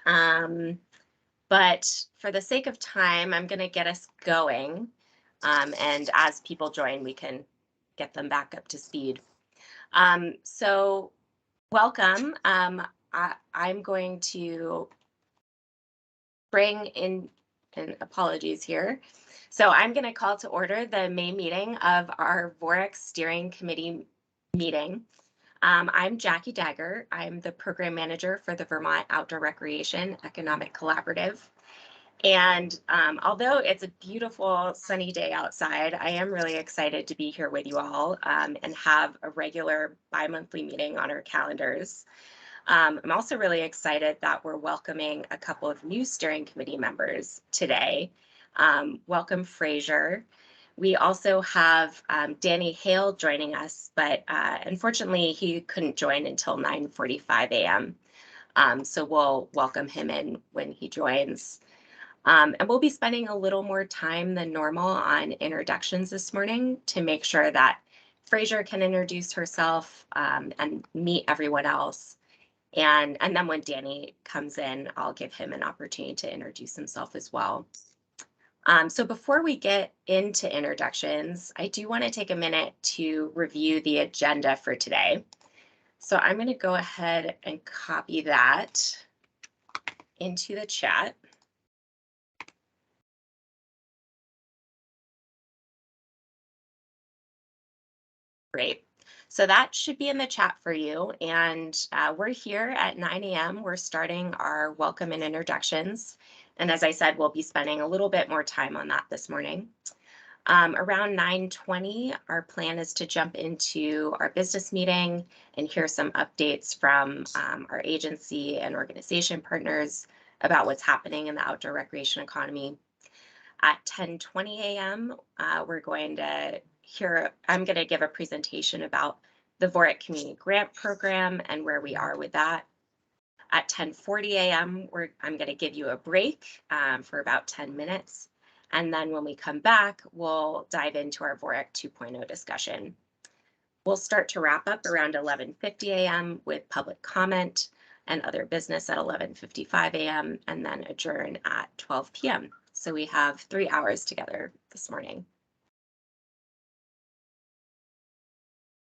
But for the sake of time, I'm going to get us going. And as people join, we can get them back up to speed. So welcome. I'm going to bring in, and apologies here. So I'm going to call to order the May meeting of our VOREC Steering Committee meeting. I'm Jackie Dagger. I'm the program manager for the Vermont Outdoor Recreation Economic Collaborative. And although it's a beautiful sunny day outside, I am really excited to be here with you all and have a regular bi-monthly meeting on our calendars. I'm also really excited that we're welcoming a couple of new steering committee members today. Welcome, Fraser. We also have Danny Hale joining us, but unfortunately he couldn't join until 9:45 a.m. So we'll welcome him in when he joins. And we'll be spending a little more time than normal on introductions this morning to make sure that Fraser can introduce herself and meet everyone else. And then when Danny comes in, I'll give him an opportunity to introduce himself as well. So before we get into introductions, I do want to take a minute to review the agenda for today. So I'm going to go ahead and copy that into the chat. Great. So that should be in the chat for you. And we're here at 9 a.m. We're starting our welcome and introductions. And as I said, we'll be spending a little bit more time on that this morning. Around 9:20, our plan is to jump into our business meeting and hear some updates from our agency and organization partners about what's happening in the outdoor recreation economy. At 10:20 a.m., we're going to I'm going to give a presentation about the Vorak Community Grant Program and where we are with that. At 10:40 a.m., I'm going to give you a break for about 10 minutes. And then when we come back, we'll dive into our Vorak 2.0 discussion. We'll start to wrap up around 11:50 a.m. with public comment and other business at 11:55 a.m. and then adjourn at 12 p.m. So we have 3 hours together this morning.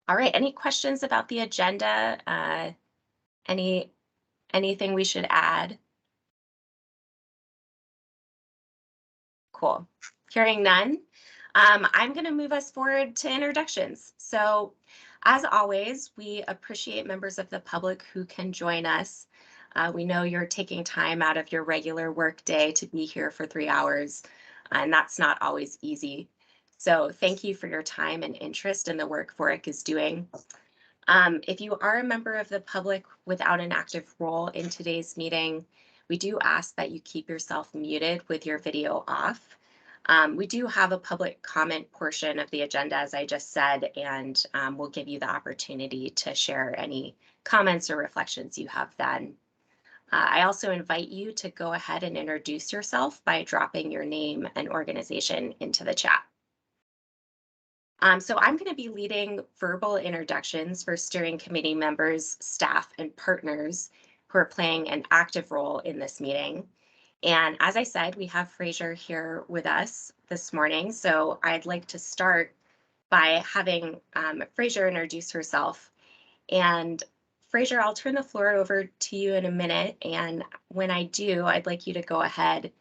All right, any questions about the agenda? Anything we should add? Cool. Hearing none, I'm going to move us forward to introductions. So as always, we appreciate members of the public who can join us. We know you're taking time out of your regular work day to be here for 3 hours, and that's not always easy. So thank you for your time and interest in the work VOREC is doing. If you are a member of the public without an active role in today's meeting, we do ask that you keep yourself muted with your video off. We do have a public comment portion of the agenda, as I just said, and we'll give you the opportunity to share any comments or reflections you have then. I also invite you to go ahead and introduce yourself by dropping your name and organization into the chat. So I'm going to be leading verbal introductions for steering committee members, staff, and partners who are playing an active role in this meeting. And as I said, we have Fraser here with us this morning. So I'd like to start by having Fraser introduce herself. And Fraser, I'll turn the floor over to you in a minute. And when I do, I'd like you to go ahead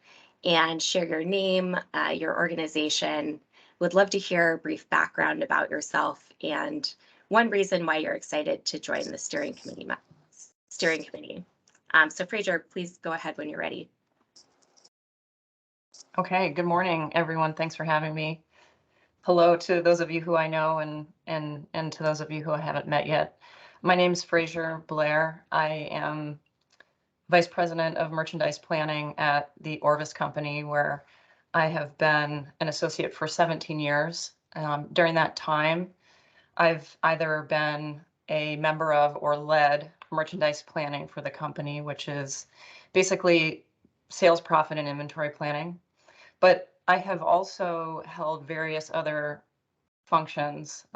and share your name, your organization. Would love to hear a brief background about yourself and one reason why you're excited to join the steering committee. So Fraser, please go ahead when you're ready. Okay, good morning, everyone. Thanks for having me. Hello to those of you who I know and to those of you who I haven't met yet. My name's Fraser Blair. I am Vice President of Merchandise Planning at the Orvis Company, where I have been an associate for 17 years. During that time, I've either been a member of or led merchandise planning for the company, which is basically sales, profit, and inventory planning. But I have also held various other functions,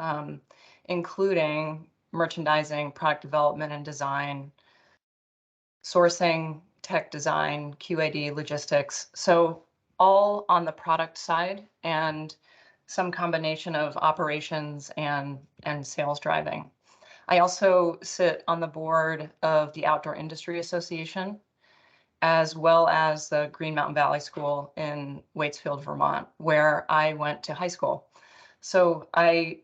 including merchandising, product development and design, sourcing, tech design, QAD, logistics. So all on the product side and some combination of operations and sales driving. I also sit on the board of the Outdoor Industry Association, as well as the Green Mountain Valley School in Waitsfield, Vermont, where I went to high school. So I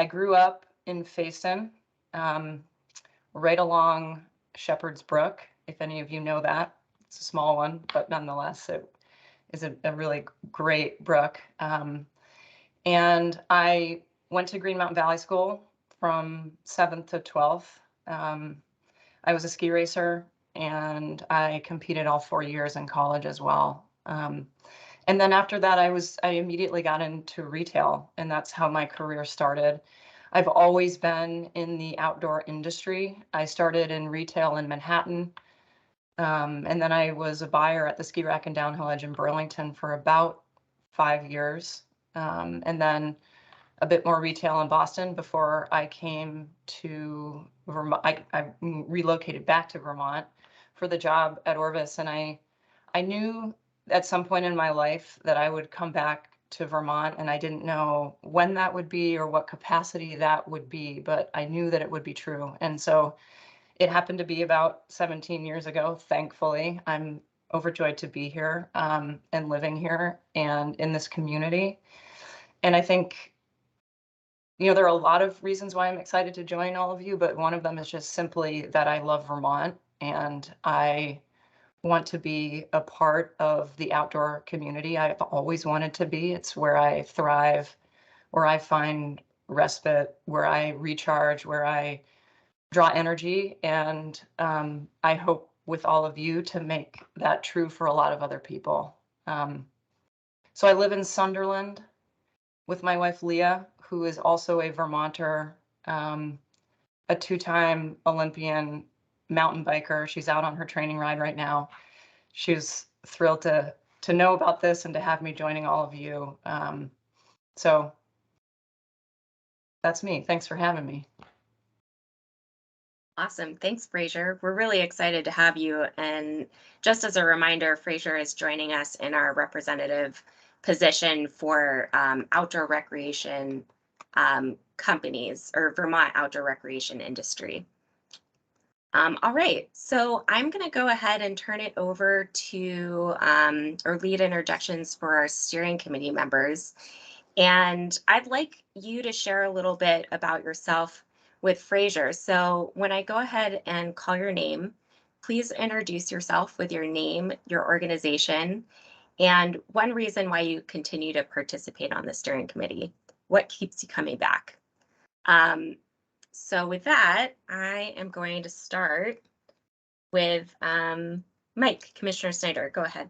grew up in Facein, right along Shepherd's Brook, if any of you know that. It's a small one, but nonetheless, it is a really great brook. And I went to Green Mountain Valley School from 7th to 12th. I was a ski racer, and I competed all 4 years in college as well. And then after that, I immediately got into retail, and that's how my career started. I've always been in the outdoor industry. I started in retail in Manhattan, and then I was a buyer at the Ski Rack and Downhill Edge in Burlington for about 5 years, and then a bit more retail in Boston before I came to Vermont. I relocated back to Vermont for the job at Orvis, and I knew at some point in my life that I would come back to Vermont, and I didn't know when that would be or what capacity that would be, but I knew that it would be true. And so it happened to be about 17 years ago, thankfully. I'm overjoyed to be here and living here and in this community. And I think, you know, there are a lot of reasons why I'm excited to join all of you, but one of them is just simply that I love Vermont and I want to be a part of the outdoor community. I've always wanted to be. It's where I thrive, where I find respite, where I recharge, where I draw energy. And I hope with all of you to make that true for a lot of other people. So I live in Sunderland with my wife, Leah, who is also a Vermonter, a two-time Olympian mountain biker. She's out on her training ride right now. She's thrilled to know about this and to have me joining all of you. So that's me. Thanks for having me. Awesome. Thanks, Fraser. We're really excited to have you. And just as a reminder, Fraser is joining us in our representative position for outdoor recreation companies or Vermont outdoor recreation industry. All right, so I'm going to go ahead and turn it over to or lead interjections for our steering committee members. And I'd like you to share a little bit about yourself with Fraser. So when I go ahead and call your name, please introduce yourself with your name, your organization, and one reason why you continue to participate on the steering committee. What keeps you coming back? So with that, I am going to start with Mike, Commissioner Snyder. Go ahead.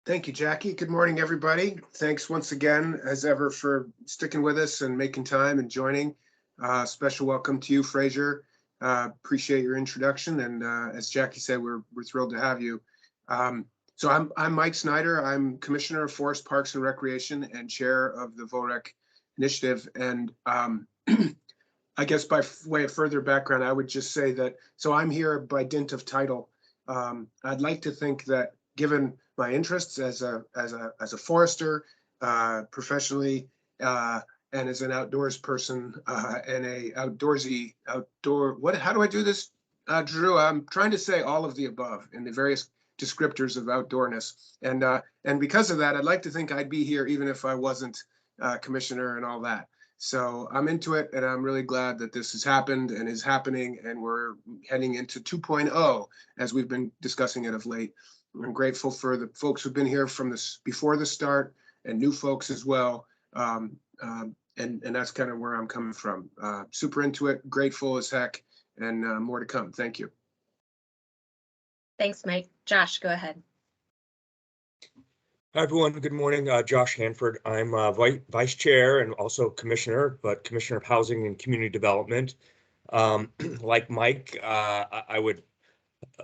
Thank you, Jackie. Good morning, everybody. Thanks once again, as ever, for sticking with us and making time and joining. Special welcome to you, Fraser. Appreciate your introduction. And as Jackie said, we're thrilled to have you. So I'm Mike Snyder. I'm Commissioner of Forest Parks and Recreation and Chair of the VOREC Initiative. And I guess by way of further background, I would just say that, so I'm here by dint of title. I'd like to think that given my interests as a forester, professionally, and as an outdoors person, and a how do I do this, Drew? I'm trying to say all of the above in the various descriptors of outdoorness. And because of that, I'd like to think I'd be here even if I wasn't commissioner and all that. So I'm into it, and I'm really glad that this has happened and is happening, and we're heading into 2.0 as we've been discussing it of late. I'm grateful for the folks who've been here from this before the start and new folks as well. And that's kind of where I'm coming from. Super into it, grateful as heck, and more to come. Thank you. Thanks, Mike. Josh, go ahead. Hi, everyone. Good morning. Josh Hanford. I'm Vice Chair and also Commissioner, but Commissioner of Housing and Community Development. Like Mike, I would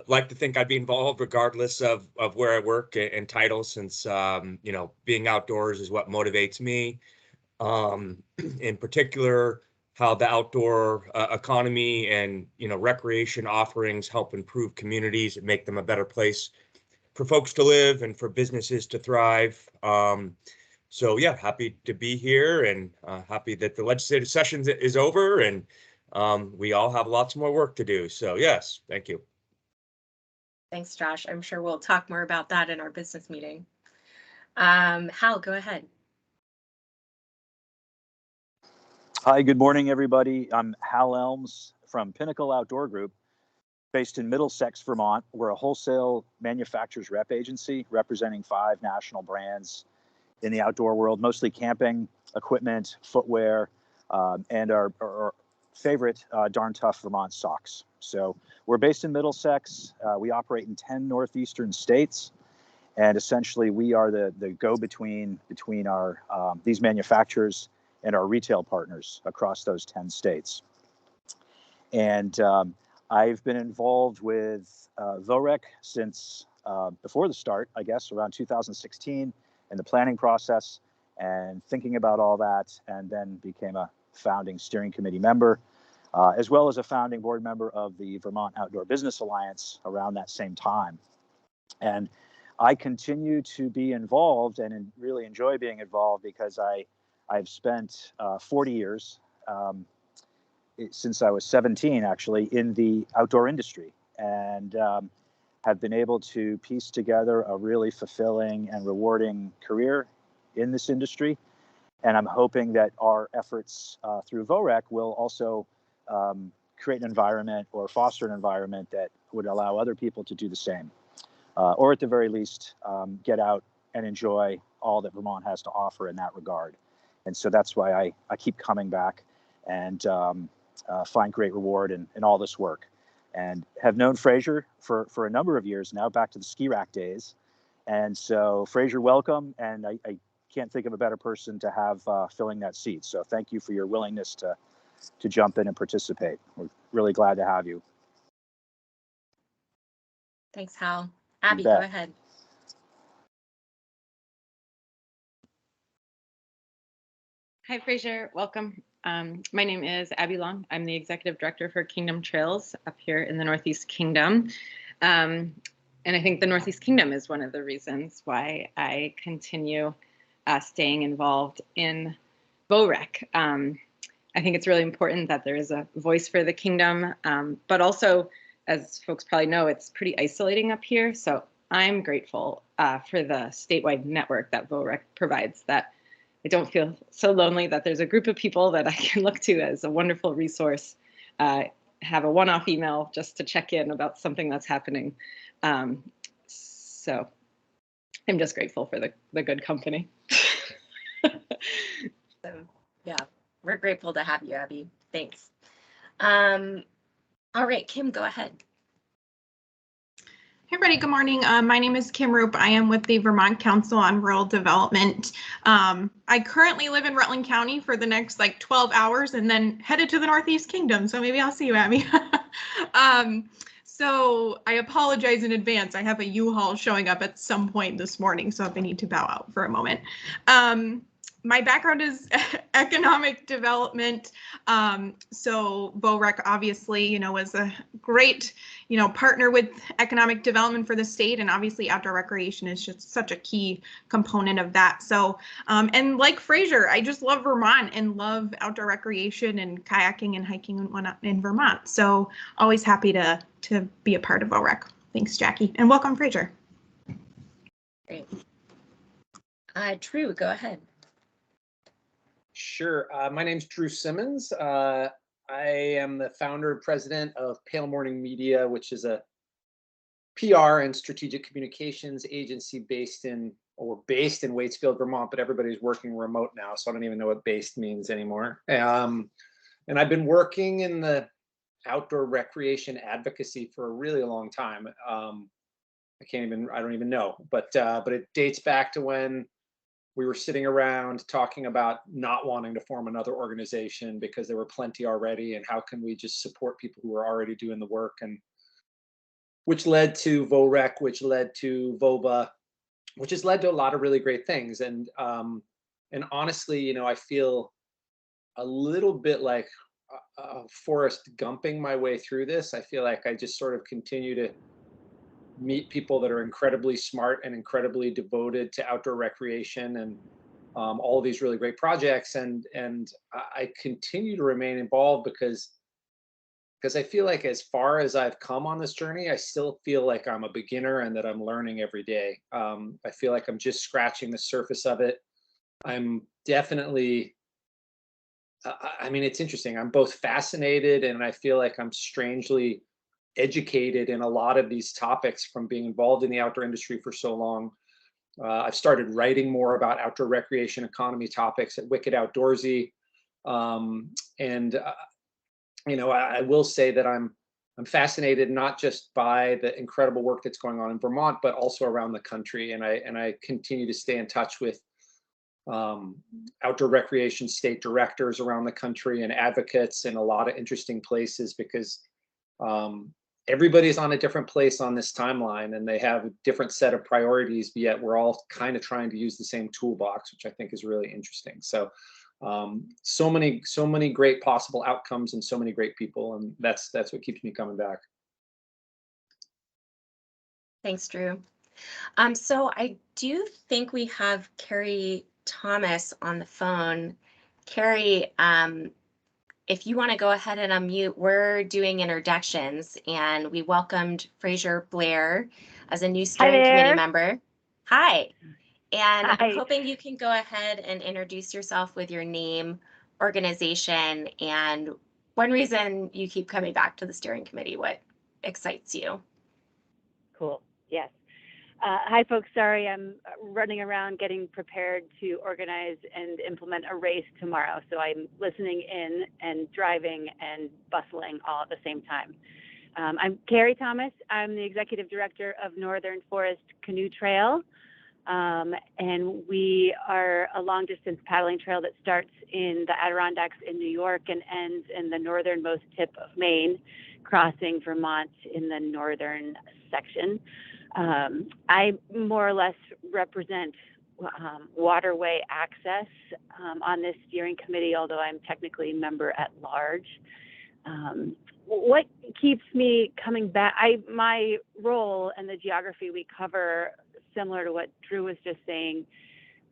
like to think I'd be involved regardless of where I work and title, since, you know, being outdoors is what motivates me. In particular, how the outdoor economy and, recreation offerings help improve communities and make them a better place for folks to live and for businesses to thrive. So yeah, happy to be here and happy that the legislative session is over and we all have lots more work to do. So yes, thank you. Thanks, Josh. I'm sure we'll talk more about that in our business meeting. Hal, go ahead. Hi, good morning, everybody. I'm Hal Elms from Pinnacle Outdoor Group, based in Middlesex, Vermont. We're a wholesale manufacturers rep agency representing 5 national brands in the outdoor world, mostly camping equipment, footwear, and our favorite Darn Tough Vermont socks. So we're based in Middlesex. We operate in 10 northeastern states, and essentially we are the go-between between our these manufacturers and our retail partners across those 10 states. And I've been involved with VOREC since before the start, I guess, around 2016, in the planning process and thinking about all that, and then became a founding steering committee member, as well as a founding board member of the Vermont Outdoor Business Alliance around that same time. And I continue to be involved and really enjoy being involved because I've spent 40 years, since I was 17 actually, in the outdoor industry, and have been able to piece together a really fulfilling and rewarding career in this industry. And I'm hoping that our efforts through VOREC will also create an environment or foster an environment that would allow other people to do the same, or at the very least, get out and enjoy all that Vermont has to offer in that regard. And so that's why I keep coming back and find great reward in all this work. And have known Fraser for a number of years now, back to the ski rack days. And so Fraser, welcome. And I can't think of a better person to have filling that seat. So thank you for your willingness to jump in and participate. We're really glad to have you. Thanks, Hal. Abby, go ahead. Hi, Fraser. Welcome. My name is Abby Long. I'm the Executive Director for Kingdom Trails up here in the Northeast Kingdom. And I think the Northeast Kingdom is one of the reasons why I continue staying involved in VOREC. I think it's really important that there is a voice for the kingdom, but also, as folks probably know, it's pretty isolating up here. So I'm grateful for the statewide network that VOREC provides, that I don't feel so lonely, that there's a group of people that I can look to as a wonderful resource, have a one-off email just to check in about something that's happening. So I'm just grateful for the good company. So yeah, we're grateful to have you, Abby. Thanks. All right, Kim, go ahead. Hey everybody, good morning. My name is Kim Roop. I am with the Vermont Council on Rural Development. I currently live in Rutland County for the next 12 hours and then headed to the Northeast Kingdom. So maybe I'll see you, Abby. So I apologize in advance. I have a U-Haul showing up at some point this morning, so if I need to bow out for a moment. My background is economic development. So VOREC obviously, was a great, partner with economic development for the state, and obviously outdoor recreation is just such a key component of that. So, and like Fraser, I just love Vermont and love outdoor recreation and kayaking and hiking and whatnot in Vermont. So always happy to be a part of VOREC. Thanks, Jackie, and welcome, Fraser. Great. Drew, go ahead. Sure. My name's Drew Simmons. I am the founder and president of Pale Morning Media, which is a PR and strategic communications agency based in Waitsfield, Vermont, but everybody's working remote now, so I don't even know what based means anymore. And I've been working in the outdoor recreation advocacy for a really long time. I don't even know, but it dates back to when we were sitting around talking about not wanting to form another organization because there were plenty already, and how can we just support people who are already doing the work, and which led to VOREC, which led to VOBA, which has led to a lot of really great things. And honestly, I feel a little bit like Forrest Gumping my way through this. I feel like I just sort of continue to meet people that are incredibly smart and incredibly devoted to outdoor recreation and all of these really great projects. And I continue to remain involved because I feel like as far as I've come on this journey, I still feel like I'm a beginner and that I'm learning every day. I feel like I'm just scratching the surface of it. I'm definitely, I mean, it's interesting. I'm both fascinated and I feel like I'm strangely educated in a lot of these topics from being involved in the outdoor industry for so long. I've started writing more about outdoor recreation economy topics at Wicked Outdoorsy. You know, I will say that I'm fascinated not just by the incredible work that's going on in Vermont, but also around the country. And I continue to stay in touch with outdoor recreation state directors around the country and advocates in a lot of interesting places because everybody's on a different place on this timeline and they have a different set of priorities, but yet we're all kind of trying to use the same toolbox, which I think is really interesting. So so many great possible outcomes and so many great people, and that's what keeps me coming back. Thanks, Drew. So I do think we have Carrie Thomas on the phone. Carrie, if you want to go ahead and unmute, we're doing introductions, and we welcomed Fraser Blair as a new steering committee member. Hi. And Hi. I'm hoping you can go ahead and introduce yourself with your name, organization, and one reason you keep coming back to the steering committee, what excites you. Cool. Yes. Hi, folks. Sorry, I'm running around getting prepared to organize and implement a race tomorrow. So I'm listening in and driving and bustling all at the same time. I'm Carrie Thomas. I'm the executive director of Northern Forest Canoe Trail. And we are a long distance paddling trail that starts in the Adirondacks in New York and ends in the northernmost tip of Maine, crossing Vermont in the northern section. I more or less represent waterway access on this steering committee, although I'm technically member at large. What keeps me coming back, my role and the geography we cover, similar to what Drew was just saying,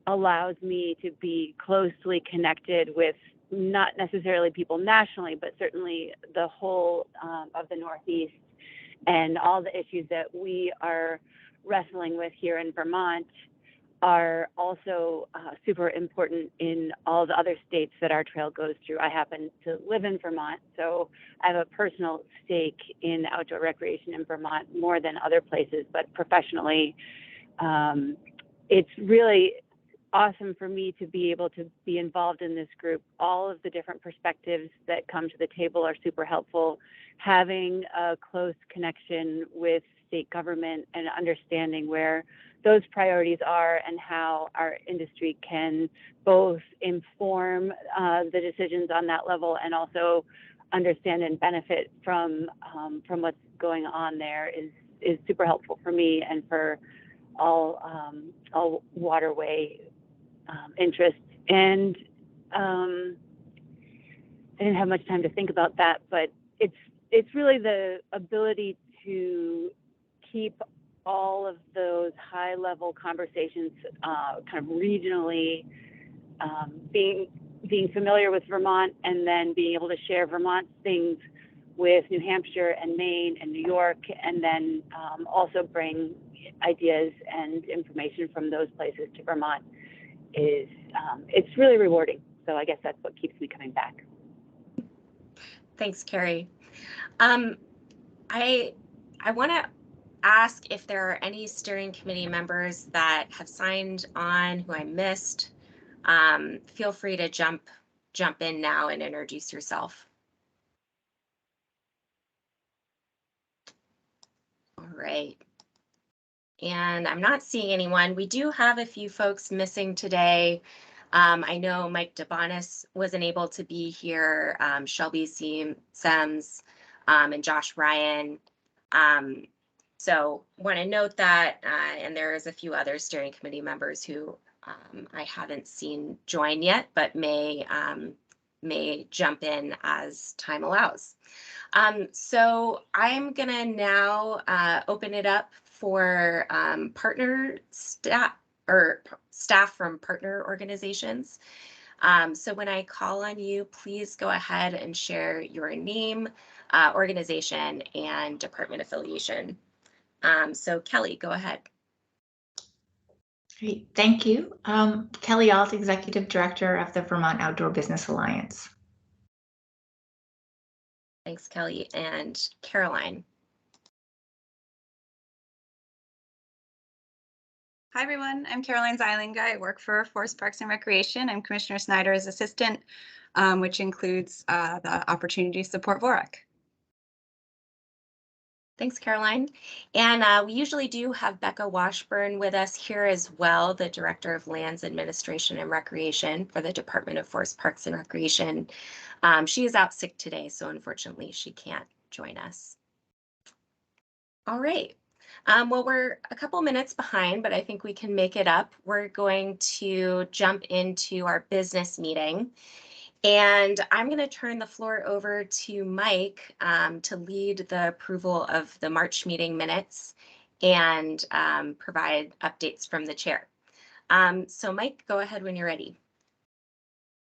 allows me to be closely connected with not necessarily people nationally, but certainly the whole of the Northeast and all the issues that we are wrestling with here in Vermont are also super important in all the other states that our trail goes through. I happen to live in Vermont, so I have a personal stake in outdoor recreation in Vermont more than other places, but professionally, it's really awesome for me to be able to be involved in this group. All of the different perspectives that come to the table are super helpful. Having a close connection with state government and understanding where those priorities are and how our industry can both inform the decisions on that level and also understand and benefit from what's going on there is super helpful for me and for all waterway interests. And I didn't have much time to think about that, but it's really the ability to keep all of those high level conversations kind of regionally, being familiar with Vermont and then being able to share Vermont things with New Hampshire and Maine and New York, and then also bring ideas and information from those places to Vermont it's really rewarding. So I guess that's what keeps me coming back. Thanks, Carrie. I want to ask if there are any steering committee members that have signed on who I missed. Feel free to jump in now and introduce yourself. All right. And I'm not seeing anyone. We do have a few folks missing today. I know Mike DeBonis wasn't able to be here, Shelby Simmons, and Josh Ryan. So want to note that, and there's a few other steering committee members who I haven't seen join yet, but may may jump in as time allows. So I'm gonna now open it up for partner staff or staff from partner organizations. So when I call on you, please go ahead and share your name, organization, and department affiliation. So Kelly, go ahead. Great, thank you. Kelly Alt, Executive Director of the Vermont Outdoor Business Alliance. Thanks, Kelly. And Caroline. Hi, everyone. I'm Caroline Zeilinga. I work for Forest Parks and Recreation. I'm Commissioner Snyder's assistant, which includes the opportunity to support VOREC. Thanks, Caroline. And we usually do have Becca Washburn with us here as well, the Director of Lands Administration and Recreation for the Department of Forest Parks and Recreation. She is out sick today, so unfortunately she can't join us. All right. Well, we're a couple minutes behind, but I think we can make it up. We're going to jump into our business meeting. And I'm going to turn the floor over to Mike to lead the approval of the March meeting minutes and provide updates from the chair. So Mike, go ahead when you're ready.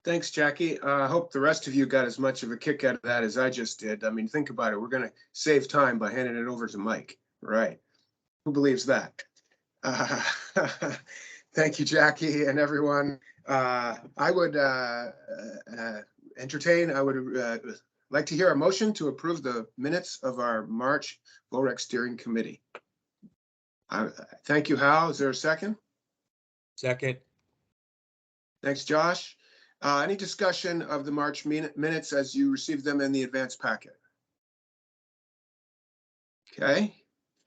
Thanks, Jackie. I hope the rest of you got as much of a kick out of that as I just did. I mean, think about it. We're going to save time by handing it over to Mike, right? Who believes that? Thank you, Jackie, and everyone. I would like to hear a motion to approve the minutes of our March VOREC Steering Committee. Thank you, Hal. Is there a second? Second. Thanks, Josh. Any discussion of the March minutes as you received them in the advance packet? Okay,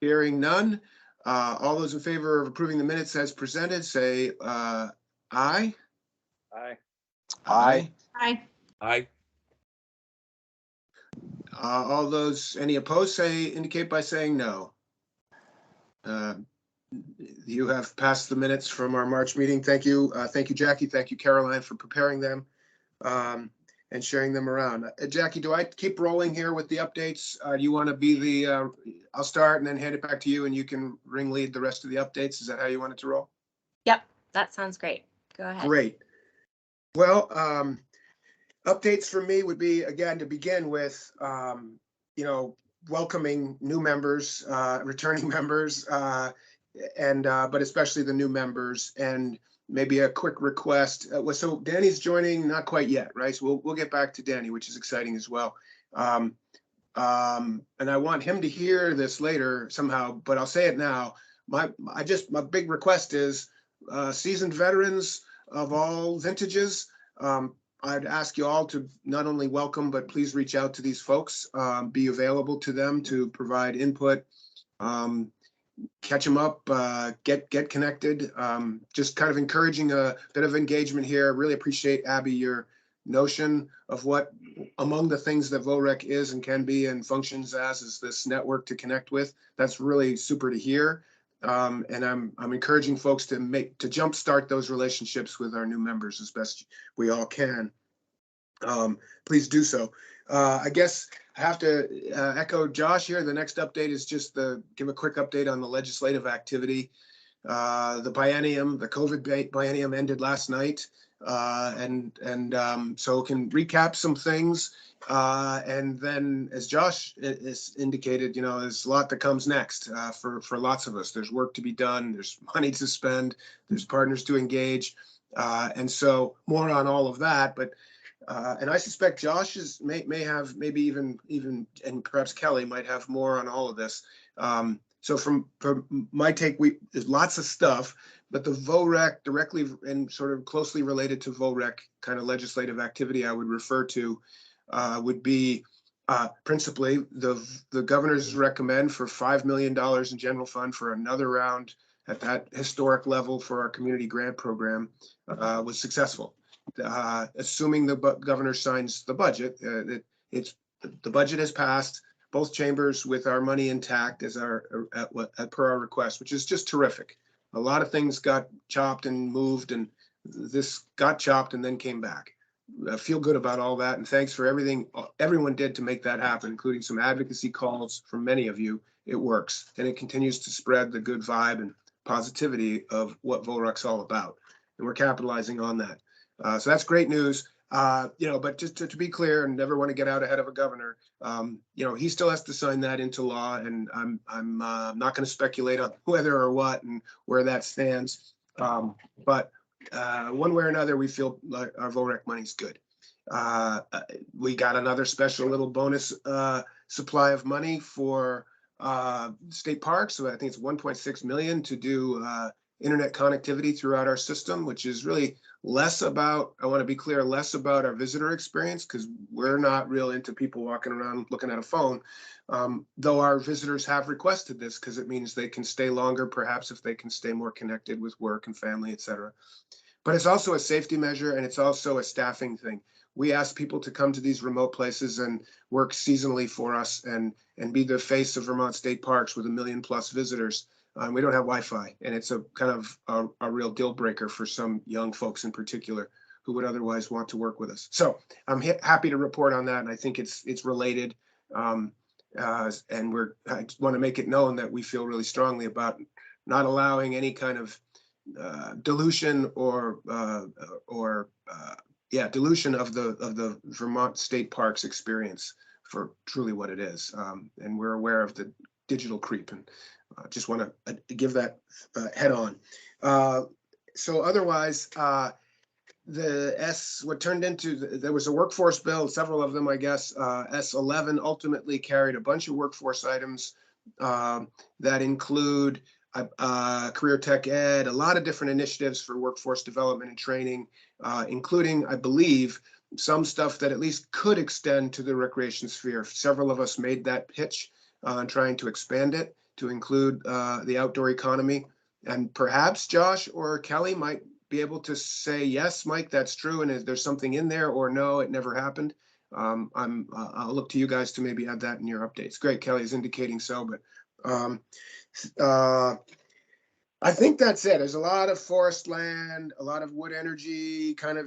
hearing none. All those in favor of approving the minutes as presented, say aye. Aye. Aye. Aye. Aye. All those, any opposed, indicate by saying no. You have passed the minutes from our March meeting. Thank you. Thank you, Jackie. Thank you, Caroline, for preparing them and sharing them around. Jackie, do I keep rolling here with the updates? Do you want to be the, I'll start and then hand it back to you and you can lead the rest of the updates. Is that how you want it to roll? Yep, that sounds great. Go ahead. Great. Well, updates for me would be, again, to begin with, welcoming new members, returning members, but especially the new members, and maybe a quick request. So Danny's joining, not quite yet, right? So we'll get back to Danny, which is exciting as well. And I want him to hear this later somehow, but I'll say it now. My big request is seasoned veterans of all vintages. I'd ask you all to not only welcome, but please reach out to these folks, be available to them to provide input, catch them up, get connected, just kind of encouraging a bit of engagement here. Really appreciate, Abby, your notion of what among the things that VOREC is and can be and functions as is this network to connect with. That's really super to hear. And I'm encouraging folks to jumpstart those relationships with our new members as best we all can. Please do so. I guess I have to echo Josh here. The next update is just give a quick update on the legislative activity. The biennium, the COVID biennium ended last night. So can recap some things. And then as Josh has indicated, there's a lot that comes next for lots of us. There's work to be done. There's money to spend. There's partners to engage. And so more on all of that. But and I suspect Josh may have maybe even and perhaps Kelly might have more on all of this. So from my take, there's lots of stuff, but the VOREC directly and sort of closely related to VOREC kind of legislative activity I would refer to would be principally the governor's recommend for $5 million in general fund for another round at that historic level for our community grant program was successful. Assuming the governor signs the budget, the budget has passed. Both chambers with our money intact as per our request, which is just terrific. A lot of things got chopped and moved, and this got chopped and then came back. feel good about all that. And thanks for everything everyone did to make that happen, including some advocacy calls from many of you. It works, and it continues to spread the good vibe and positivity of what Vorek's all about. And we're capitalizing on that. So that's great news. But just to be clear, and never want to get out ahead of a governor, he still has to sign that into law, and I'm not going to speculate on whether or what and where that stands. But one way or another, we feel like our VOREC money's good. We got another special little bonus supply of money for state parks. So I think it's 1.6 million to do internet connectivity throughout our system, which is really less about, I want to be clear, less about our visitor experience, because we're not real into people walking around looking at a phone. Though our visitors have requested this because it means they can stay longer, perhaps if they can stay more connected with work and family, et cetera. But it's also a safety measure, and it's also a staffing thing. We ask people to come to these remote places and work seasonally for us and be the face of Vermont State Parks with 1 million+ visitors. We don't have Wi-Fi, and it's a kind of a real deal breaker for some young folks in particular who would otherwise want to work with us. So I'm happy to report on that, and I think it's related. And I just want to make it known that we feel really strongly about not allowing any kind of dilution or dilution of the Vermont State Parks experience for truly what it is. And we're aware of the digital creep, and just want to give that head on. So otherwise, what turned into, there was a workforce bill, several of them, I guess. S11 ultimately carried a bunch of workforce items that include career tech ed, a lot of different initiatives for workforce development and training, including, I believe, some stuff that at least could extend to the recreation sphere. Several of us made that pitch on trying to expand it to include the outdoor economy. And perhaps Josh or Kelly might be able to say, yes, Mike, that's true, and there's something in there, or no, it never happened. I'll look to you guys to maybe add that in your updates. Great, Kelly is indicating so, but I think that's it. There's a lot of forest land, a lot of wood energy, kind of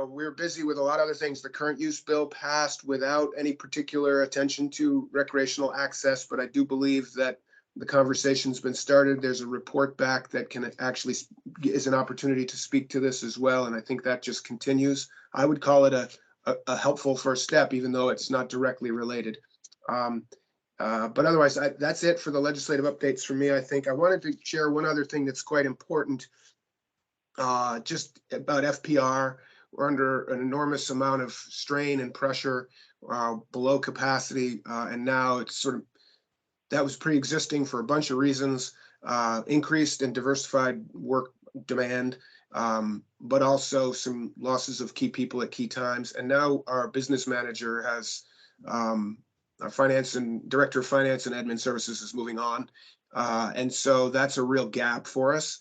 we're busy with a lot of other things. The current use bill passed without any particular attention to recreational access, but I do believe that the conversation's been started. There's a report back that can actually is an opportunity to speak to this as well, and I think that just continues. I would call it a helpful first step, even though it's not directly related. But otherwise, that's it for the legislative updates for me. I think I wanted to share one other thing that's quite important, just about FPR. We're under an enormous amount of strain and pressure, below capacity, and now it's sort of, that was pre-existing for a bunch of reasons, increased and diversified work demand, but also some losses of key people at key times. And now our business manager has, our director of finance and admin services is moving on. And so that's a real gap for us.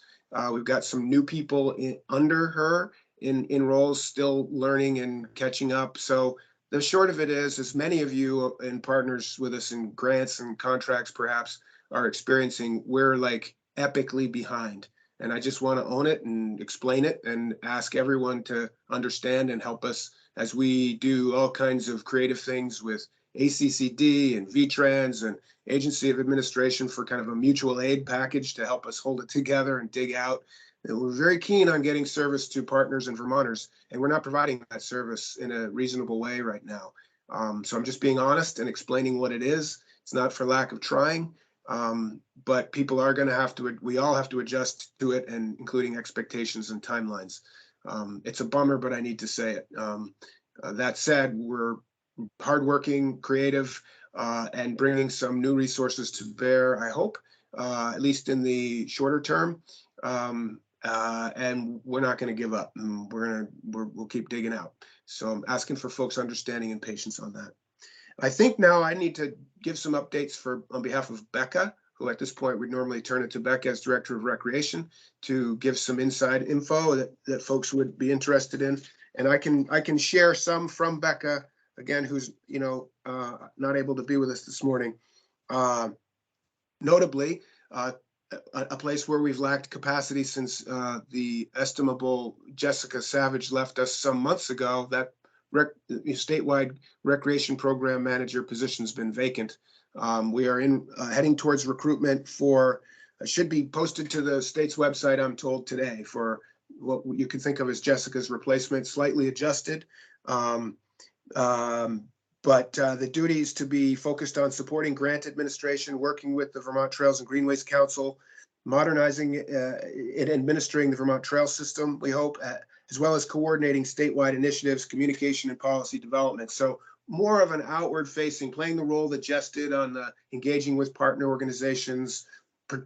We've got some new people under her in roles, still learning and catching up. So the short of it is, as many of you and partners with us in grants and contracts perhaps are experiencing, we're like epically behind. And I just want to own it and explain it and ask everyone to understand and help us as we do all kinds of creative things with ACCD and VTrans and Agency of Administration for kind of a mutual aid package to help us hold it together and dig out. And we're very keen on getting service to partners and Vermonters, and we're not providing that service in a reasonable way right now. So I'm just being honest and explaining what it is. It's not for lack of trying, but people are going to have to, we all have to adjust to it, and including expectations and timelines. It's a bummer, but I need to say it. That said, we're hardworking, creative, and bringing some new resources to bear, I hope, at least in the shorter term. And we're not going to give up. We'll keep digging out. So I'm asking for folks' understanding and patience on that. I think now I need to give some updates on behalf of Becca, who at this point would normally turn it to Becca as Director of Recreation to give some inside info that folks would be interested in. And I can share some from Becca, again, who's not able to be with us this morning. Notably, a place where we've lacked capacity since the estimable Jessica Savage left us some months ago. That statewide recreation program manager position's been vacant. We are heading towards recruitment for, should be posted to the state's website, I'm told today, for what you could think of as Jessica's replacement, slightly adjusted. But the duties to be focused on supporting grant administration, working with the Vermont Trails and Greenways Council, modernizing and administering the Vermont Trail system, we hope, as well as coordinating statewide initiatives, communication and policy development. So more of an outward facing, playing the role that Jess did on the engaging with partner organizations,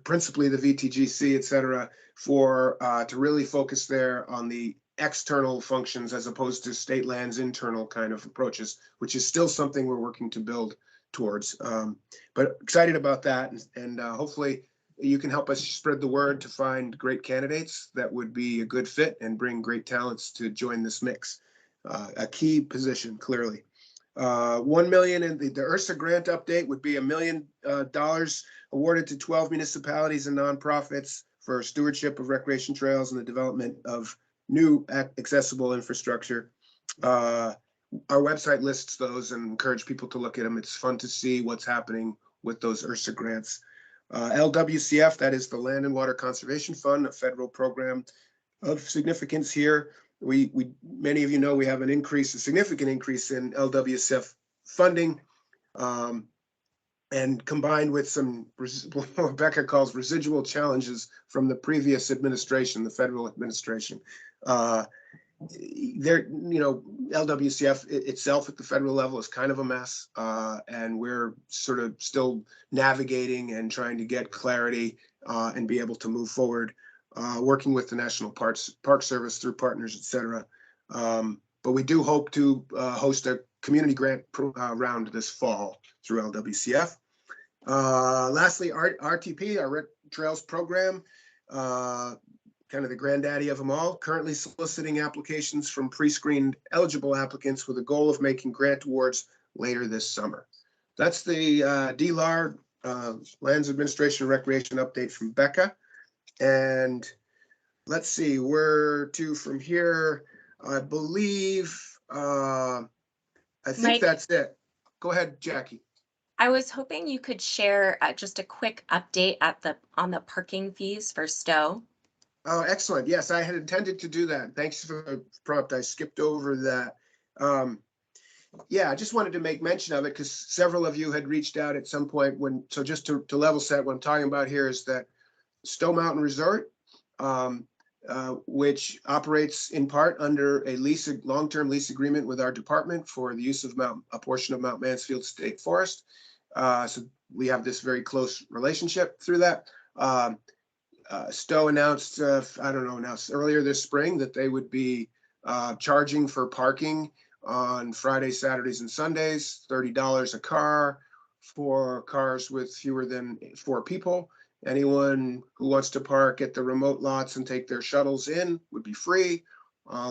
principally the VTGC, et cetera, for to really focus there on the external functions as opposed to state lands internal kind of approaches, which is still something we're working to build towards. But excited about that, and hopefully you can help us spread the word to find great candidates that would be a good fit and bring great talents to join this mix. A key position, clearly. 1 million in the URSA grant update would be $1 million awarded to 12 municipalities and nonprofits for stewardship of recreation trails and the development of new accessible infrastructure. Our website lists those and encourage people to look at them. It's fun to see what's happening with those URSA grants. LWCF, that is the Land and Water Conservation Fund, a federal program of significance here. Many of you know we have an increase, a significant increase in LWCF funding, and combined with some what Becca calls residual challenges from the previous administration, the federal administration. LWCF itself at the federal level is kind of a mess, and we're sort of still navigating and trying to get clarity and be able to move forward, working with the National Park Service through partners, et cetera. But we do hope to host a community grant round this fall through LWCF. Lastly, RTP, our Rec Trails program, kind of the granddaddy of them all, currently soliciting applications from pre-screened eligible applicants with a goal of making grant awards later this summer. That's the DLAR, Lands Administration and Recreation update from Becca. And let's see, where to from here? I believe, I think Mike, that's it. Go ahead, Jackie. I was hoping you could share just a quick update on the parking fees for Stowe. Oh, excellent. Yes, I had intended to do that. Thanks for the prompt. I skipped over that. Yeah, I just wanted to make mention of it because several of you had reached out at some point so just to level set, what I'm talking about here is that Stowe Mountain Resort, which operates in part under a long-term lease agreement with our department for the use of a portion of Mount Mansfield State Forest. So we have this very close relationship through that. Stowe announced, earlier this spring that they would be charging for parking on Fridays, Saturdays, and Sundays, $30 a car for cars with fewer than 4 people. Anyone who wants to park at the remote lots and take their shuttles in would be free.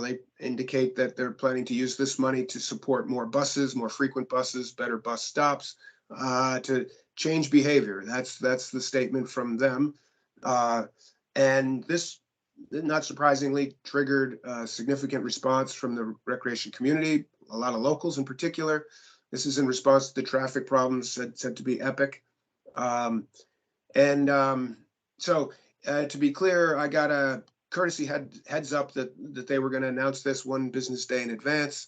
They indicate that they're planning to use this money to support more buses, more frequent buses, better bus stops, to change behavior. That's the statement from them. And this, not surprisingly, triggered a significant response from the recreation community, a lot of locals in particular. This is in response to the traffic problems said to be epic. So to be clear, I got a courtesy heads up that they were going to announce this 1 business day in advance.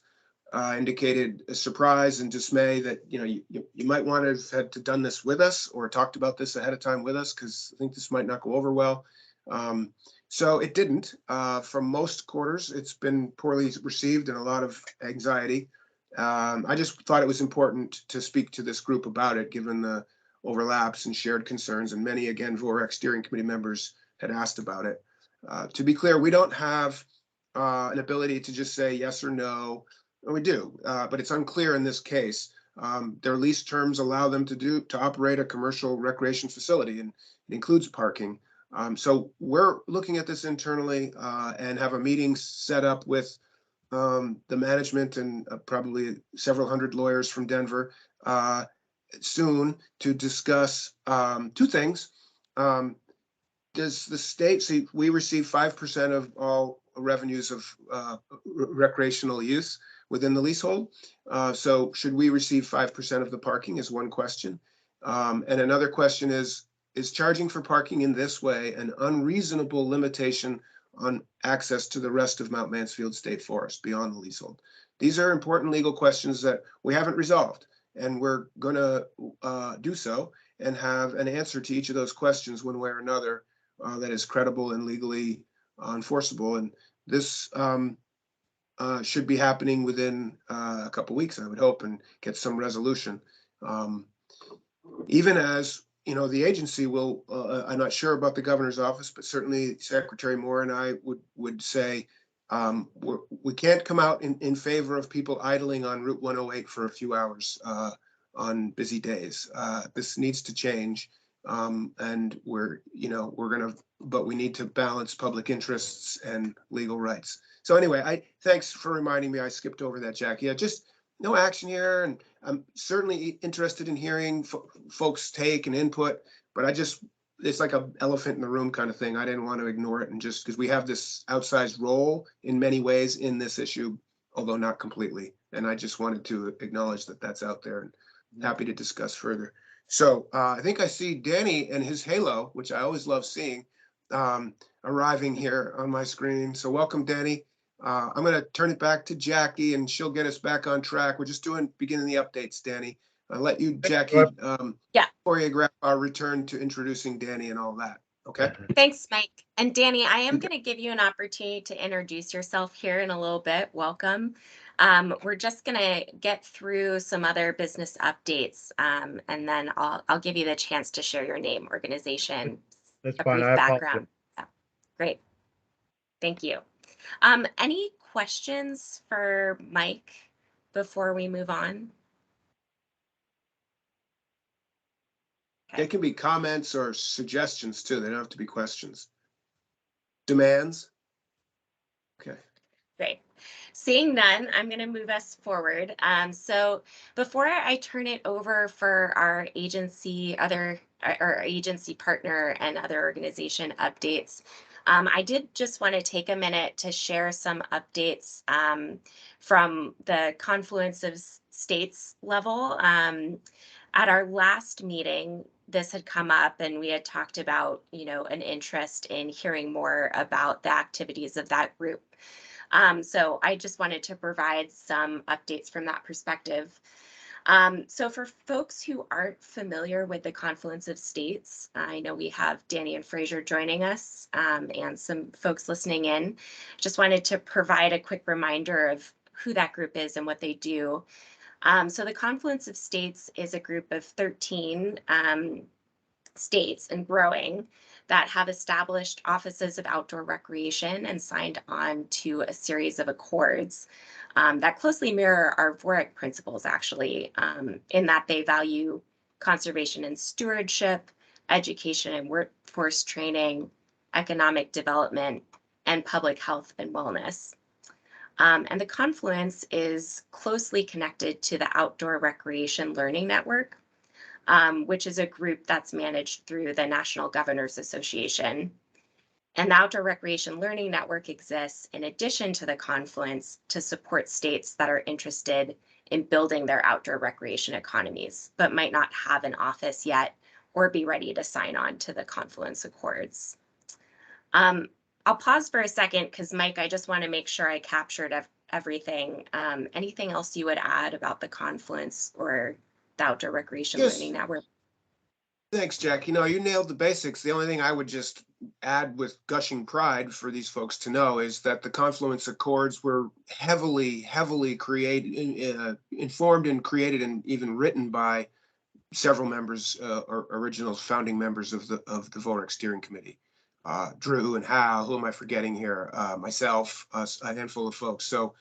Indicated a surprise and dismay that you might want to have had to done this with us or talked about this ahead of time with us, because I think this might not go over well. So it didn't. From most quarters, it's been poorly received and a lot of anxiety. I just thought it was important to speak to this group about it, given the overlaps and shared concerns, and many, again, VOREC steering committee members had asked about it. To be clear, we don't have an ability to just say yes or no. We do, but it's unclear in this case. Their lease terms allow them to operate a commercial recreation facility, and it includes parking. So we're looking at this internally and have a meeting set up with the management and probably several hundred lawyers from Denver soon to discuss 2 things. Does the state see, we receive 5% of all revenues of recreational use. within the leasehold. So should we receive 5% of the parking is one question. And another question is charging for parking in this way an unreasonable limitation on access to the rest of Mount Mansfield State Forest beyond the leasehold? These are important legal questions that we haven't resolved, and we're going to do so and have an answer to each of those questions one way or another that is credible and legally enforceable. And this should be happening within a couple weeks, I would hope, and get some resolution. Even as the agency will, I'm not sure about the governor's office, but certainly Secretary Moore and I would say we can't come out in favor of people idling on Route 108 for a few hours on busy days. This needs to change, and but we need to balance public interests and legal rights. So anyway, thanks for reminding me. I skipped over that, Jackie. Yeah, just no action here, and I'm certainly interested in hearing folks' take and input, but it's like an elephant in the room kind of thing. I didn't want to ignore it, and just because we have this outsized role in many ways in this issue, although not completely. And I just wanted to acknowledge that that's out there, and happy to discuss further. So I think I see Danny and his halo, which I always love seeing, arriving here on my screen. So welcome, Danny. I'm going to turn it back to Jackie, and she'll get us back on track. We're just beginning the updates, Danny. I'll let you, Jackie, choreograph our return to introducing Danny and all that. Okay. Thanks, Mike. And Danny, I am going to give you an opportunity to introduce yourself here in a little bit. Welcome. We're just going to get through some other business updates, and then I'll give you the chance to share your name, organization, That's a fine. brief background. Yeah. Great. Thank you. Any questions for Mike before we move on? They can be comments or suggestions too. They don't have to be questions. Demands? Okay. Great. Seeing none, I'm going to move us forward. So before I turn it over for our agency partner and other organization updates, I did just want to take a minute to share some updates from the Confluence of States level. At our last meeting, this had come up, and we had talked about, an interest in hearing more about the activities of that group. So I just wanted to provide some updates from that perspective. So for folks who aren't familiar with the Confluence of States, I know we have Danny and Fraser joining us, and some folks listening in. Just wanted to provide a quick reminder of who that group is and what they do. So the Confluence of States is a group of 13 states and growing that have established offices of outdoor recreation and signed on to a series of accords that closely mirror our VOREC principles, actually, in that they value conservation and stewardship, education and workforce training, economic development, and public health and wellness. And the Confluence is closely connected to the Outdoor Recreation Learning Network, which is a group that's managed through the National Governors Association. And the Outdoor Recreation Learning Network exists in addition to the Confluence to support states that are interested in building their outdoor recreation economies, but might not have an office yet or be ready to sign on to the Confluence Accords. I'll pause for a second because, Mike, I just want to make sure I captured everything. Anything else you would add about the Confluence or the Outdoor Recreation Learning Network? Thanks, Jack. You nailed the basics. The only thing I would just add with gushing pride for these folks to know is that the Confluence Accords were heavily created, informed and created and even written by several members or original founding members of the VOREC steering committee. Drew and Hal, who am I forgetting here? Myself, us, a handful of folks. So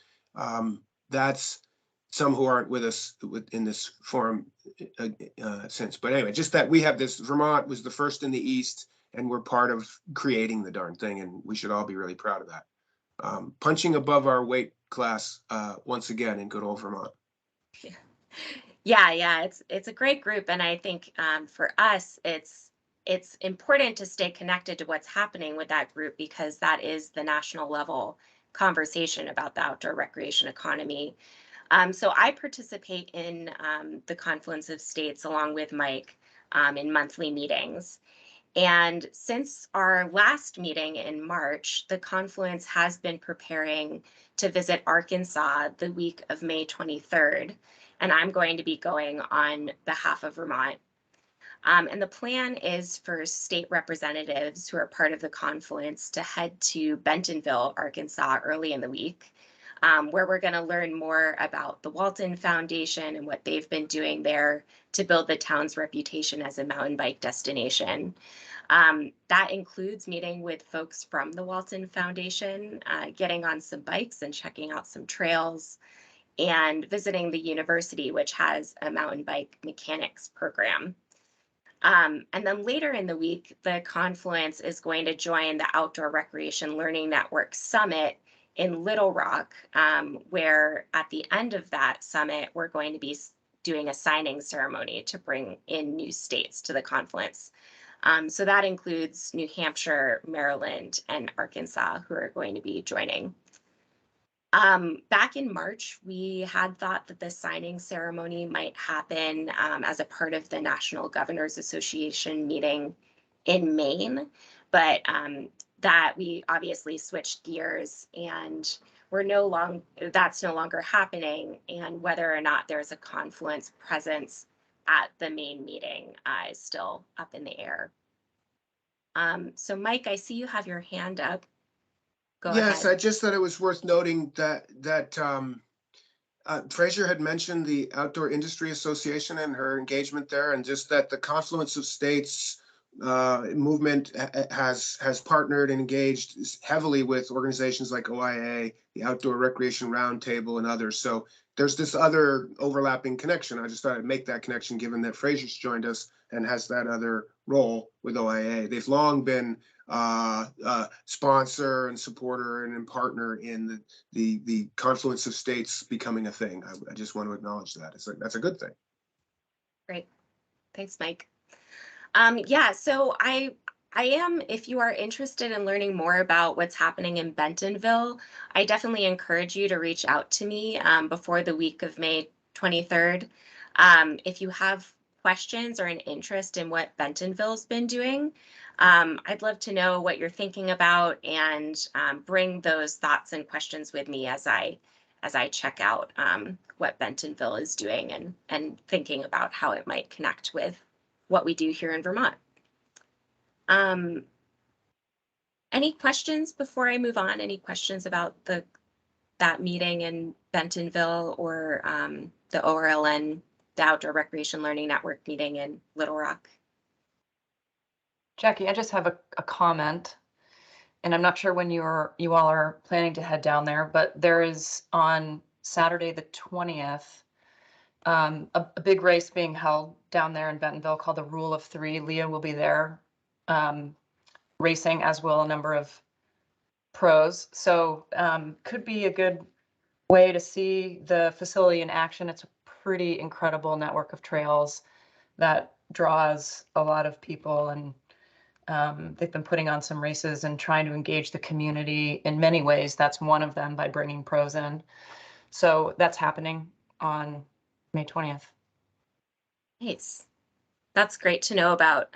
that's some who aren't with us in this forum since. But anyway, just that we have this. Vermont was the first in the East, and we're part of creating the darn thing, and we should all be really proud of that. Punching above our weight class once again in good old Vermont. Yeah, it's a great group, and I think for us, it's important to stay connected to what's happening with that group because that is the national level conversation about the outdoor recreation economy. So I participate in the Confluence of States along with Mike in monthly meetings. And since our last meeting in March, the Confluence has been preparing to visit Arkansas the week of May 23rd. And I'm going to be going on behalf of Vermont. And the plan is for state representatives who are part of the Confluence to head to Bentonville, Arkansas early in the week, where we're going to learn more about the Walton Foundation and what they've been doing there to build the town's reputation as a mountain bike destination. That includes meeting with folks from the Walton Foundation, getting on some bikes and checking out some trails, and visiting the university, which has a mountain bike mechanics program. And then later in the week, the Confluence is going to join the Outdoor Recreation Learning Network Summit in Little Rock, where at the end of that summit, we're going to be doing a signing ceremony to bring in new states to the Confluence. So that includes New Hampshire, Maryland, and Arkansas, who are going to be joining. Back in March, we had thought that the signing ceremony might happen as a part of the National Governors Association meeting in Maine, but that we obviously switched gears and that's no longer happening, and whether or not there's a Confluence presence at the Maine meeting is still up in the air. So Mike, I see you have your hand up. Go Yes, ahead. I just thought it was worth noting that Fraser had mentioned the Outdoor Industry Association and her engagement there, and just that the Confluence of States movement has partnered and engaged heavily with organizations like OIA, the Outdoor Recreation Roundtable, and others. So there's this other overlapping connection. I just thought I'd make that connection, given that Fraser's joined us and has that other role with OIA. They've long been sponsor and supporter and partner in the Confluence of States becoming a thing. I just want to acknowledge that. That's a good thing. Great. Thanks, Mike. Yeah, so I am, if you are interested in learning more about what's happening in Bentonville, I definitely encourage you to reach out to me before the week of May 23rd. If you have questions or an interest in what Bentonville's been doing, I'd love to know what you're thinking about, and bring those thoughts and questions with me as I check out what Bentonville is doing and thinking about how it might connect with what we do here in Vermont. Any questions before I move on? Any questions about that meeting in Bentonville, or the ORLN, the Outdoor Recreation Learning Network meeting in Little Rock? Jackie, I just have a comment, and I'm not sure when you all are planning to head down there, but there is on Saturday the 20th, a big race being held down there in Bentonville called the Rule of Three. Leah will be there racing, as will a number of pros. So could be a good way to see the facility in action. It's a pretty incredible network of trails that draws a lot of people, and they've been putting on some races and trying to engage the community in many ways. That's one of them, by bringing pros in. So that's happening on May 20th. Nice. That's great to know about.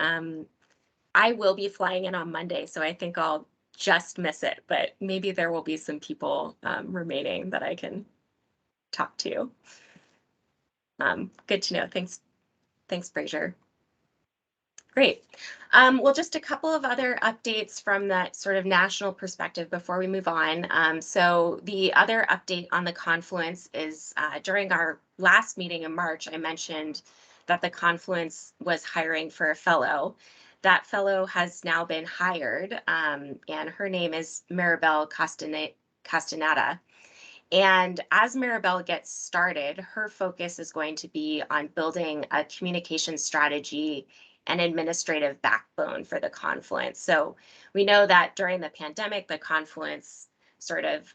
I will be flying in on Monday, so I think I'll just miss it, but maybe there will be some people remaining that I can talk to. Good to know. Thanks, Fraser. Great. Well, just a couple of other updates from that sort of national perspective before we move on. So the other update on the Confluence is during our last meeting in March, I mentioned that the Confluence was hiring for a fellow. That fellow has now been hired, and her name is Maribel Castaneda. And as Maribel gets started, her focus is going to be on building a communication strategy and administrative backbone for the Confluence. So we know that during the pandemic, the Confluence sort of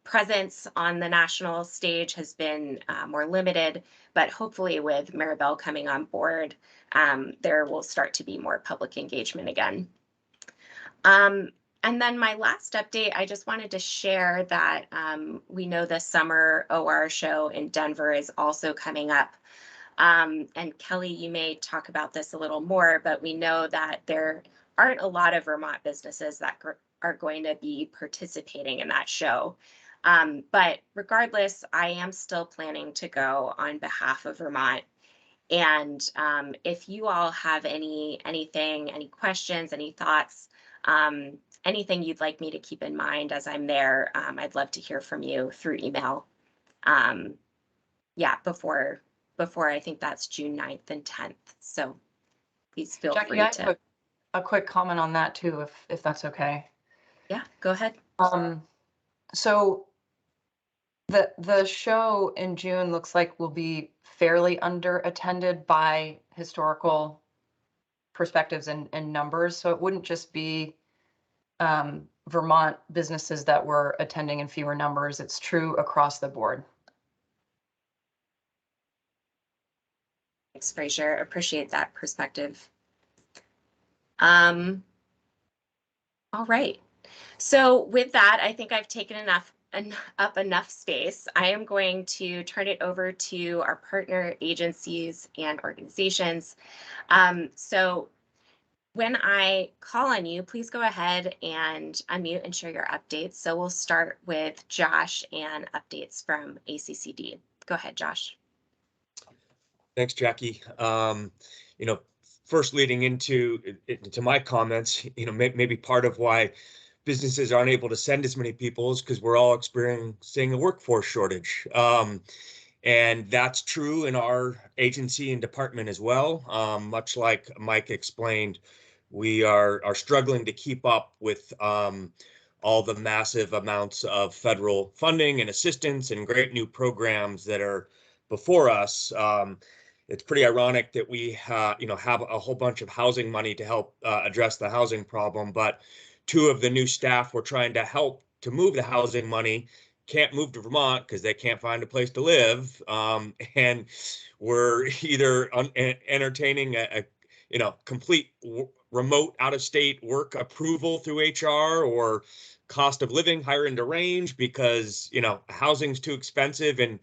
presence on the national stage has been more limited, but hopefully with Maribel coming on board, there will start to be more public engagement again. And then my last update, I just wanted to share that we know the summer OR show in Denver is also coming up. And Kelly, you may talk about this a little more, but we know that there aren't a lot of Vermont businesses that are going to be participating in that show. But regardless, I am still planning to go on behalf of Vermont. And if you all have any questions, any thoughts, anything you'd like me to keep in mind as I'm there, I'd love to hear from you through email. Yeah, before I think that's June 9th and 10th. So please feel Jackie, free I to. have a quick comment on that too, if that's okay. Yeah, go ahead. So the show in June looks like will be fairly under attended by historical perspectives and numbers. So it wouldn't just be Vermont businesses that were attending in fewer numbers. It's true across the board. Thanks, Fraser. Appreciate that perspective. All right. So with that, I think I've taken up enough space. I am going to turn it over to our partner agencies and organizations. So when I call on you, please go ahead and unmute and share your updates. So we'll start with Josh and updates from ACCD. Go ahead, Josh. Thanks, Jackie. First leading into my comments, maybe part of why businesses aren't able to send as many people is because we're all experiencing a workforce shortage. And that's true in our agency and department as well. Much like Mike explained, we are struggling to keep up with all the massive amounts of federal funding and assistance and great new programs that are before us. It's pretty ironic that we have a whole bunch of housing money to help address the housing problem, but two of the new staff we're trying to help to move the housing money can't move to Vermont because they can't find a place to live. And we're either entertaining a complete remote out-of-state work approval through HR or cost of living higher into range because, housing's too expensive and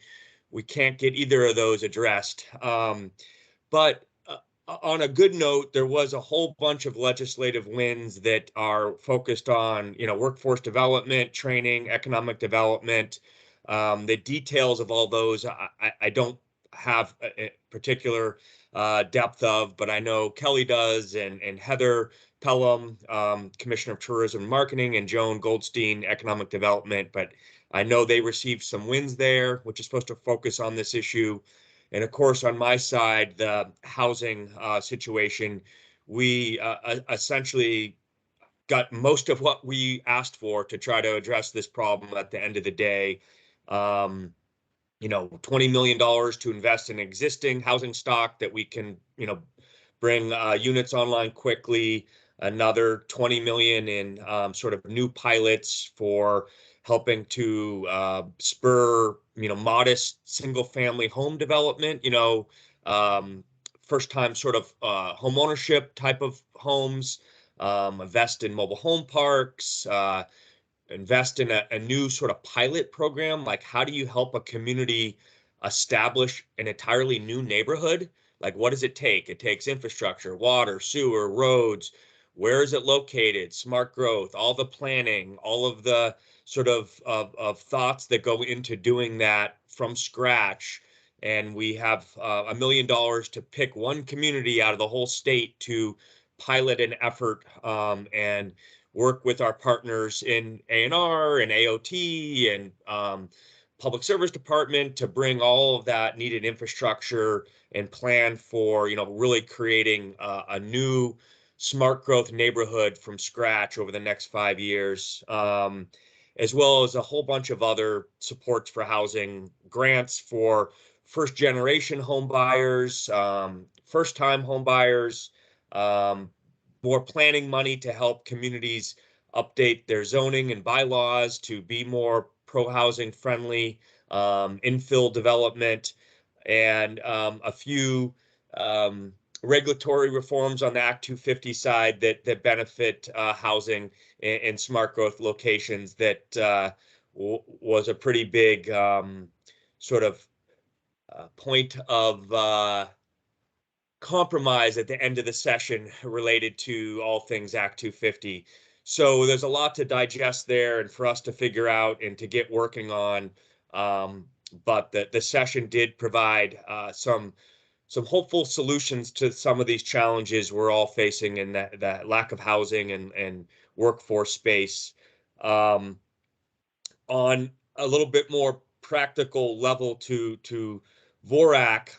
we can't get either of those addressed. But on a good note, there was a whole bunch of legislative wins that are focused on, workforce development, training, economic development. The details of all those, I don't have a particular depth of, but I know Kelly does, and Heather Pelham, Commissioner of Tourism and Marketing, and Joan Goldstein, Economic Development. But I know they received some wins there, which is supposed to focus on this issue. And of course, on my side, the housing situation, we essentially got most of what we asked for to try to address this problem at the end of the day. $20 million to invest in existing housing stock that we can, bring units online quickly. Another 20 million in sort of new pilots for helping to spur, modest single family home development, first time sort of home ownership type of homes, invest in mobile home parks, invest in a new sort of pilot program. Like, how do you help a community establish an entirely new neighborhood? Like, what does it take? It takes infrastructure, water, sewer, roads. Where is it located? Smart growth, all the planning, all of the sort of thoughts that go into doing that from scratch. And we have $1 million to pick one community out of the whole state to pilot an effort and work with our partners in A&R and AOT and Public Service Department to bring all of that needed infrastructure and plan for, really creating a new smart growth neighborhood from scratch over the next 5 years, as well as a whole bunch of other supports for housing, grants for first generation home buyers, first time home buyers, more planning money to help communities update their zoning and bylaws to be more pro-housing friendly, infill development, and a few regulatory reforms on the Act 250 side that benefit housing and smart growth locations that was a pretty big sort of point of compromise at the end of the session related to all things Act 250. So there's a lot to digest there and for us to figure out and to get working on. But the session did provide some hopeful solutions to some of these challenges we're all facing in that lack of housing and workforce space. On a little bit more practical level to Vorak,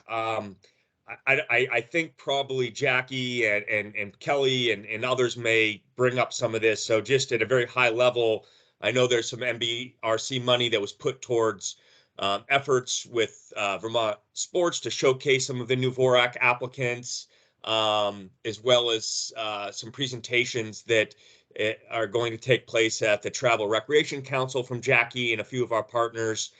I think probably Jackie and Kelly and others may bring up some of this. So just at a very high level, I know there's some MBRC money that was put towards efforts with Vermont sports to showcase some of the new Vorak applicants, as well as some presentations that are going to take place at the Travel Recreation Council from Jackie and a few of our partners.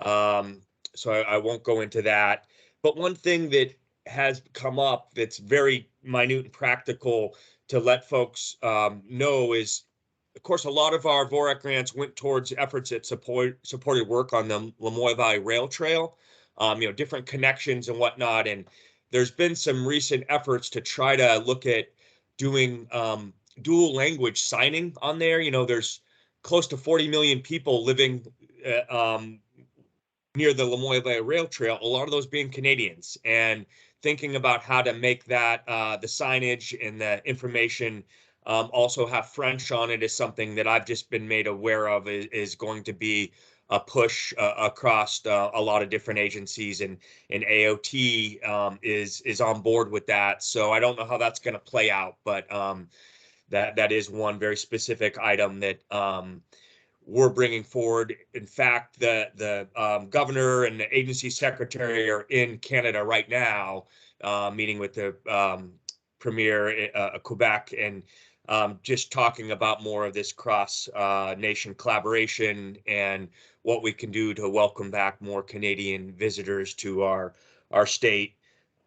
So I won't go into that. But one thing that has come up that's very minute and practical to let folks know is, of course, a lot of our Vorak grants went towards efforts that supported work on the Lamoille Valley Rail Trail, different connections and whatnot. And there's been some recent efforts to try to look at doing dual language signing on there. There's close to 40 million people living near the Lamoille Valley Rail Trail, a lot of those being Canadians, and thinking about how to make that the signage and the information also have French on it is something that I've just been made aware of is going to be a push across a lot of different agencies, and AOT is on board with that. So I don't know how that's going to play out, but that is one very specific item that we're bringing forward. In fact, the governor and the agency secretary are in Canada right now, meeting with the premier Quebec, and just talking about more of this cross-nation collaboration and what we can do to welcome back more Canadian visitors to our state.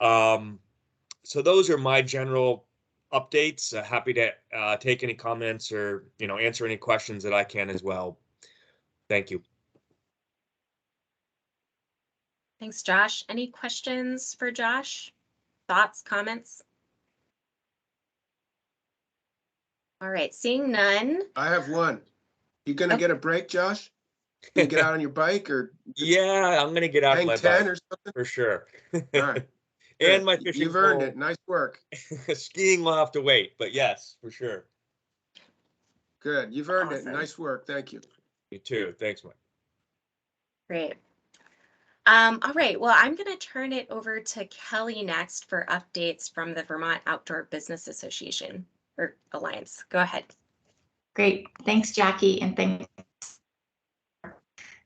So those are my general updates. Happy to take any comments or answer any questions that I can as well. Thank you. Thanks, Josh. Any questions for Josh? Thoughts, comments? All right, seeing none. I have one. You gonna get a break, Josh? Can you get out on your bike or Yeah, I'm gonna get out on my 10 bike or something? for sure. All right. And my fishing You've earned pole. it. Nice work. Skiing will have to wait, but yes, for sure. Good. You've earned it. Awesome. Nice work. Thank you. You too. Thanks, Mike. Great. All right, well, I'm going to turn it over to Kelly next for updates from the Vermont Outdoor Business Association or Alliance. Go ahead. Great. Thanks, Jackie, and thanks for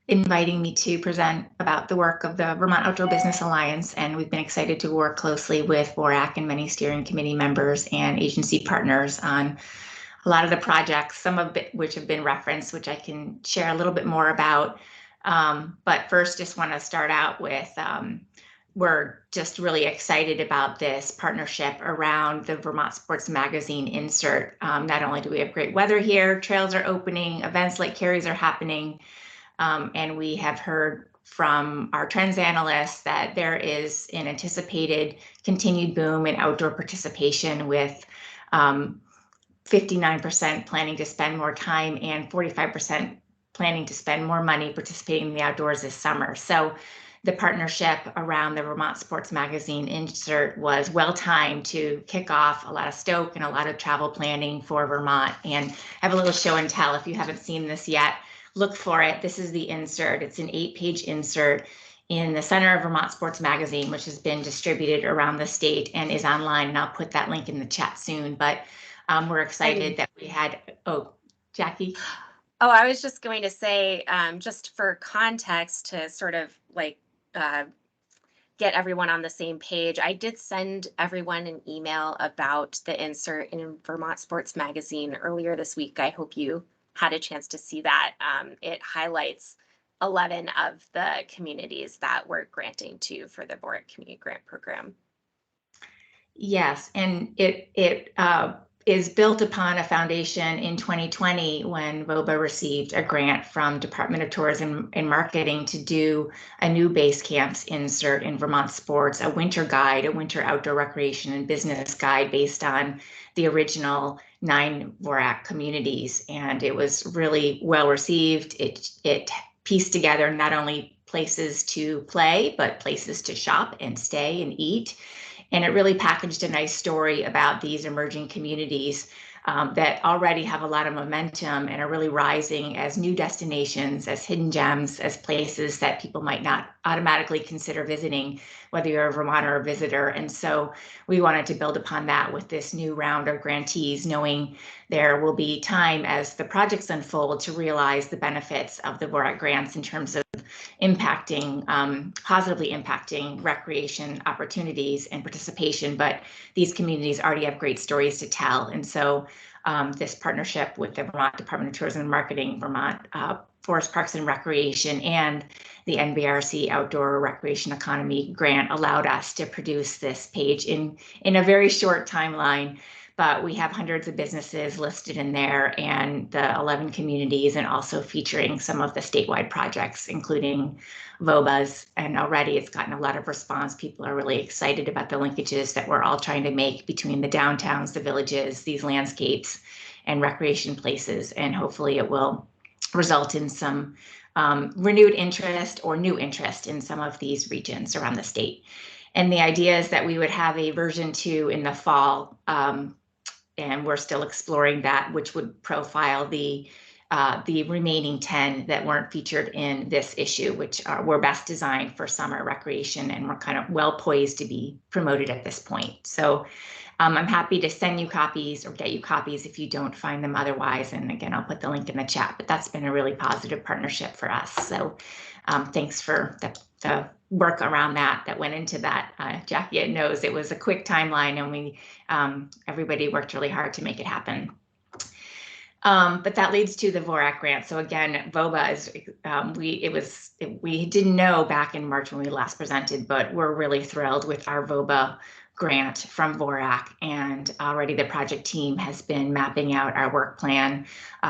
inviting me to present about the work of the Vermont Outdoor Business Alliance. And we've been excited to work closely with VOREC and many steering committee members and agency partners on a lot of the projects, some of which have been referenced, which I can share a little bit more about. But first, just want to start out with, we're just really excited about this partnership around the Vermont Sports Magazine insert. Not only do we have great weather here, trails are opening, events like Carries are happening, and we have heard from our trends analysts that there is an anticipated continued boom in outdoor participation, with 59% planning to spend more time and 45% planning to spend more money participating in the outdoors this summer. So the partnership around the Vermont Sports Magazine insert was well timed to kick off a lot of stoke and a lot of travel planning for Vermont. And I have a little show and tell. If you haven't seen this yet, look for it. This is the insert. It's an 8-page insert in the center of Vermont Sports Magazine, which has been distributed around the state and is online. And I'll put that link in the chat soon. But we're excited that we had, Jackie? Oh, I was just going to say, just for context, to sort of like get everyone on the same page, I did send everyone an email about the insert in Vermont Sports Magazine earlier this week. I hope you had a chance to see that. It highlights 11 of the communities that we're granting to for the VOREC Community Grant Program. Yes, and it is built upon a foundation in 2020 when VOBA received a grant from Department of Tourism and Marketing to do a new base camps insert in Vermont sports, a winter guide, a winter outdoor recreation and business guide based on the original 9 Vorak communities. And it was really well received. It pieced together not only places to play, but places to shop and stay and eat. And it really packaged a nice story about these emerging communities that already have a lot of momentum and are really rising as new destinations, as hidden gems, as places that people might not automatically consider visiting, whether you're a Vermonter or a visitor. And so we wanted to build upon that with this new round of grantees, knowing there will be time as the projects unfold to realize the benefits of the Vorak grants in terms of impacting, positively impacting recreation opportunities and participation, but these communities already have great stories to tell. And so this partnership with the Vermont Department of Tourism and Marketing, Vermont Forest Parks and Recreation, and the NBRC Outdoor Recreation Economy Grant allowed us to produce this page in a very short timeline. But we have hundreds of businesses listed in there and the 11 communities, and also featuring some of the statewide projects, including VOBAs. And already it's gotten a lot of response. People are really excited about the linkages that we're all trying to make between the downtowns, the villages, these landscapes and recreation places. And hopefully it will result in some renewed interest or new interest in some of these regions around the state. And the idea is that we would have a version 2 in the fall. And we're still exploring that, which would profile the remaining 10 that weren't featured in this issue, which were best designed for summer recreation and were kind of well poised to be promoted at this point. So I'm happy to send you copies or get you copies if you don't find them otherwise. And again, I'll put the link in the chat, but that's been a really positive partnership for us. So thanks for the work around that went into that. Jackie knows it was a quick timeline, and we everybody worked really hard to make it happen. But that leads to the Vorak grant. So again, VOBA is we didn't know back in March when we last presented, but we're really thrilled with our VOBA grant from Vorak, and already the project team has been mapping out our work plan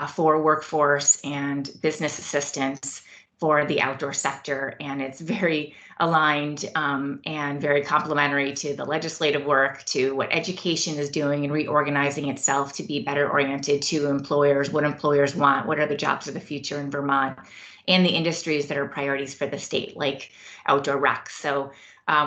for workforce and business assistance for the outdoor sector, and it's very aligned and very complementary to the legislative work, to what education is doing and reorganizing itself to be better oriented to employers, what employers want, what are the jobs of the future in Vermont, and the industries that are priorities for the state, like outdoor rec. So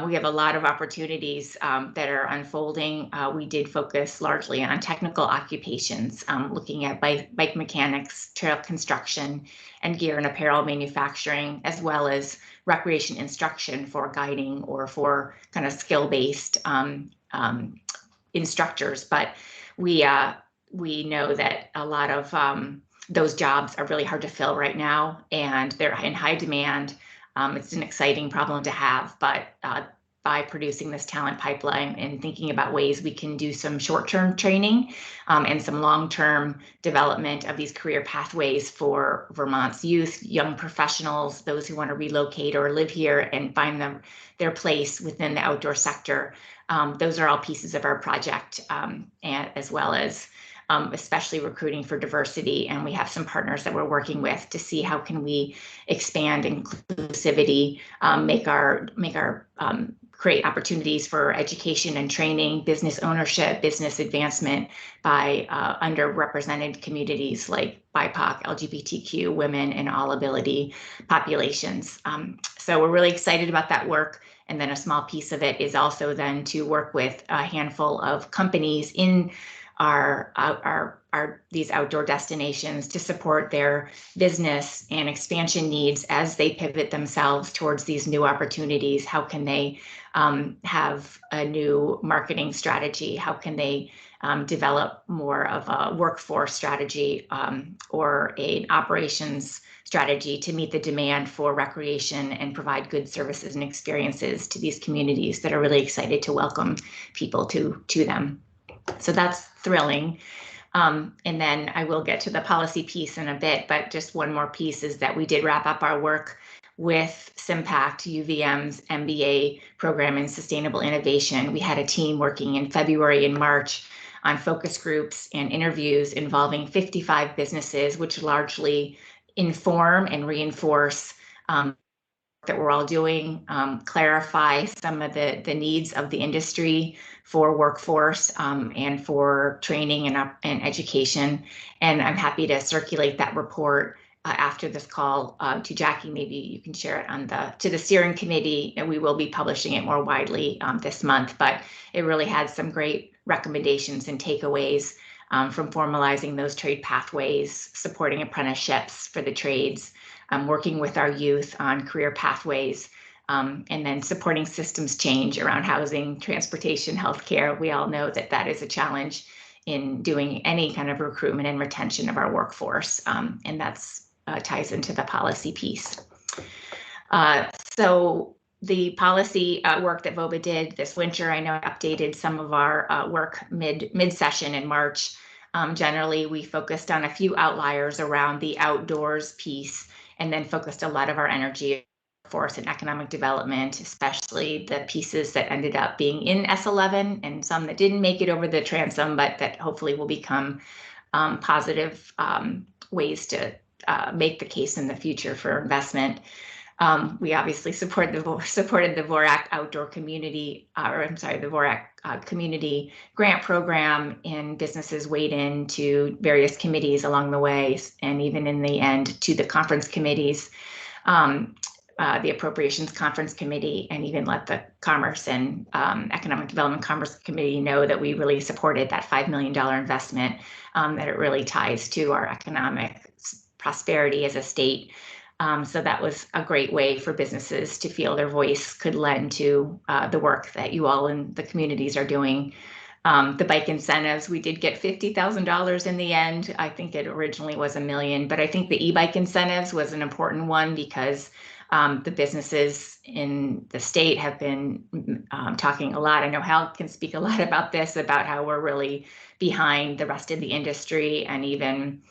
we have a lot of opportunities that are unfolding. We did focus largely on technical occupations, looking at bike mechanics, trail construction, and gear and apparel manufacturing, as well as recreation instruction for guiding or for kind of skill-based instructors. But we know that a lot of those jobs are really hard to fill right now, and they're in high demand. It's an exciting problem to have, but by producing this talent pipeline and thinking about ways we can do some short-term training and some long-term development of these career pathways for Vermont's youth, young professionals, those who want to relocate or live here and find their place within the outdoor sector. Those are all pieces of our project, and as well as especially recruiting for diversity. And we have some partners that we're working with to see how can we expand inclusivity, create opportunities for education and training, business ownership, business advancement by underrepresented communities like BIPOC, LGBTQ, women, and all ability populations. So we're really excited about that work. And then a small piece of it is also then to work with a handful of companies in these outdoor destinations to support their business and expansion needs as they pivot themselves towards these new opportunities. How can they have a new marketing strategy? How can they develop more of a workforce strategy or an operations strategy to meet the demand for recreation and provide good services and experiences to these communities that are really excited to welcome people to them? So that's thrilling. And then I will get to the policy piece in a bit, but just one more piece is that we did wrap up our work with SIMPACT, UVM's MBA program in sustainable innovation. We had a team working in February and March on focus groups and interviews involving 55 businesses, which largely inform and reinforce that we're all doing, clarify some of the needs of the industry for workforce and for training and education. And I'm happy to circulate that report after this call to Jackie. Maybe you can share it on to the steering committee, and we will be publishing it more widely this month. But it really had some great recommendations and takeaways from formalizing those trade pathways, supporting apprenticeships for the trades, working with our youth on career pathways, and then supporting systems change around housing, transportation, healthcare. We all know that that is a challenge in doing any kind of recruitment and retention of our workforce, and that's ties into the policy piece. So the policy work that VOBA did this winter, I know I updated some of our work mid-session in March. Generally, we focused on a few outliers around the outdoors piece, and then focused a lot of our energy workforce and economic development, especially the pieces that ended up being in S11 and some that didn't make it over the transom, but that hopefully will become positive ways to make the case in the future for investment. We obviously supported the Vorak outdoor community, the Vorak community grant program, and businesses weighed in to various committees along the way, and even in the end to the conference committees, the appropriations conference committee, and even let the Commerce and Economic Development Commerce Committee know that we really supported that $5 million investment, that it really ties to our economic prosperity as a state. So that was a great way for businesses to feel their voice could lend to the work that you all in the communities are doing. The bike incentives, we did get $50,000 in the end. I think it originally was $1 million, but I think the e-bike incentives was an important one because the businesses in the state have been talking a lot. I know Hal can speak a lot about this, about how we're really behind the rest of the industry and even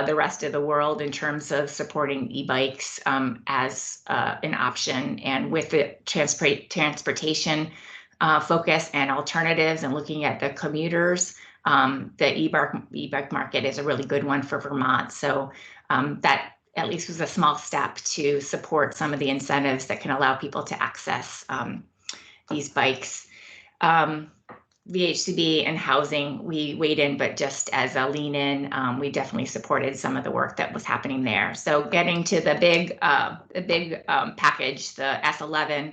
the rest of the world in terms of supporting e-bikes as an option, and with the transportation focus and alternatives and looking at the commuters, the e-bike market is a really good one for Vermont. So that at least was a small step to support some of the incentives that can allow people to access these bikes. VHCB and housing, we weighed in, but just as a lean in, we definitely supported some of the work that was happening there. So getting to the big package, the S11,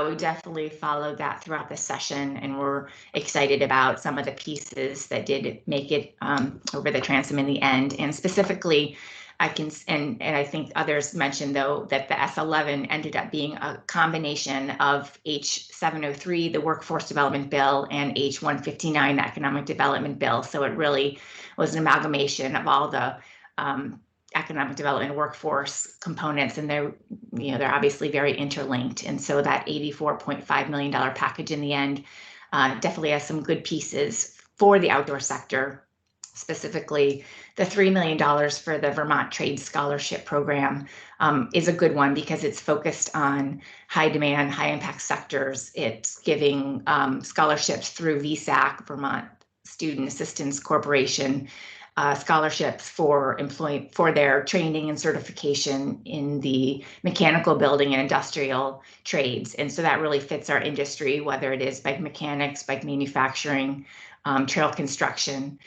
we definitely followed that throughout the session, and we're excited about some of the pieces that did make it over the transom in the end. And specifically, and I think others mentioned, though, that the S11 ended up being a combination of H703, the Workforce Development Bill, and H159, the Economic Development Bill. So it really was an amalgamation of all the economic development workforce components, and they're obviously very interlinked. And so that $84.5 million package in the end definitely has some good pieces for the outdoor sector. Specifically, the $3 million for the Vermont Trades Scholarship Program is a good one because it's focused on high demand, high impact sectors. It's giving scholarships through VSAC, Vermont Student Assistance Corporation, scholarships for their training and certification in the mechanical, building, and industrial trades. And so that really fits our industry, whether it is bike mechanics, bike manufacturing, trail construction,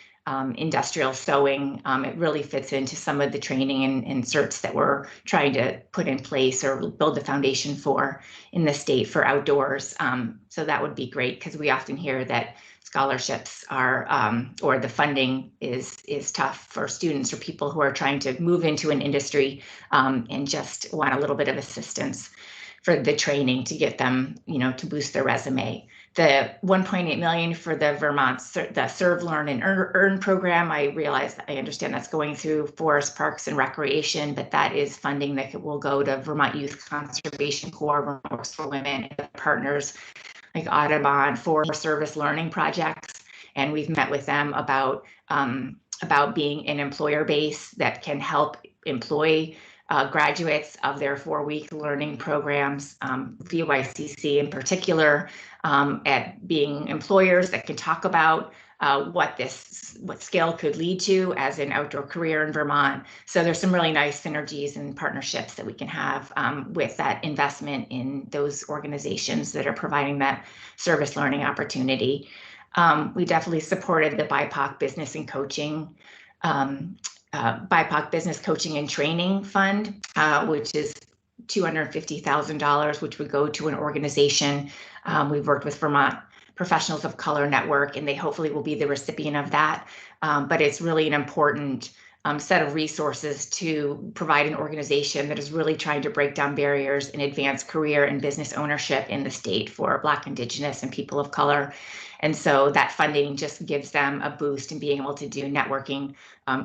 industrial sewing. It really fits into some of the training and certs that we're trying to put in place or build the foundation for in the state for outdoors. So that would be great, because we often hear that scholarships are or the funding is tough for students or people who are trying to move into an industry and just want a little bit of assistance for the training to get them, to boost their resume. The $1.8 million for the Vermont, the Serve, Learn, and Earn program, I understand that's going through Forest Parks and Recreation, but that is funding that will go to Vermont Youth Conservation Corps, Vermont Works for Women, and partners like Audubon for service learning projects. And we've met with them about being an employer base that can help employ graduates of their 4-week learning programs, VOICC in particular, at being employers that can talk about what skill could lead to as an outdoor career in Vermont. So there's some really nice synergies and partnerships that we can have with that investment in those organizations that are providing that service learning opportunity. We definitely supported the BIPOC Business and Coaching BIPOC Business Coaching and Training Fund, which is $250,000, which would go to an organization. We've worked with Vermont Professionals of Color Network, and they hopefully will be the recipient of that. But it's really an important set of resources to provide an organization that is really trying to break down barriers and advance career and business ownership in the state for Black, Indigenous, and people of color. And so that funding just gives them a boost in being able to do networking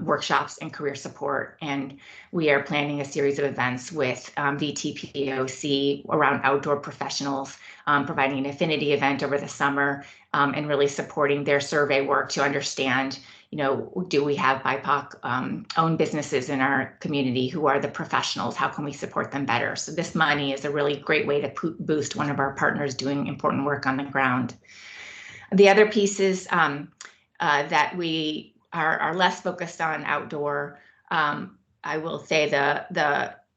workshops and career support. And we are planning a series of events with VTPOC around outdoor professionals, providing an affinity event over the summer, and really supporting their survey work to understand, do we have BIPOC owned businesses in our community? Who are the professionals? How can we support them better? So this money is a really great way to boost one of our partners doing important work on the ground. The other pieces that we are less focused on outdoor, I will say the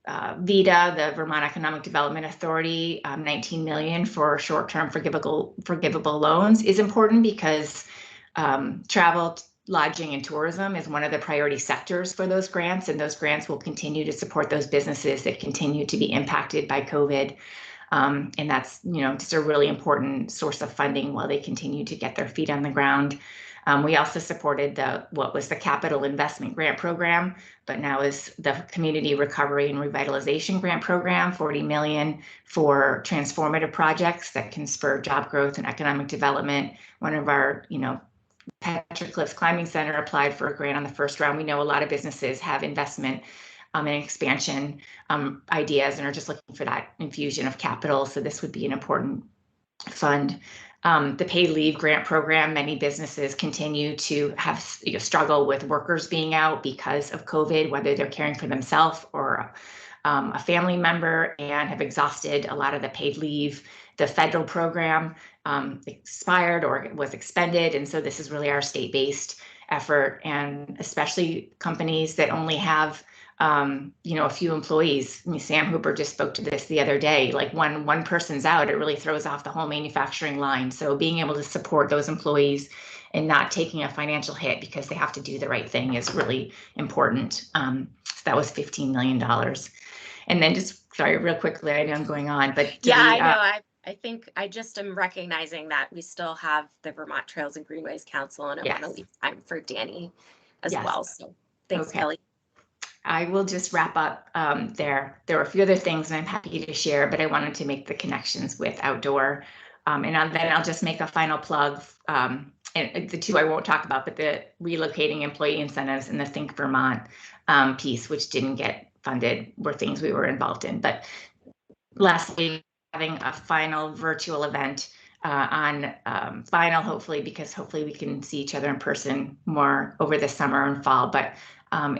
VEDA, the Vermont Economic Development Authority, $19 million for short-term forgivable loans is important because travel, lodging, and tourism is one of the priority sectors for those grants, and those grants will continue to support those businesses that continue to be impacted by COVID. And that's, just a really important source of funding while they continue to get their feet on the ground. We also supported what was the Capital Investment Grant Program, but now is the Community Recovery and Revitalization Grant Program, $40 million for transformative projects that can spur job growth and economic development. One of our, Petroglyphs Climbing Center applied for a grant on the first round. We know a lot of businesses have investment and expansion ideas and are just looking for that infusion of capital. So this would be an important fund. The paid leave grant program, many businesses continue to have struggle with workers being out because of COVID, whether they're caring for themselves or a family member, and have exhausted a lot of the paid leave. The federal program expired or was expended, and so this is really our state-based effort, and especially companies that only have a few employees. I mean, Sam Hooper just spoke to this the other day. Like one person's out, it really throws off the whole manufacturing line. So being able to support those employees and not taking a financial hit because they have to do the right thing is really important. So that was $15 million. And then just, sorry, real quickly, I know I'm going on, but I know. I think I just am recognizing that we still have the Vermont Trails and Greenways Council, and I want to leave time for Danny as well. So thanks, Kelly. I will just wrap up there. There were a few other things I'm happy to share, but I wanted to make the connections with outdoor. And then I'll just make a final plug. And the two I won't talk about, but the relocating employee incentives and the Think Vermont piece, which didn't get funded, were things we were involved in. But lastly, having a final virtual event hopefully, because hopefully we can see each other in person more over the summer and fall. But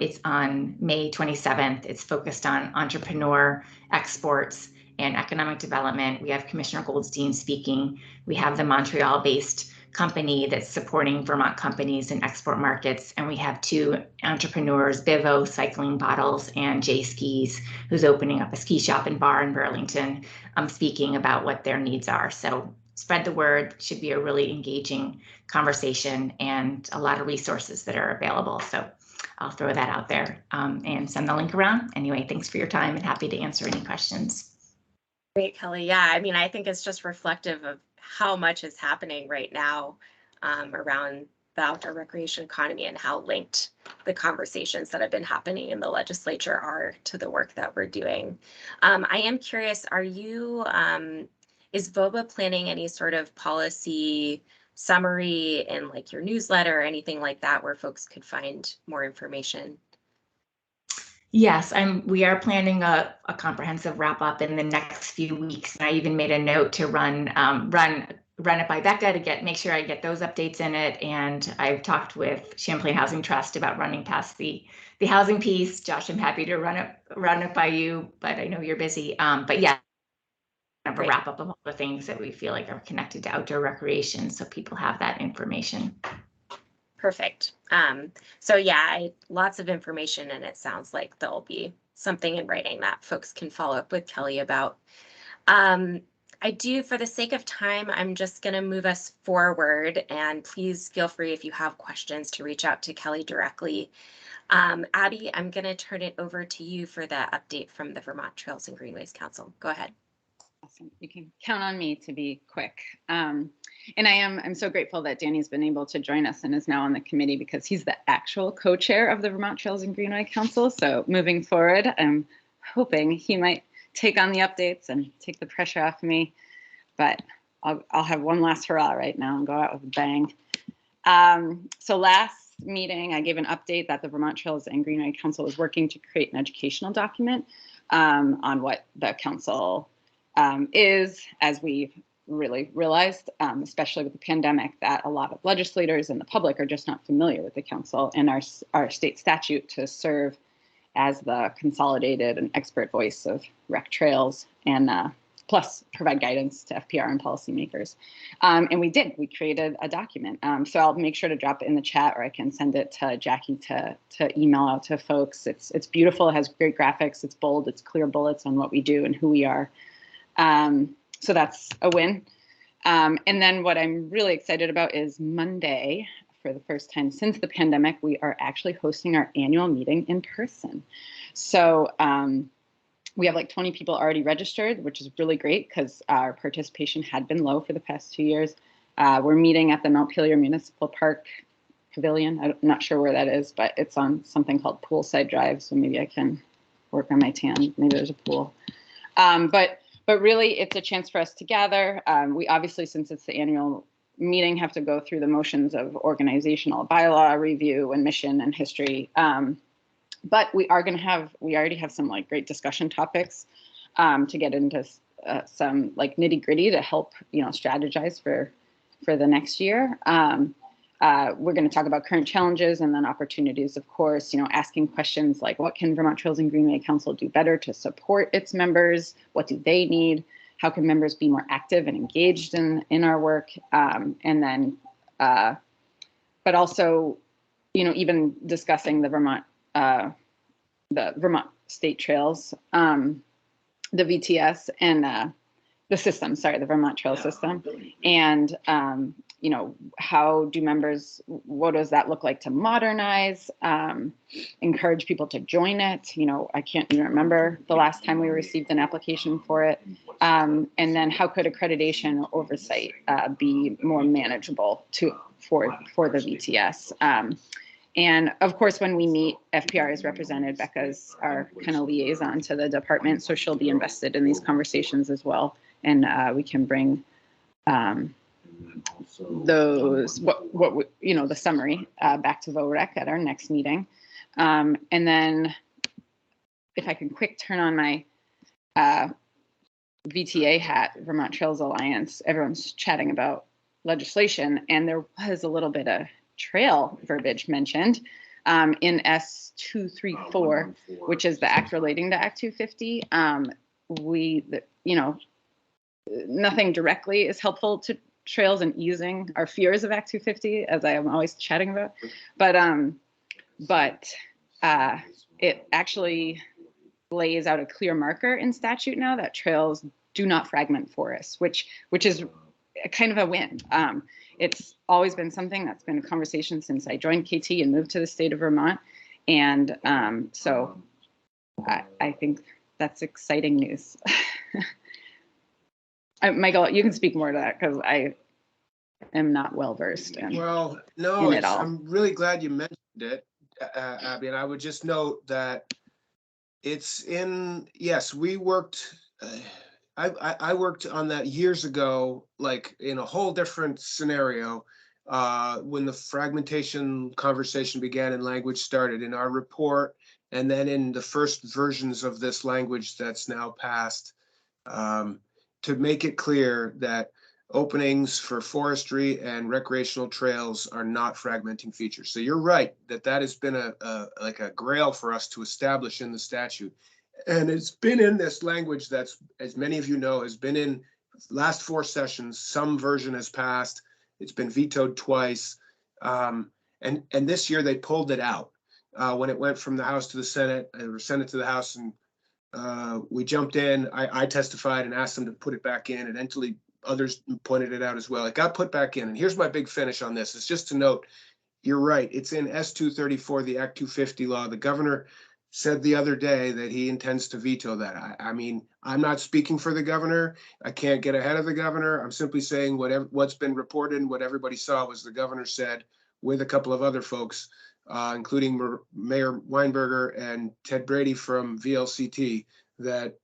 it's on May 27th. It's focused on entrepreneur exports and economic development. We have Commissioner Goldstein speaking. We have the Montreal-based company that's supporting Vermont companies in export markets. And we have two entrepreneurs, Bivo Cycling Bottles and J Skis, who's opening up a ski shop and bar in Burlington, speaking about what their needs are. So spread the word. Should be a really engaging conversation and a lot of resources that are available. So I'll throw that out there and send the link around. Anyway, thanks for your time and happy to answer any questions. Great, Kelly. Yeah, I mean, I think it's just reflective of how much is happening right now around the outdoor recreation economy and how linked the conversations that have been happening in the legislature are to the work that we're doing. I am curious, is VOBA planning any sort of policy summary in like your newsletter or anything like that where folks could find more information? Yes, we are planning a comprehensive wrap up in the next few weeks. And I even made a note to run run it by Becca to make sure I get those updates in it. And I've talked with Champlain Housing Trust about running past the housing piece. Josh, I'm happy to run it by you, but I know you're busy. But yeah, kind of a wrap up of all the things that we feel like are connected to outdoor recreation, so people have that information. Perfect. So yeah, lots of information, and it sounds like there'll be something in writing that folks can follow up with Kelly about. I do, for the sake of time, I'm just going to move us forward, and please feel free if you have questions to reach out to Kelly directly. Abby, I'm going to turn it over to you for the update from the Vermont Trails and Greenways Council. Go ahead. Awesome. You can count on me to be quick. And I'm so grateful that Danny's been able to join us and is now on the committee, because he's the actual co-chair of the Vermont Trails and Greenway Council. So moving forward, I'm hoping he might take on the updates and take the pressure off me. But I'll have one last hurrah right now and go out with a bang. So last meeting, I gave an update that the Vermont Trails and Greenway Council is working to create an educational document on what the council is, as we've really realized, especially with the pandemic, that a lot of legislators and the public are just not familiar with the council and our state statute to serve as the consolidated and expert voice of rec trails, and plus provide guidance to FPR and policymakers. And we created a document. So I'll make sure to drop it in the chat, or I can send it to Jackie to email out to folks. It's beautiful, it has great graphics, it's bold, it's clear bullets on what we do and who we are. So that's a win. And then what I'm really excited about is Monday, for the first time since the pandemic, we are actually hosting our annual meeting in person. So we have like 20 people already registered, which is really great because our participation had been low for the past 2 years. We're meeting at the Montpelier Municipal Park Pavilion. I'm not sure where that is, but it's on something called Poolside Drive. So maybe I can work on my tan. Maybe there's a pool. But really, it's a chance for us to gather. We obviously, since it's the annual meeting, have to go through the motions of organizational bylaw review and mission and history. But we already have some like great discussion topics to get into some like nitty gritty to help, strategize for the next year. We're going to talk about current challenges and then opportunities, of course, asking questions like, what can Vermont Trails and Greenway Council do better to support its members? What do they need? How can members be more active and engaged in our work? And then, but also, even discussing the Vermont State Trails, the VTS, and the system, the Vermont Trail system. And, how do members, what does that look like to modernize, encourage people to join it? I can't even remember the last time we received an application for it. And then how could accreditation oversight be more manageable for the VTS? And of course, when we meet, FPR is represented. Becca's our kind of liaison to the department, so she'll be invested in these conversations as well. And we can bring the summary back to VOREC at our next meeting. And then if I can quick turn on my VTA hat, Vermont Trails Alliance, everyone's chatting about legislation, and there was a little bit of trail verbiage mentioned in S234, which is the act relating to Act 250. Nothing directly is helpful to trails and easing our fears of Act 250, as I am always chatting about. But it actually lays out a clear marker in statute now that trails do not fragment forests, which is kind of a win. It's always been something that's been a conversation since I joined KT and moved to the state of Vermont. And so I think that's exciting news. Michael, you can speak more to that because I am not well versed. Well, no, I'm really glad you mentioned it, Abby. And I would just note that it's yes, we worked, I worked on that years ago, like in a whole different scenario, when the fragmentation conversation began and language started in our report, and then in the first versions of this language that's now passed, to make it clear that openings for forestry and recreational trails are not fragmenting features. So you're right that that has been like a grail for us to establish in the statute. And it's been in this language that's, as many of you know, has been in last 4 sessions. Some version has passed. It's been vetoed twice. And this year they pulled it out when it went from the House to the Senate, or Senate to the House, and we jumped in. I testified and asked them to put it back in, and eventually others pointed it out as well. It got put back in. And here's my big finish on this. It's just to note, you're right. It's in S234, the Act 250 law. The governor said the other day that he intends to veto that. I mean, I'm not speaking for the governor. I can't get ahead of the governor. I'm simply saying what's been reported and what everybody saw was the governor said, with a couple of other folks, including Mayor Weinberger and Ted Brady from VLCT, that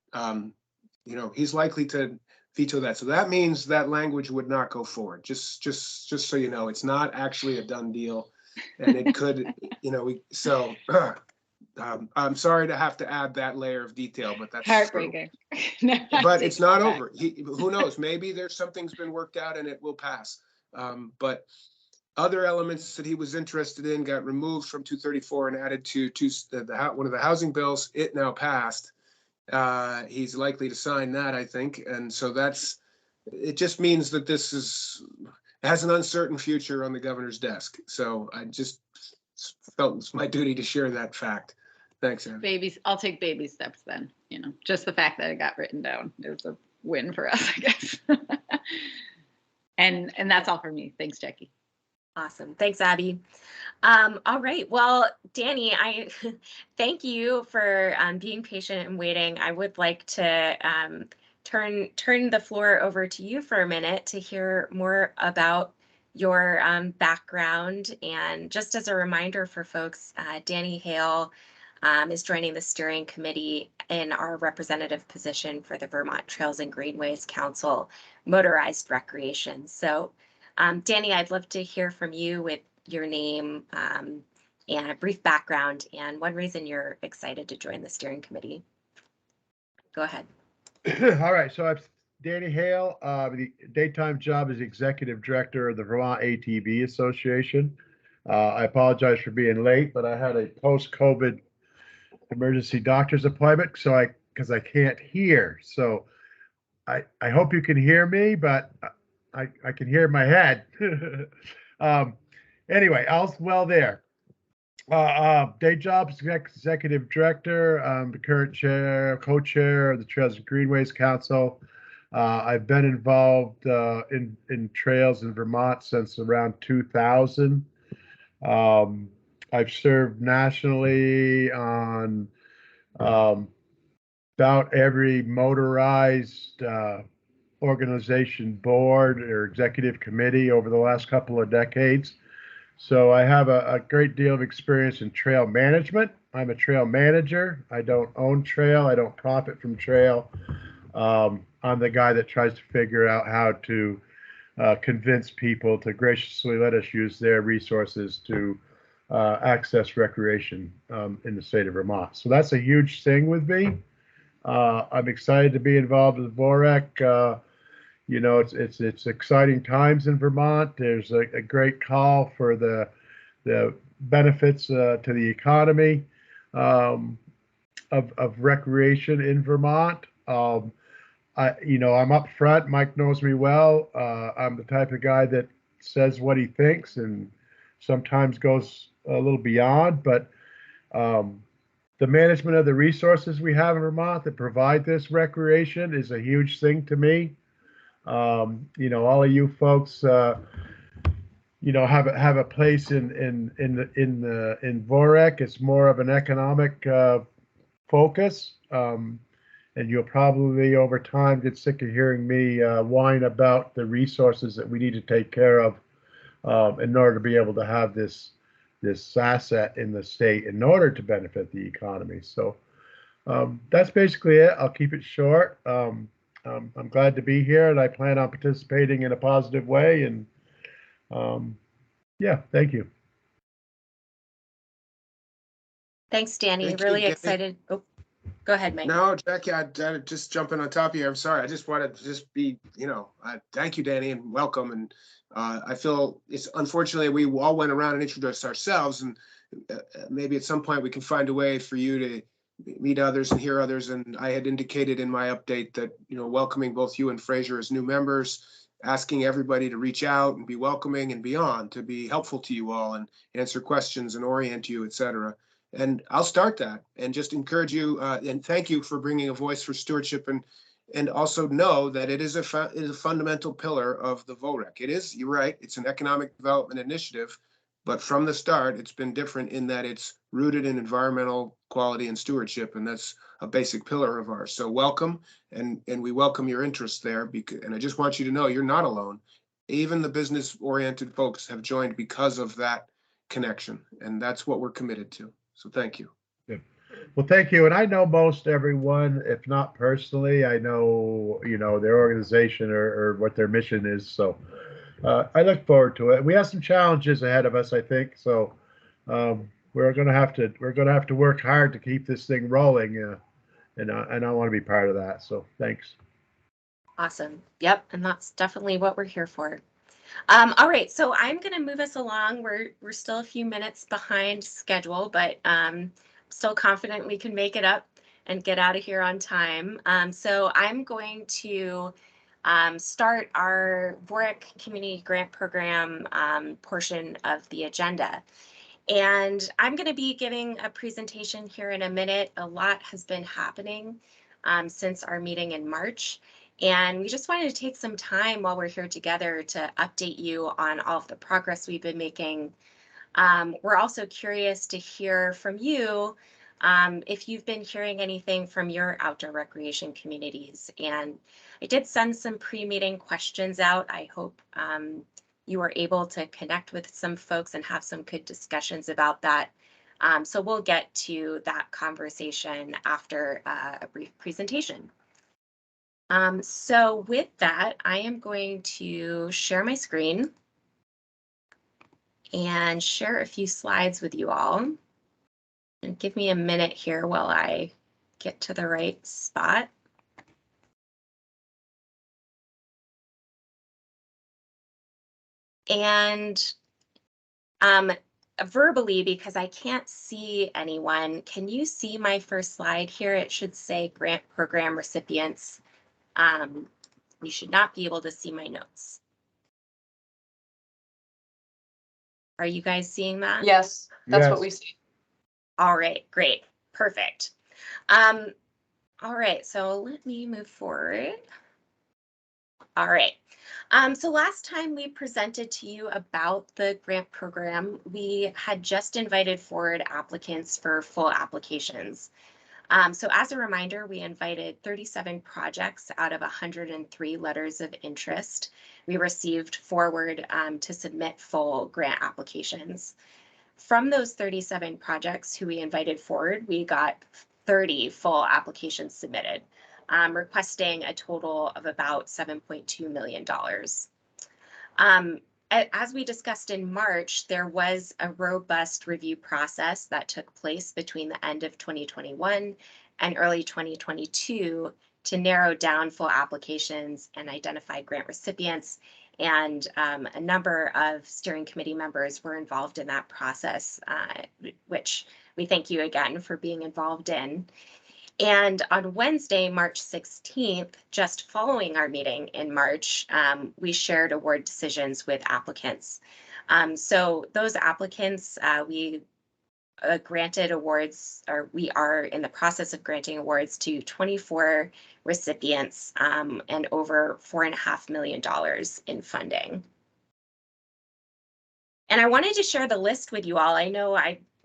he's likely to veto that. So that means that language would not go forward. Just so you know, it's not actually a done deal, and it could, I'm sorry to have to add that layer of detail, but that's heartbreaking. But it's not over. Who knows? Maybe there's something's been worked out and it will pass. But other elements that he was interested in got removed from 234 and added to one of the housing bills. It now passed. He's likely to sign that, I think. And so it just means that this has an uncertain future on the governor's desk. So I just felt it's my duty to share that fact. Thanks, Anne. Babies, I'll take baby steps then. Just the fact that it got written down is a win for us, I guess. and that's all for me. Thanks, Jackie. Awesome. Thanks, Abby. All right. Well, Danny, I thank you for being patient and waiting. I would like to turn the floor over to you for a minute to hear more about your background. And just as a reminder for folks, Danny Hale is joining the steering committee in our representative position for the Vermont Trails and Greenways Council Motorized Recreation. So Danny, I'd love to hear from you with your name and a brief background and one reason you're excited to join the steering committee. Go ahead. All right, so I'm Danny Hale. The daytime job is executive director of the Vermont ATV Association. I apologize for being late, but I had a post-COVID emergency doctor's appointment, because I can't hear. So I hope you can hear me, but I can hear my head. Anyway, all's well there. Day job is executive director. I'm the current co-chair of the Trails and Greenways Council. I've been involved in trails in Vermont since around 2000. I've served nationally on about every motorized organization board or executive committee over the last couple of decades. So I have a great deal of experience in trail management. I'm a trail manager. I don't own trail. I don't profit from trail. I'm the guy that tries to figure out how to convince people to graciously let us use their resources to access recreation in the state of Vermont. So that's a huge thing with me. I'm excited to be involved with VOREC. It's exciting times in Vermont. There's a great call for the benefits to the economy of recreation in Vermont. I'm up front. Mike knows me well. I'm the type of guy that says what he thinks and sometimes goes a little beyond, but the management of the resources we have in Vermont that provide this recreation is a huge thing to me. All of you folks, have a place in VOREC. It's more of an economic focus, and you'll probably over time get sick of hearing me whine about the resources that we need to take care of in order to be able to have this asset in the state in order to benefit the economy. So that's basically it. I'll keep it short. I'm glad to be here, and I plan on participating in a positive way. And thank you. Thanks, Danny. Thank you, Really Danny. excited. Oh, Go ahead, Mike. No, Jackie, I just jumping on top of you. I'm sorry. I just wanted to just be, thank you, Danny, and welcome. And I feel it's unfortunately we all went around and introduced ourselves, and maybe at some point we can find a way for you to meet others and hear others. And I had indicated in my update that, welcoming both you and Fraser as new members, asking everybody to reach out and be welcoming and beyond, to be helpful to you all and answer questions and orient you, et cetera. And I'll start that and just encourage you and thank you for bringing a voice for stewardship, and also know that it is a fundamental pillar of the VOREC. It is, you're right, it's an economic development initiative, but from the start, it's been different in that it's rooted in environmental quality and stewardship, and that's a basic pillar of ours. So welcome, and we welcome your interest there. And I just want you to know you're not alone. Even the business-oriented folks have joined because of that connection, and that's what we're committed to. So thank you. Good. Well, thank you. And I know most everyone, if not personally, I know, their organization or what their mission is. So I look forward to it. We have some challenges ahead of us, I think. So we're going to have to work hard to keep this thing rolling. And I want to be part of that. So thanks. Awesome. Yep. And that's definitely what we're here for. All right, so I'm going to move us along. We're still a few minutes behind schedule, but still confident we can make it up and get out of here on time. So I'm going to start our VOREC Community Grant Program portion of the agenda. And I'm going to be giving a presentation here in a minute. A lot has been happening since our meeting in March. And we just wanted to take some time while we're here together to update you on all of the progress we've been making. We're also curious to hear from you if you've been hearing anything from your outdoor recreation communities. And I did send some pre-meeting questions out. I hope you were able to connect with some folks and have some good discussions about that. So we'll get to that conversation after a brief presentation. So with that, I am going to share my screen and share a few slides with you all. And give me a minute here while I get to the right spot. And verbally, because I can't see anyone, can you see my first slide here? It should say grant program recipients. You should not be able to see my notes. Are you guys seeing that? Yes, that's Yes. what we see. All right, great, perfect. All right, so let me move forward. All right. So last time we presented to you about the grant program, we had just invited forward applicants for full applications. So as a reminder, we invited 37 projects out of 103 letters of interest. We received forward to submit full grant applications. From those 37 projects who we invited forward, we got 30 full applications submitted, requesting a total of about $7.2 million. As we discussed in March, there was a robust review process that took place between the end of 2021 and early 2022 to narrow down full applications and identify grant recipients. And a number of steering committee members were involved in that process, which we thank you again for being involved in. And on Wednesday, March 16th, just following our meeting in March, we shared award decisions with applicants. So those applicants, we granted awards, or we are in the process of granting awards to 24 recipients and over $4.5 million in funding. And I wanted to share the list with you all. I know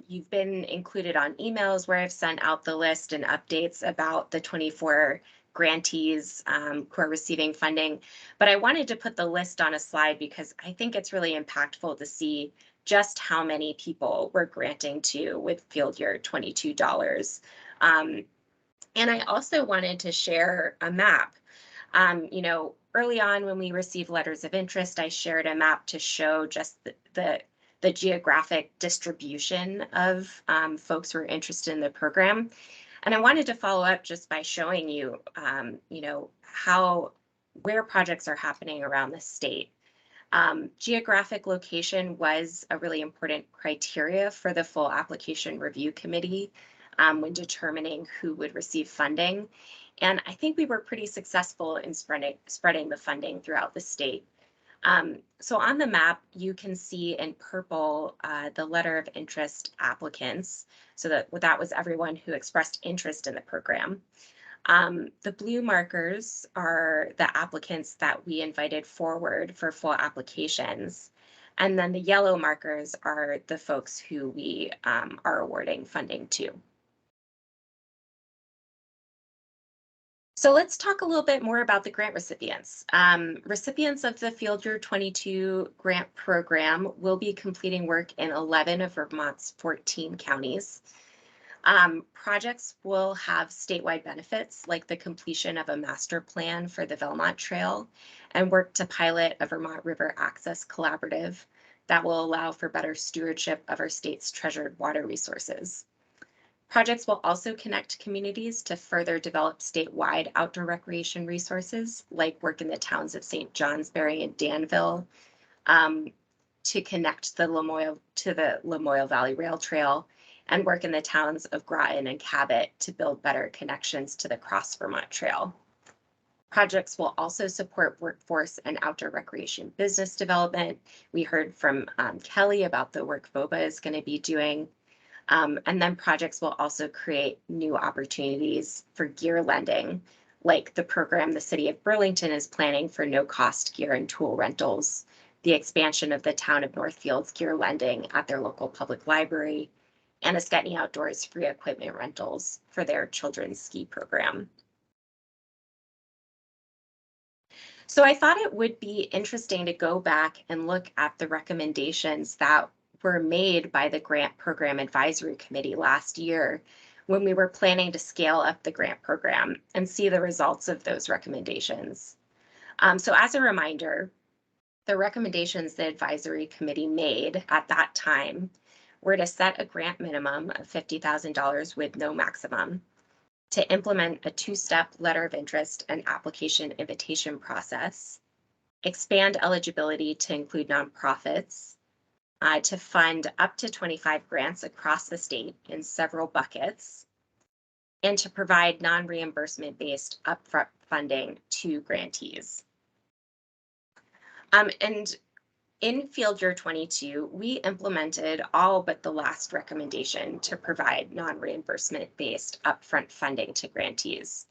you've been included on emails where I've sent out the list and updates about the 24 grantees who are receiving funding, but I wanted to put the list on a slide because I think it's really impactful to see just how many people we're granting to with field year $22. And I also wanted to share a map. Early on when we received letters of interest, I shared a map to show just the geographic distribution of folks who are interested in the program. And I wanted to follow up just by showing you, you know, where projects are happening around the state. Geographic location was a really important criteria for the full application review committee when determining who would receive funding. And I think we were pretty successful in spreading the funding throughout the state. So on the map, you can see in purple the letter of interest applicants. So that was everyone who expressed interest in the program. The blue markers are the applicants that we invited forward for full applications. And then the yellow markers are the folks who we are awarding funding to. So let's talk a little bit more about the grant recipients. Recipients of the Field Year 22 grant program will be completing work in 11 of Vermont's 14 counties. Projects will have statewide benefits like the completion of a master plan for the Vermont Trail and work to pilot a Vermont River Access Collaborative that will allow for better stewardship of our state's treasured water resources. Projects will also connect communities to further develop statewide outdoor recreation resources, like work in the towns of St. Johnsbury and Danville, to connect the Lamoille Valley Rail Trail, and work in the towns of Groton and Cabot to build better connections to the Cross Vermont Trail. Projects will also support workforce and outdoor recreation business development. We heard from Kelly about the work VOBA is going to be doing. And then projects will also create new opportunities for gear lending, like the program the City of Burlington is planning for no-cost gear and tool rentals, the expansion of the town of Northfield's gear lending at their local public library, and Ascutney Outdoors free equipment rentals for their children's ski program. So I thought it would be interesting to go back and look at the recommendations that were made by the Grant Program Advisory Committee last year when we were planning to scale up the grant program and see the results of those recommendations. So as a reminder, the recommendations the advisory committee made at that time were to set a grant minimum of $50,000 with no maximum, to implement a two-step letter of interest and application invitation process, expand eligibility to include nonprofits, to fund up to 25 grants across the state in several buckets, and to provide non-reimbursement based upfront funding to grantees. And in Field Year 22, we implemented all but the last recommendation to provide non-reimbursement based upfront funding to grantees.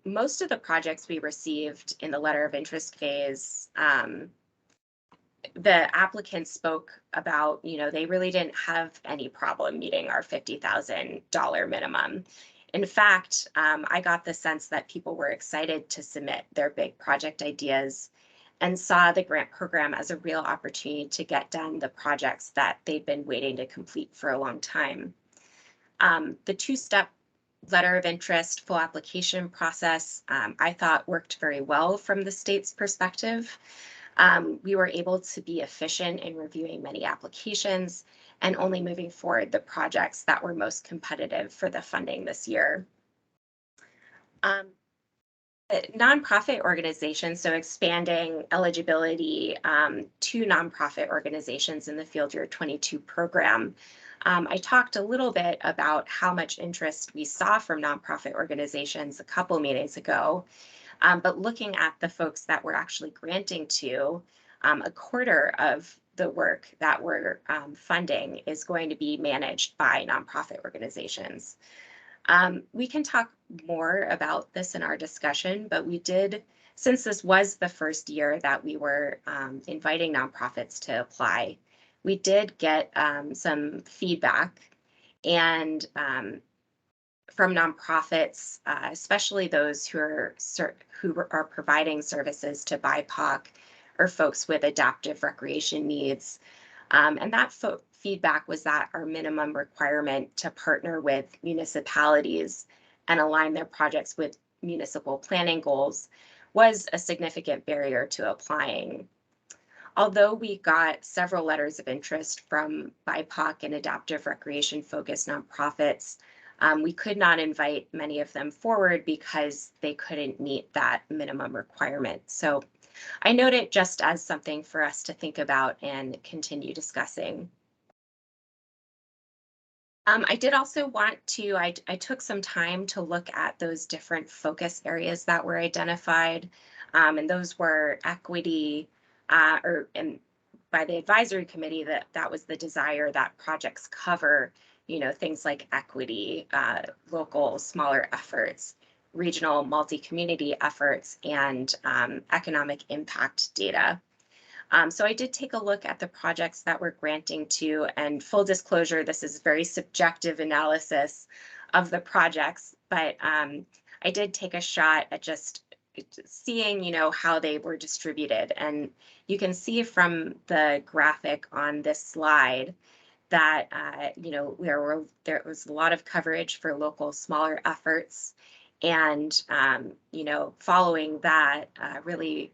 Most of the projects we received in the letter of interest phase, the applicants spoke about, you know, they really didn't have any problem meeting our $50,000 minimum. In fact, I got the sense that people were excited to submit their big project ideas and saw the grant program as a real opportunity to get done the projects that they'd been waiting to complete for a long time. The two-step letter of interest full application process, I thought worked very well from the state's perspective. We were able to be efficient in reviewing many applications and only moving forward the projects that were most competitive for the funding this year. Nonprofit organizations, so expanding eligibility to nonprofit organizations in the Field Year 22 program. I talked a little bit about how much interest we saw from nonprofit organizations a couple meetings ago. But looking at the folks that we're actually granting to, a quarter of the work that we're funding is going to be managed by nonprofit organizations. We can talk more about this in our discussion, but we did, since this was the first year that we were inviting nonprofits to apply, we did get some feedback and from nonprofits, especially those who are providing services to BIPOC or folks with adaptive recreation needs. And that feedback was that our minimum requirement to partner with municipalities and align their projects with municipal planning goals was a significant barrier to applying. Although we got several letters of interest from BIPOC and adaptive recreation focused nonprofits, We could not invite many of them forward because they couldn't meet that minimum requirement. So I note it just as something for us to think about and continue discussing. I did also want to, I took some time to look at those different focus areas that were identified, and those were equity, and by the advisory committee, that was the desire that projects cover, things like equity, local smaller efforts, regional multi-community efforts, and economic impact data. So I did take a look at the projects that we're granting to, and full disclosure, this is very subjective analysis of the projects, but I did take a shot at just seeing, how they were distributed. And you can see from the graphic on this slide that, there was a lot of coverage for local smaller efforts. And, following that, really,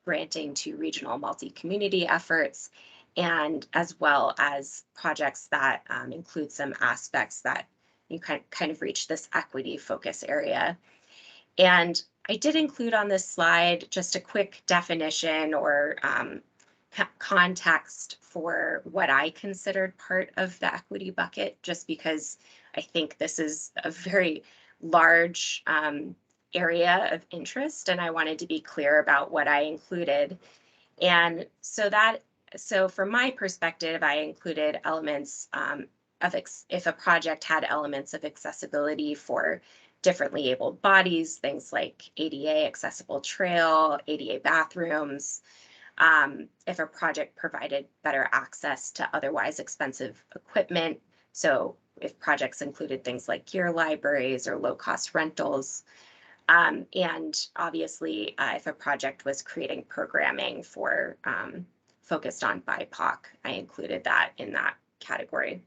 granting to regional multi-community efforts, and as well as projects that include some aspects that you kind of reach this equity focus area. And I did include on this slide just a quick definition or context for what I considered part of the equity bucket, just because I think this is a very large area of interest, and I wanted to be clear about what I included. And so from my perspective, I included elements if a project had elements of accessibility for differently abled bodies, things like ADA accessible trail, ADA bathrooms, if a project provided better access to otherwise expensive equipment. So if projects included things like gear libraries or low-cost rentals, and obviously, if a project was creating programming for focused on BIPOC, I included that in that category.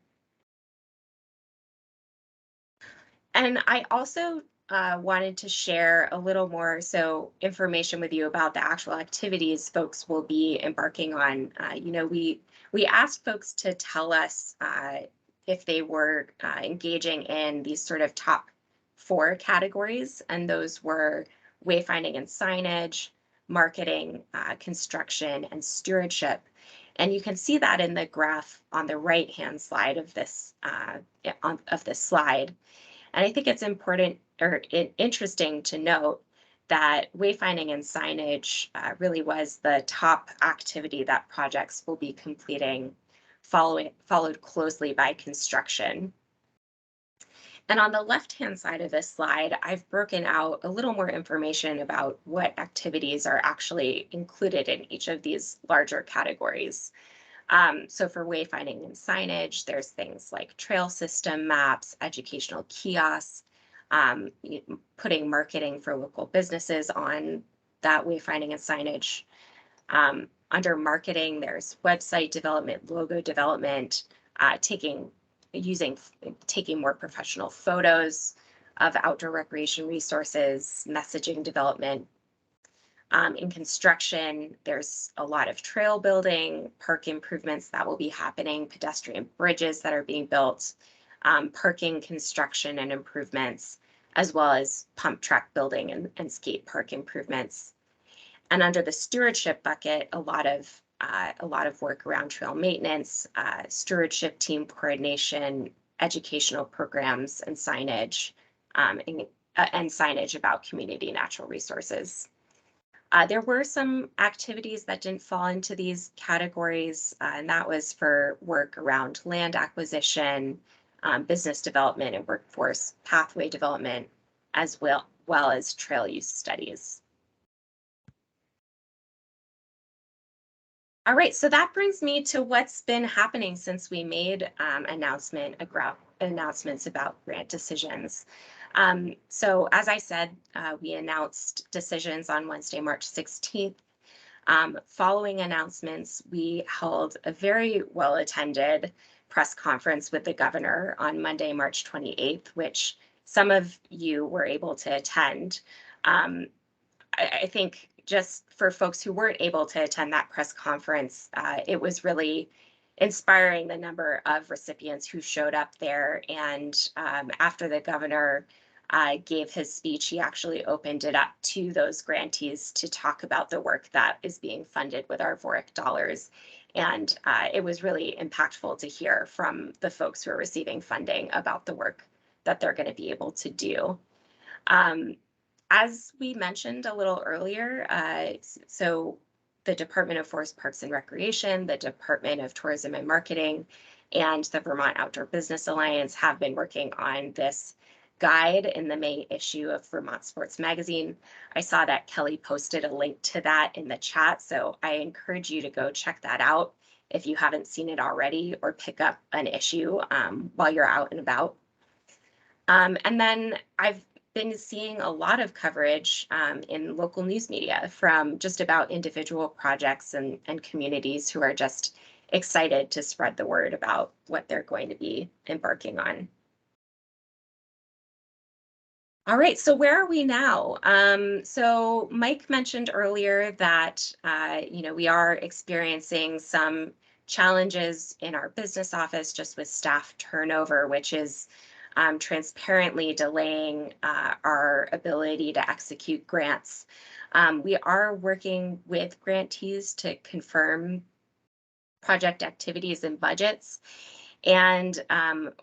And I also wanted to share a little more information with you about the actual activities folks will be embarking on. We asked folks to tell us if they were engaging in these sort of top 4 categories, and those were wayfinding and signage, marketing, construction, and stewardship. And you can see that in the graph on the right-hand side of this slide. And I think it's important or interesting to note that wayfinding and signage really was the top activity that projects will be completing, followed closely by construction. And on the left-hand side of this slide, I've broken out a little more information about what activities are actually included in each of these larger categories. So for wayfinding and signage, there's things like trail system maps, educational kiosks, putting marketing for local businesses on that wayfinding and signage. Under marketing, there's website development, logo development, taking more professional photos of outdoor recreation resources, messaging development. In construction, there's a lot of trail building, park improvements that will be happening, pedestrian bridges that are being built, parking construction and improvements, as well as pump track building and skate park improvements. And under the stewardship bucket, a lot of work around trail maintenance, stewardship team coordination, educational programs, and signage, and signage about community natural resources. There were some activities that didn't fall into these categories, and that was for work around land acquisition, business development, and workforce pathway development, as well as trail use studies. All right, so that brings me to what's been happening since we made announcements about grant decisions. So as I said, we announced decisions on Wednesday, March 16th. Following announcements, we held a very well-attended press conference with the governor on Monday, March 28th, which some of you were able to attend. I think just for folks who weren't able to attend that press conference, it was really inspiring the number of recipients who showed up there. And after the governor gave his speech, he actually opened it up to those grantees to talk about the work that is being funded with our VOREC dollars. And it was really impactful to hear from the folks who are receiving funding about the work that they're going to be able to do. As we mentioned a little earlier, so the Department of Forest Parks and Recreation, the Department of Tourism and Marketing, and the Vermont Outdoor Business Alliance have been working on this guide in the May issue of Vermont Sports Magazine. I saw that Kelly posted a link to that in the chat, so I encourage you to go check that out if you haven't seen it already, or pick up an issue while you're out and about. And then I've been seeing a lot of coverage in local news media from just about individual projects and communities who are just excited to spread the word about what they're going to be embarking on. All right, so where are we now? So Mike mentioned earlier that we are experiencing some challenges in our business office just with staff turnover, which is transparently delaying our ability to execute grants. We are working with grantees to confirm project activities and budgets. And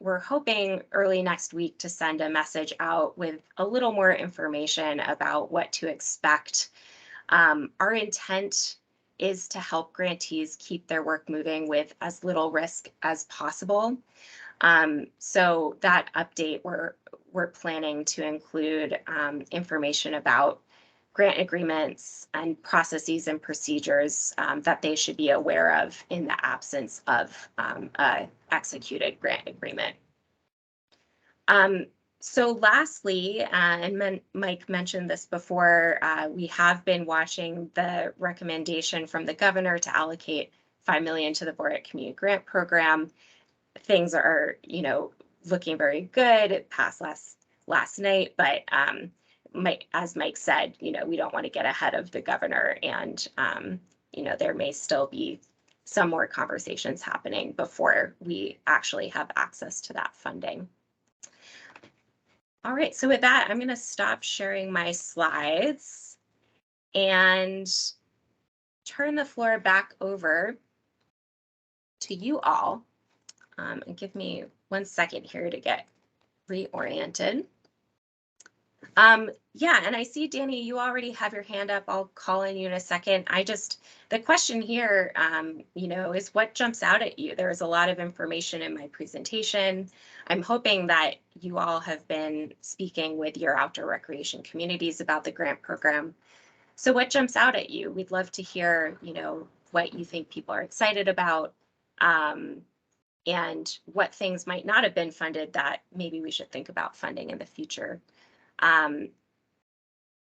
we're hoping early next week to send a message out with a little more information about what to expect. Our intent is to help grantees keep their work moving with as little risk as possible. So that update, we're planning to include information about grant agreements and processes and procedures that they should be aware of in the absence of a executed grant agreement. So lastly, and Mike mentioned this before, we have been watching the recommendation from the governor to allocate $5 million to the VOREC Community Grant Program. Things are, looking very good. It passed last night, but as Mike said, we don't want to get ahead of the governor, and there may still be some more conversations happening before we actually have access to that funding. All right, so with that, I'm going to stop sharing my slides and turn the floor back over to you all. And give me 1 second here to get reoriented. Yeah, and I see, Danny, you already have your hand up. I'll call on you in a second. The question here, is what jumps out at you? There's a lot of information in my presentation. I'm hoping that you all have been speaking with your outdoor recreation communities about the grant program. So what jumps out at you? We'd love to hear, what you think people are excited about, and what things might not have been funded that maybe we should think about funding in the future.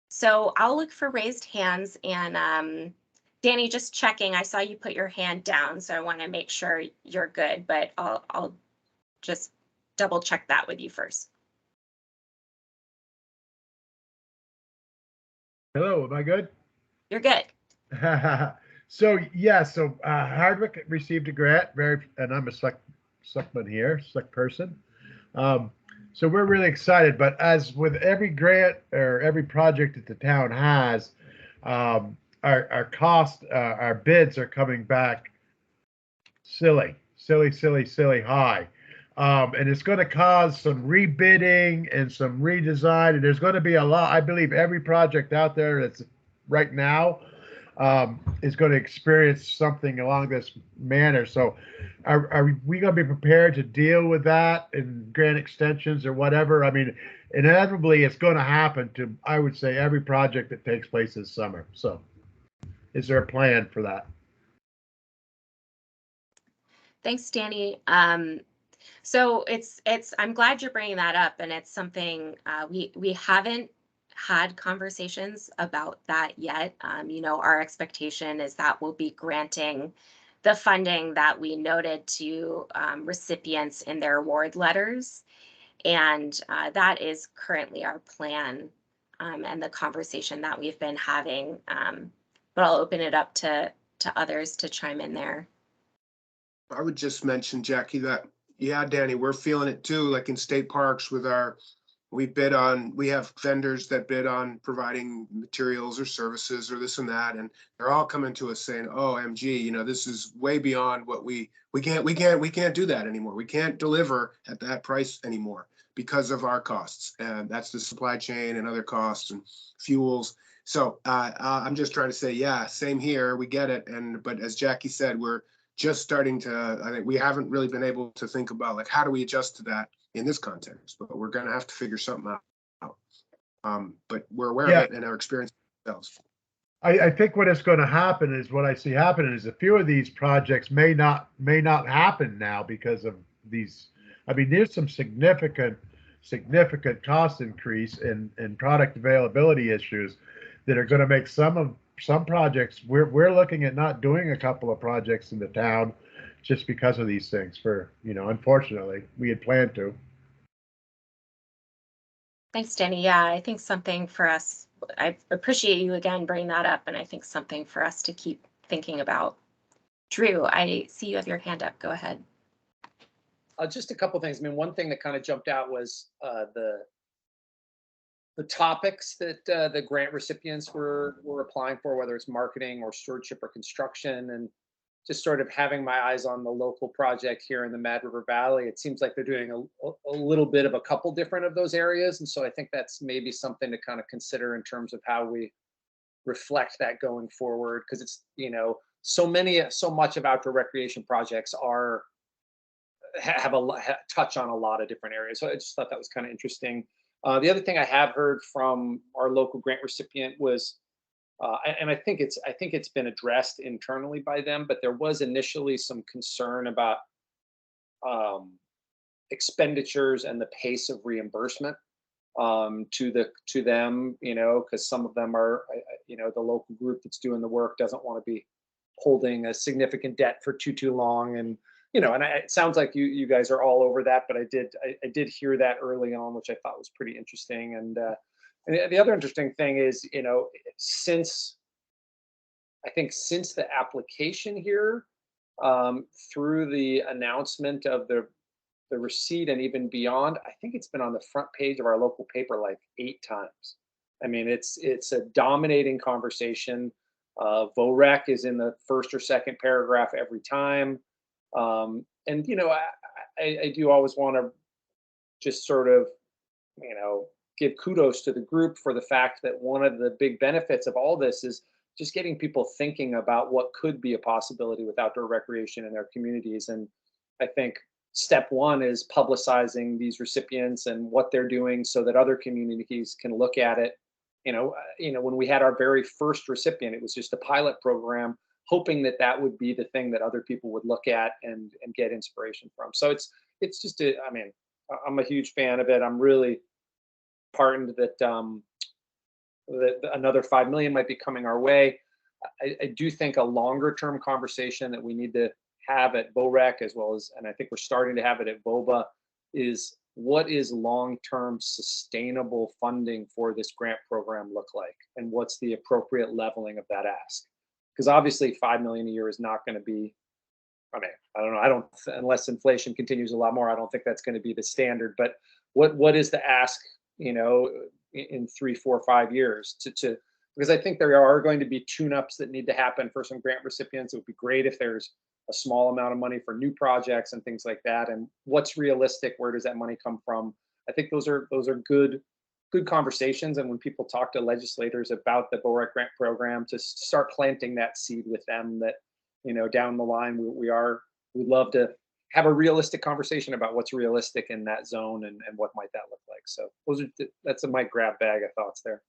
So I'll look for raised hands, and Danny, just checking, I saw you put your hand down, so I want to make sure you're good, but I'll just double check that with you first. Hello, am I good? You're good. So Hardwick received a grant, and I'm a selectman here, select person. So we're really excited, but as with every grant or every project that the town has, our cost, our bids are coming back silly high. And it's going to cause some rebidding and some redesign, and there's going to be a lot. I believe every project out there that's right now is going to experience something along this manner. So are we going to be prepared to deal with that in grant extensions or whatever? I mean, inevitably it's going to happen to, I would say, every project that takes place this summer. So is there a plan for that? Thanks, Danny. So I'm glad you're bringing that up, and it's something we haven't had conversations about that yet. Our expectation is that we'll be granting the funding that we noted to recipients in their award letters. And that is currently our plan and the conversation that we've been having. But I'll open it up to others to chime in there. I would just mention, Jackie, that, yeah, Danny, we're feeling it too, like in state parks with we have vendors that bid on providing materials or services or this and that, and they're all coming to us saying, oh, MG, this is way beyond what we can't do that anymore. We can't deliver at that price anymore because of our costs. And that's the supply chain and other costs and fuels. So I'm just trying to say, yeah, same here. We get it. But as Jackie said, we're just starting to, I think we haven't really been able to think about, like, how do we adjust to that in this context, but we're going to have to figure something out. But we're aware of it and our experience ourselves. I think what is going to happen is what I see happening is a few of these projects may not happen now because of these. I mean, there's some significant cost increase and product availability issues that are going to make some projects. We're looking at not doing a couple of projects in the town just because of these things. Unfortunately, we had planned to. Thanks, Danny. Yeah, I think something for us, I appreciate you again bringing that up, and I think something for us to keep thinking about. Drew, I see you have your hand up. Go ahead. Just a couple things. I mean, one thing that kind of jumped out was the topics that the grant recipients were applying for, whether it's marketing or stewardship or construction, and just sort of having my eyes on the local project here in the Mad River Valley. It seems like they're doing a little bit of a couple different of those areas. And so I think that's maybe something to kind of consider in terms of how we reflect that going forward. Because it's, so much of outdoor recreation projects touch on a lot of different areas. So I just thought that was kind of interesting. The other thing I have heard from our local grant recipient was, and I think it's been addressed internally by them, but there was initially some concern about expenditures and the pace of reimbursement to them, because some of them are, the local group that's doing the work doesn't want to be holding a significant debt for too long, and it sounds like you guys are all over that, but I did hear that early on, which I thought was pretty interesting. And the other interesting thing is, since the application here, through the announcement of the receipt and even beyond, I think it's been on the front page of our local paper like 8 times. I mean, it's a dominating conversation. VOREC is in the first or second paragraph every time. And I do always want to just sort of, give kudos to the group for the fact that one of the big benefits of all this is just getting people thinking about what could be a possibility with outdoor recreation in their communities. And I think step one is publicizing these recipients and what they're doing so that other communities can look at it. When we had our very first recipient, it was just a pilot program, hoping that would be the thing that other people would look at and get inspiration from. So it's just I'm a huge fan of it. I'm really heartened that that another 5 million might be coming our way. I do think a longer term conversation that we need to have at VOREC, as well as, and I think we're starting to have it at VOBA, is what is long-term sustainable funding for this grant program look like, and what's the appropriate leveling of that ask? Because obviously 5 million a year is not going to be, I don't know, unless inflation continues a lot more, I don't think that's going to be the standard. But what is the ask, in 3, 4, 5 years to because I think there are going to be tune-ups that need to happen for some grant recipients. It would be great if there's a small amount of money for new projects and things like that. And what's realistic? Where does that money come from? I think those are good conversations. And when people talk to legislators about the Vorak Grant program, to start planting that seed with them, that down the line we'd love to have a realistic conversation about what's realistic in that zone and what might that look like. So that's a mic grab bag of thoughts there.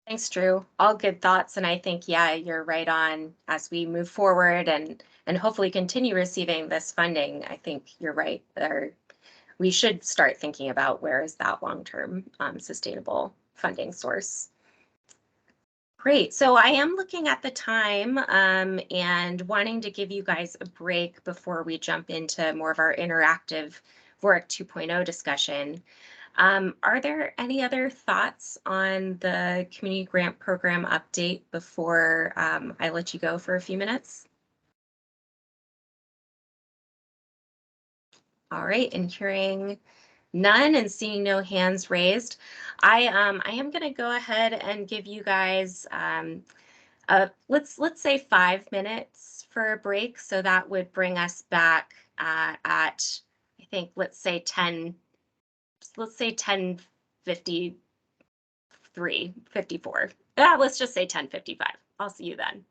Thanks, Drew. All good thoughts. And I think, yeah, you're right on as we move forward and hopefully continue receiving this funding. I think you're right there. We should start thinking about where is that long-term sustainable funding source. Great. So I am looking at the time and wanting to give you guys a break before we jump into more of our interactive VOREC 2.0 discussion. Are there any other thoughts on the community grant program update before I let you go for a few minutes? All right, and hearing none and seeing no hands raised, I am going to go ahead and give you guys let's say 5 minutes for a break. So that would bring us back at I think let's say 10:53, 54. Let's just say 10:55. I'll see you then.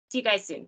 See you guys soon.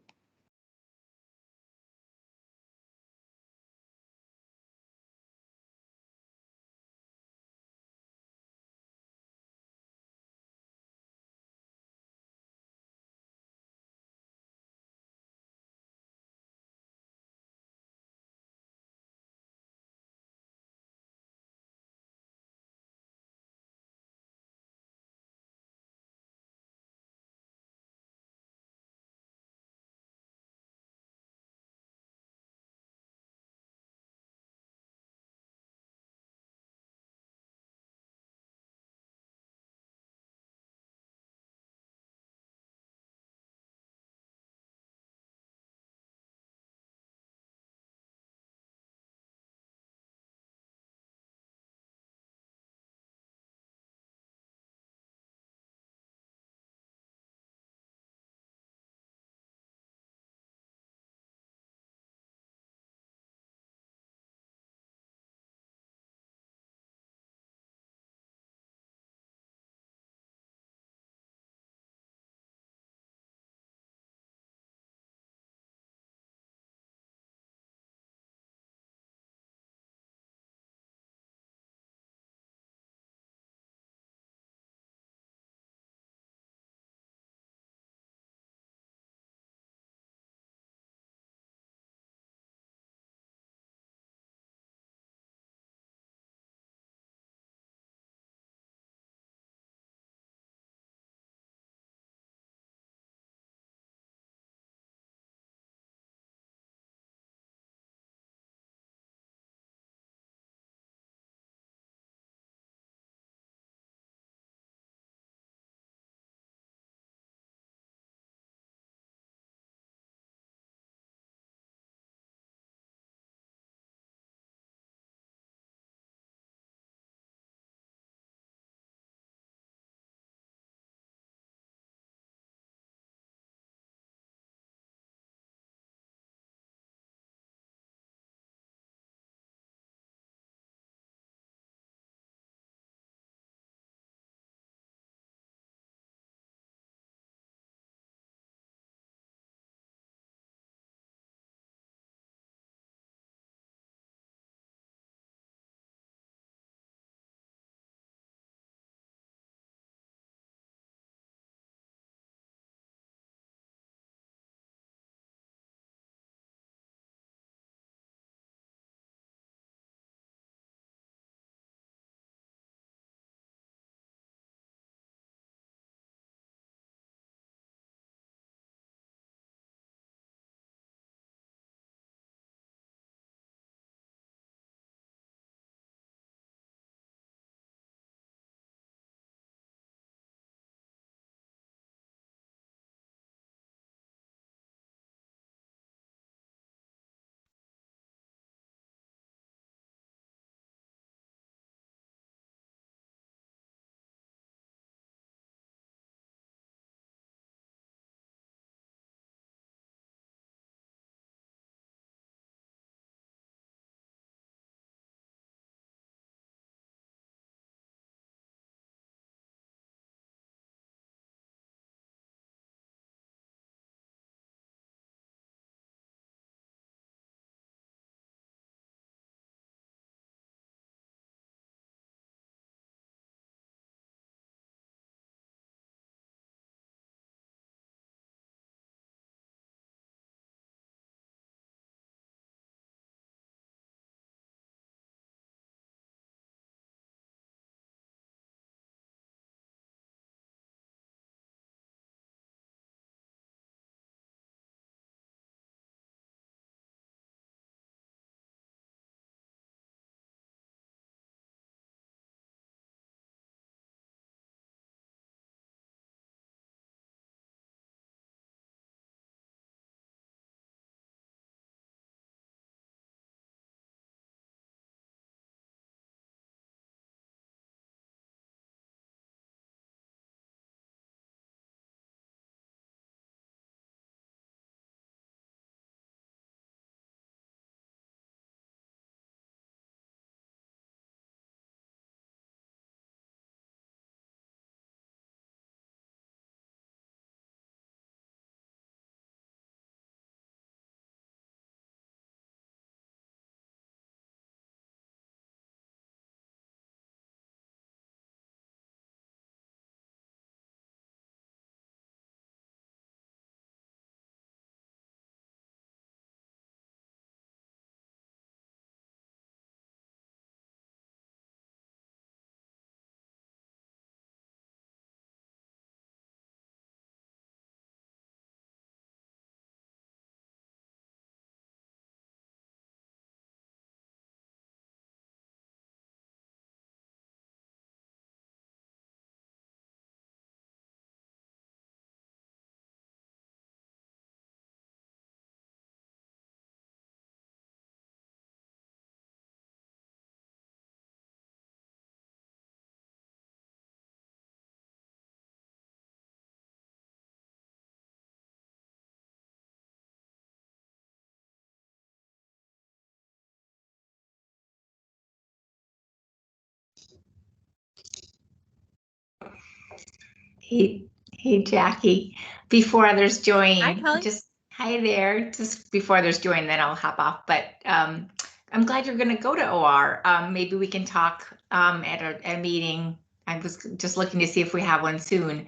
Hey, Jackie. Before others join, Hi, Kelly. just hi there. Just before others join, then I'll hop off. But I'm glad you're going to go to OR. Maybe we can talk at a meeting. I was just looking to see if we have one soon,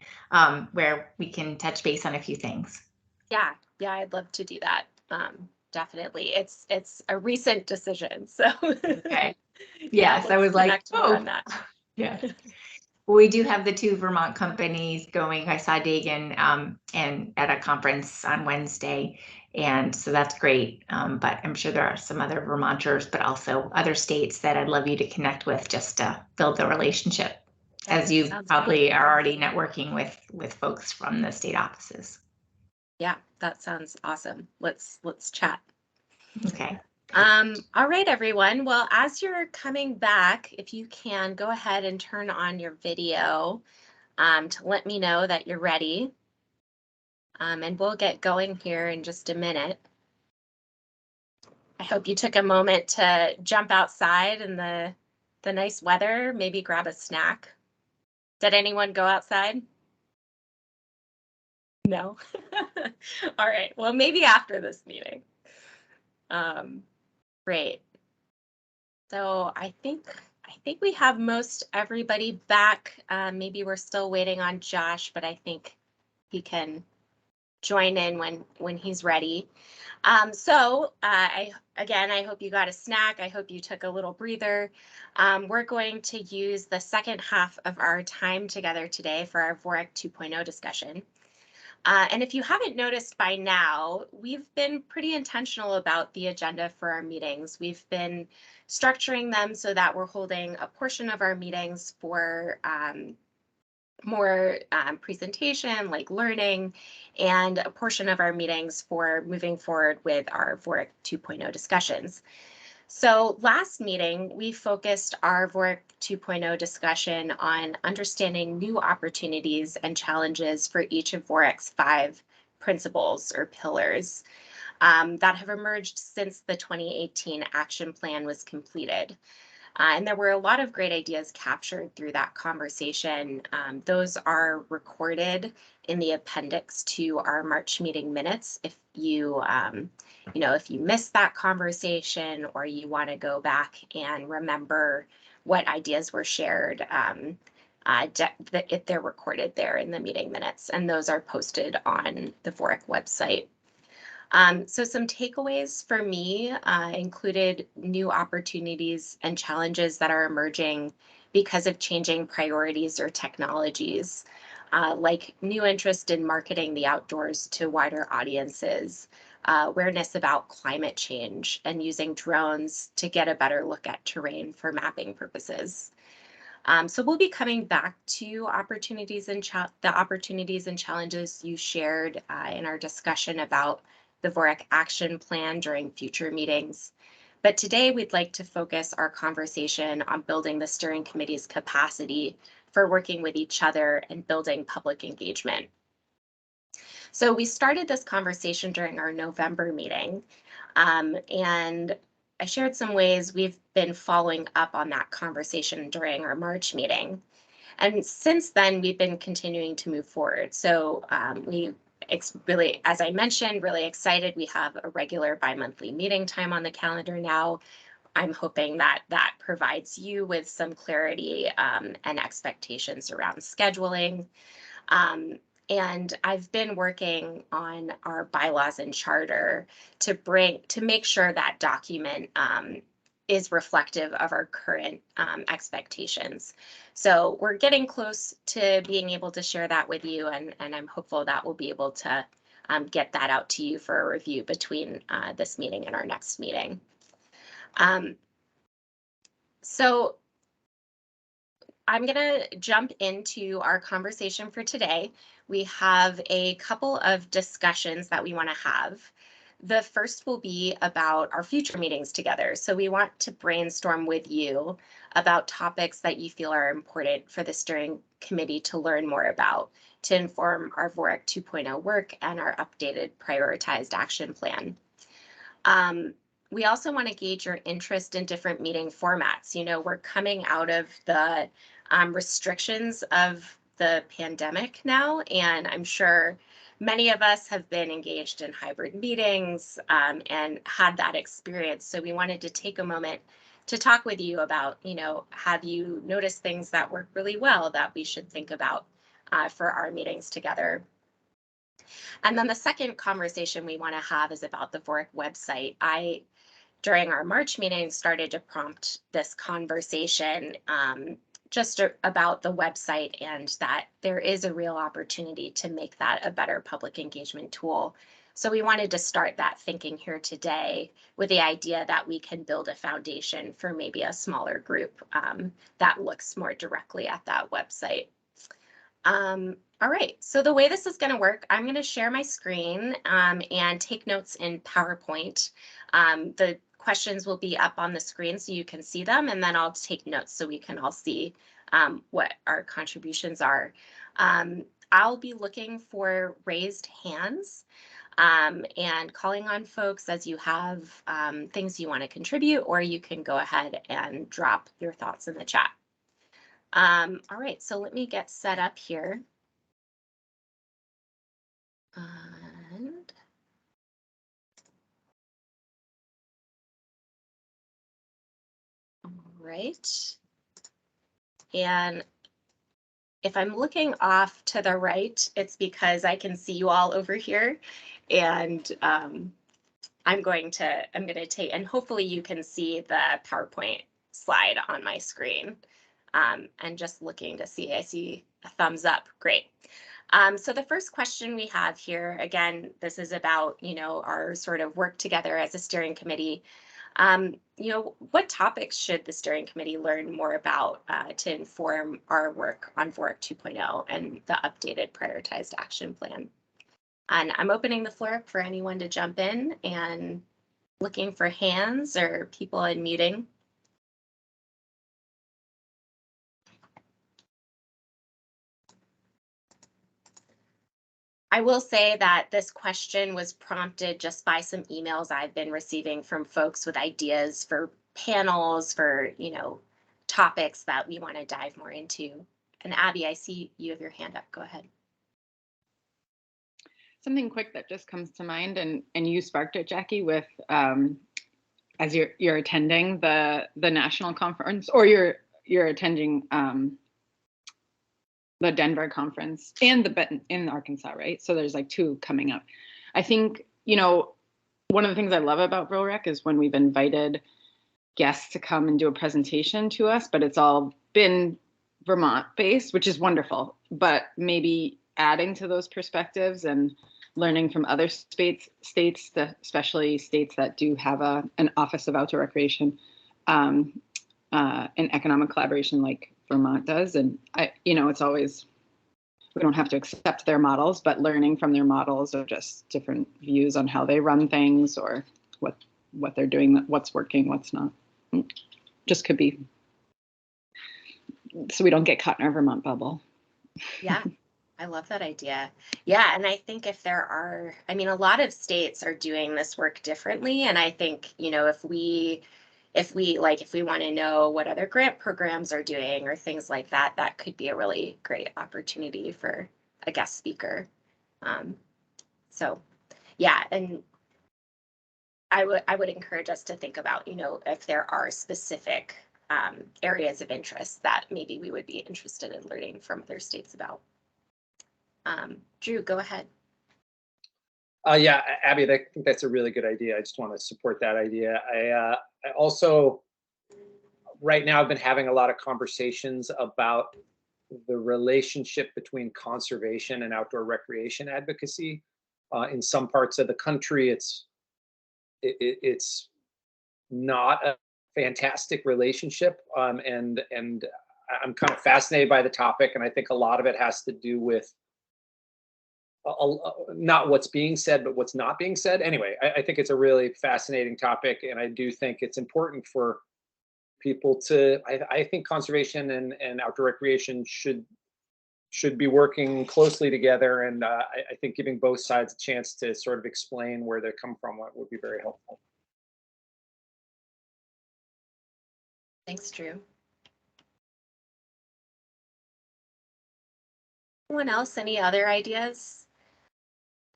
where we can touch base on a few things. Yeah, I'd love to do that. Definitely. It's a recent decision, so Okay. yeah, Yes, I was like, connect more oh, on that. yeah. We do have the 2 Vermont companies going. I saw Dagan and at a conference on Wednesday, and so that's great. But I'm sure there are some other Vermonters, but also other states that I'd love you to connect with just to build the relationship, as you probably are already networking with folks from the state offices. Yeah, that sounds awesome. Let's chat. Okay. All right, everyone. Well, as you're coming back, if you can go ahead and turn on your video to let me know that you're ready. And we'll get going here in just a minute. I hope you took a moment to jump outside in the nice weather, maybe grab a snack. Did anyone go outside? No. All right. Well, maybe after this meeting. Great. So I think we have most everybody back. Maybe we're still waiting on Josh, but I think he can join in when he's ready. So I hope you got a snack. I hope you took a little breather. We're going to use the second half of our time together today for our VOREC 2.0 discussion. And if you haven't noticed by now, we've been pretty intentional about the agenda for our meetings. We've been structuring them so that we're holding a portion of our meetings for more presentation, like learning, and a portion of our meetings for moving forward with our VOREC 2.0 discussions. So last meeting, we focused our VOREC 2.0 discussion on understanding new opportunities and challenges for each of VOREC's 5 principles or pillars that have emerged since the 2018 action plan was completed. And there were a lot of great ideas captured through that conversation. Those are recorded in the appendix to our March meeting minutes. If you, if you missed that conversation or you want to go back and remember what ideas were shared, they're recorded there in the meeting minutes, and those are posted on the VOREC website. So some takeaways for me included new opportunities and challenges that are emerging because of changing priorities or technologies, like new interest in marketing the outdoors to wider audiences, awareness about climate change, and using drones to get a better look at terrain for mapping purposes. So we'll be coming back to opportunities and the opportunities and challenges you shared in our discussion about the VOREC action plan during future meetings. But today we'd like to focus our conversation on building the steering committee's capacity for working with each other and building public engagement. So we started this conversation during our November meeting, and I shared some ways we've been following up on that conversation during our March meeting. And since then, we've been continuing to move forward. So it's really, as I mentioned, really excited. We have a regular bi-monthly meeting time on the calendar now. I'm hoping that that provides you with some clarity and expectations around scheduling. And I've been working on our bylaws and charter to make sure that document is reflective of our current expectations. So we're getting close to being able to share that with you, and I'm hopeful that we'll be able to get that out to you for a review between this meeting and our next meeting. So I'm going to jump into our conversation for today. We have a couple of discussions that we want to have. The first will be about our future meetings together. So we want to brainstorm with you about topics that you feel are important for the steering committee to learn more about, to inform our VOREC 2.0 work and our updated prioritized action plan. We also want to gauge your interest in different meeting formats. You know, we're coming out of the restrictions of the pandemic now, and I'm sure many of us have been engaged in hybrid meetings and had that experience. So we wanted to take a moment to talk with you about, have you noticed things that work really well that we should think about for our meetings together? And then the second conversation we want to have is about the VOREC website. During our March meeting, started to prompt this conversation just about the website, and that there is a real opportunity to make that a better public engagement tool. So we wanted to start that thinking here today with the idea that we can build a foundation for maybe a smaller group that looks more directly at that website. All right, so the way this is going to work, I'm going to share my screen and take notes in PowerPoint. The questions will be up on the screen so you can see them, and then I'll take notes so we can all see what our contributions are. I'll be looking for raised hands and calling on folks as you have things you want to contribute, or you can go ahead and drop your thoughts in the chat. All right, so let me get set up here. And all right. And if I'm looking off to the right, it's because I can see you all over here. And I'm going to take, and hopefully you can see the PowerPoint slide on my screen. And just looking to see, I see a thumbs up, great. So the first question we have here, again, this is about, our sort of work together as a steering committee. What topics should the steering committee learn more about to inform our work on VOREC 2.0 and the updated prioritized action plan? And I'm opening the floor up for anyone to jump in and looking for hands or people unmuting. I will say that this question was prompted just by some emails I've been receiving from folks with ideas for panels, for, topics that we want to dive more into. And Abby, I see you have your hand up. Go ahead. Something quick that just comes to mind, and you sparked it, Jackie, with as you're attending the national conference, or you're attending the Denver conference and the Benton in Arkansas, right? So there's like two coming up. I think, one of the things I love about VOREC is when we've invited guests to come and do a presentation to us, but it's all been Vermont based, which is wonderful, but maybe adding to those perspectives and learning from other states, especially states that do have an Office of Outdoor Recreation and economic collaboration like Vermont does. And it's always, we don't have to accept their models, but learning from their models or just different views on how they run things or what they're doing, what's working, what's not. Just could be, so we don't get caught in our Vermont bubble. Yeah, I love that idea. Yeah, and I think if there are, a lot of states are doing this work differently. And I think, if we want to know what other grant programs are doing or things like that, that could be a really great opportunity for a guest speaker. So yeah, and I would encourage us to think about, if there are specific areas of interest that maybe we would be interested in learning from other states about. Drew, go ahead. Yeah, Abby, I think that's a really good idea. I just want to support that idea. I also, right now, I've been having a lot of conversations about the relationship between conservation and outdoor recreation advocacy. In some parts of the country, it's not a fantastic relationship, and I'm kind of fascinated by the topic, and I think a lot of it has to do with not what's being said, but what's not being said. Anyway, I think it's a really fascinating topic, and I do think it's important for people to, I think conservation and outdoor recreation should be working closely together, and I think giving both sides a chance to sort of explain where they come from would be very helpful. Thanks, Drew. Anyone else, any other ideas?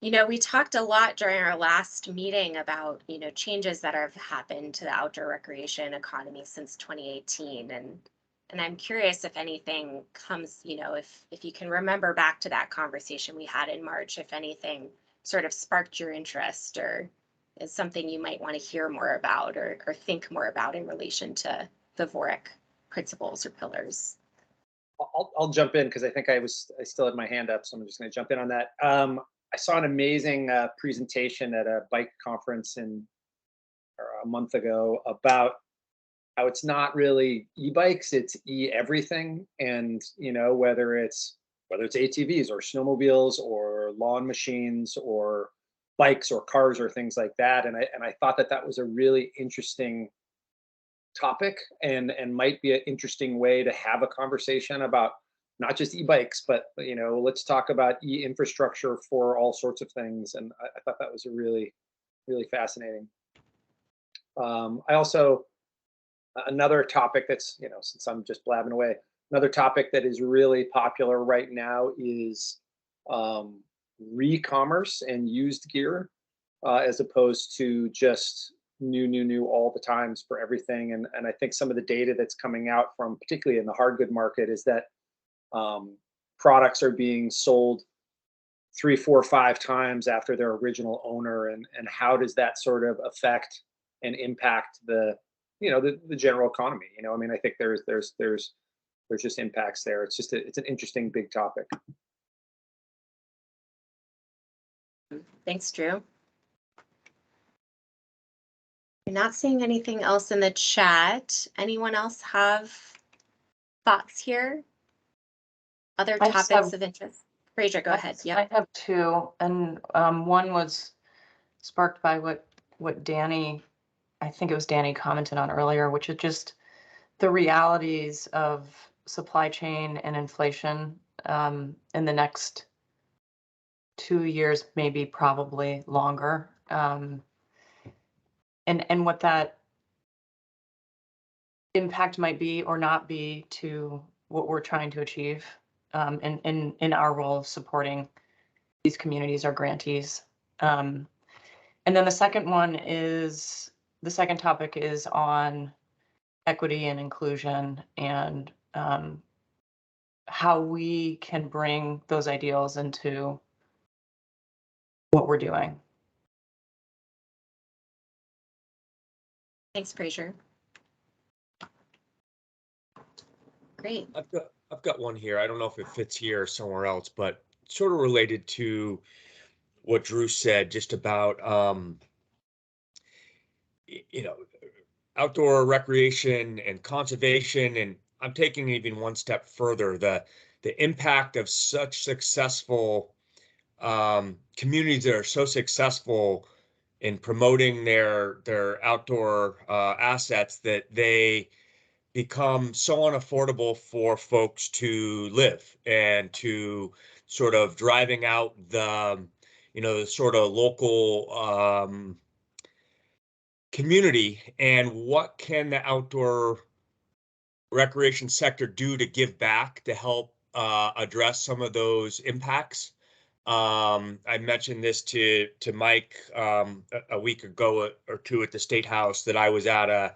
You know, we talked a lot during our last meeting about, you know, changes that have happened to the outdoor recreation economy since 2018. And I'm curious if anything comes, you know, if you can remember back to that conversation we had in March, if anything sort of sparked your interest or is something you might want to hear more about or think more about in relation to the VOREC principles or pillars. I'll jump in because I think I still had my hand up, so I'm just going to jump in on that. I saw an amazing presentation at a bike conference a month ago about how it's not really e-bikes, it's e-everything, and you know, whether it's ATVs or snowmobiles or lawn machines or bikes or cars or things like that. And I thought that was a really interesting topic and might be an interesting way to have a conversation about not just e-bikes, but you know, let's talk about e-infrastructure for all sorts of things. And I thought that was a really, really fascinating. I also, another topic that's, you know, since I'm just blabbing away, another topic that is really popular right now is re-commerce and used gear, as opposed to just new all the times for everything. And I think some of the data that's coming out from, particularly in the hard good market, is that products are being sold 3, 4, 5 times after their original owner, and how does that sort of affect and impact the, you know, the general economy? You know, I mean, I think there's just impacts there. It's an interesting big topic. Thanks, Drew. You're not seeing anything else in the chat. Anyone else have thoughts here? Other topics of interest? Fraser, go ahead. Yeah, I have 2, and one was sparked by what Danny, I think it was Danny, commented on earlier, which is just the realities of supply chain and inflation in the next 2 years, maybe probably longer, and what that impact might be or not be to what we're trying to achieve in our role of supporting these communities, our grantees. And then the second topic is on equity and inclusion and how we can bring those ideals into what we're doing. thanks, Fraser. Great. I've got one here. I don't know if it fits here or somewhere else, but sort of related to what Drew said, just about you know, outdoor recreation and conservation. And I'm taking it even one step further, the impact of such successful communities that are so successful in promoting their outdoor assets that they become so unaffordable for folks to live, and to sort of driving out the, you know, the sort of local community. And what can the outdoor recreation sector do to give back to help address some of those impacts? I mentioned this to Mike a week ago or 2 at the State House, that I was at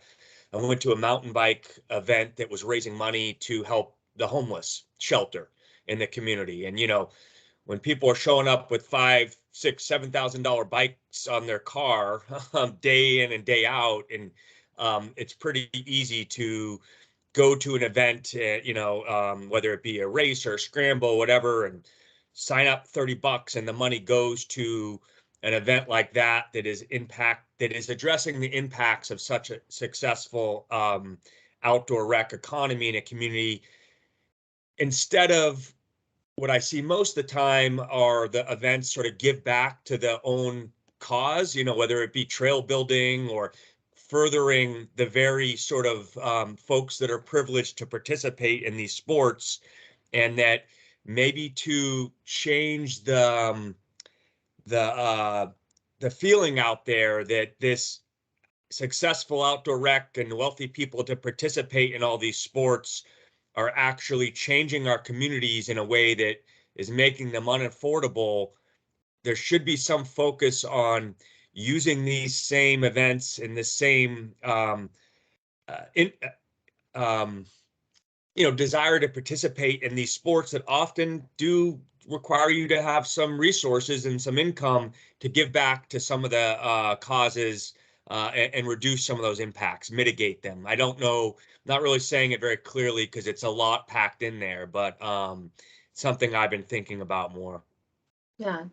I went to a mountain bike event that was raising money to help the homeless shelter in the community. And, you know, when people are showing up with $5,000, $6,000, $7,000 bikes on their car day in and day out, and it's pretty easy to go to an event, you know, whether it be a race or a scramble, whatever, and sign up $30 and the money goes to an event like that that is addressing the impacts of such a successful outdoor rec economy in a community, instead of what I see most of the time are the events sort of give back to their own cause, you know, whether it be trail building or furthering the very sort of folks that are privileged to participate in these sports, and that maybe to change the feeling out there that this successful outdoor rec and wealthy people to participate in all these sports are actually changing our communities in a way that is making them unaffordable, there should be some focus on using these same events and the same desire to participate in these sports that often do require you to have some resources and some income to give back to some of the causes and reduce some of those impacts, mitigate them. I don't know, not really saying it very clearly because it's a lot packed in there, but something I've been thinking about more. Yeah.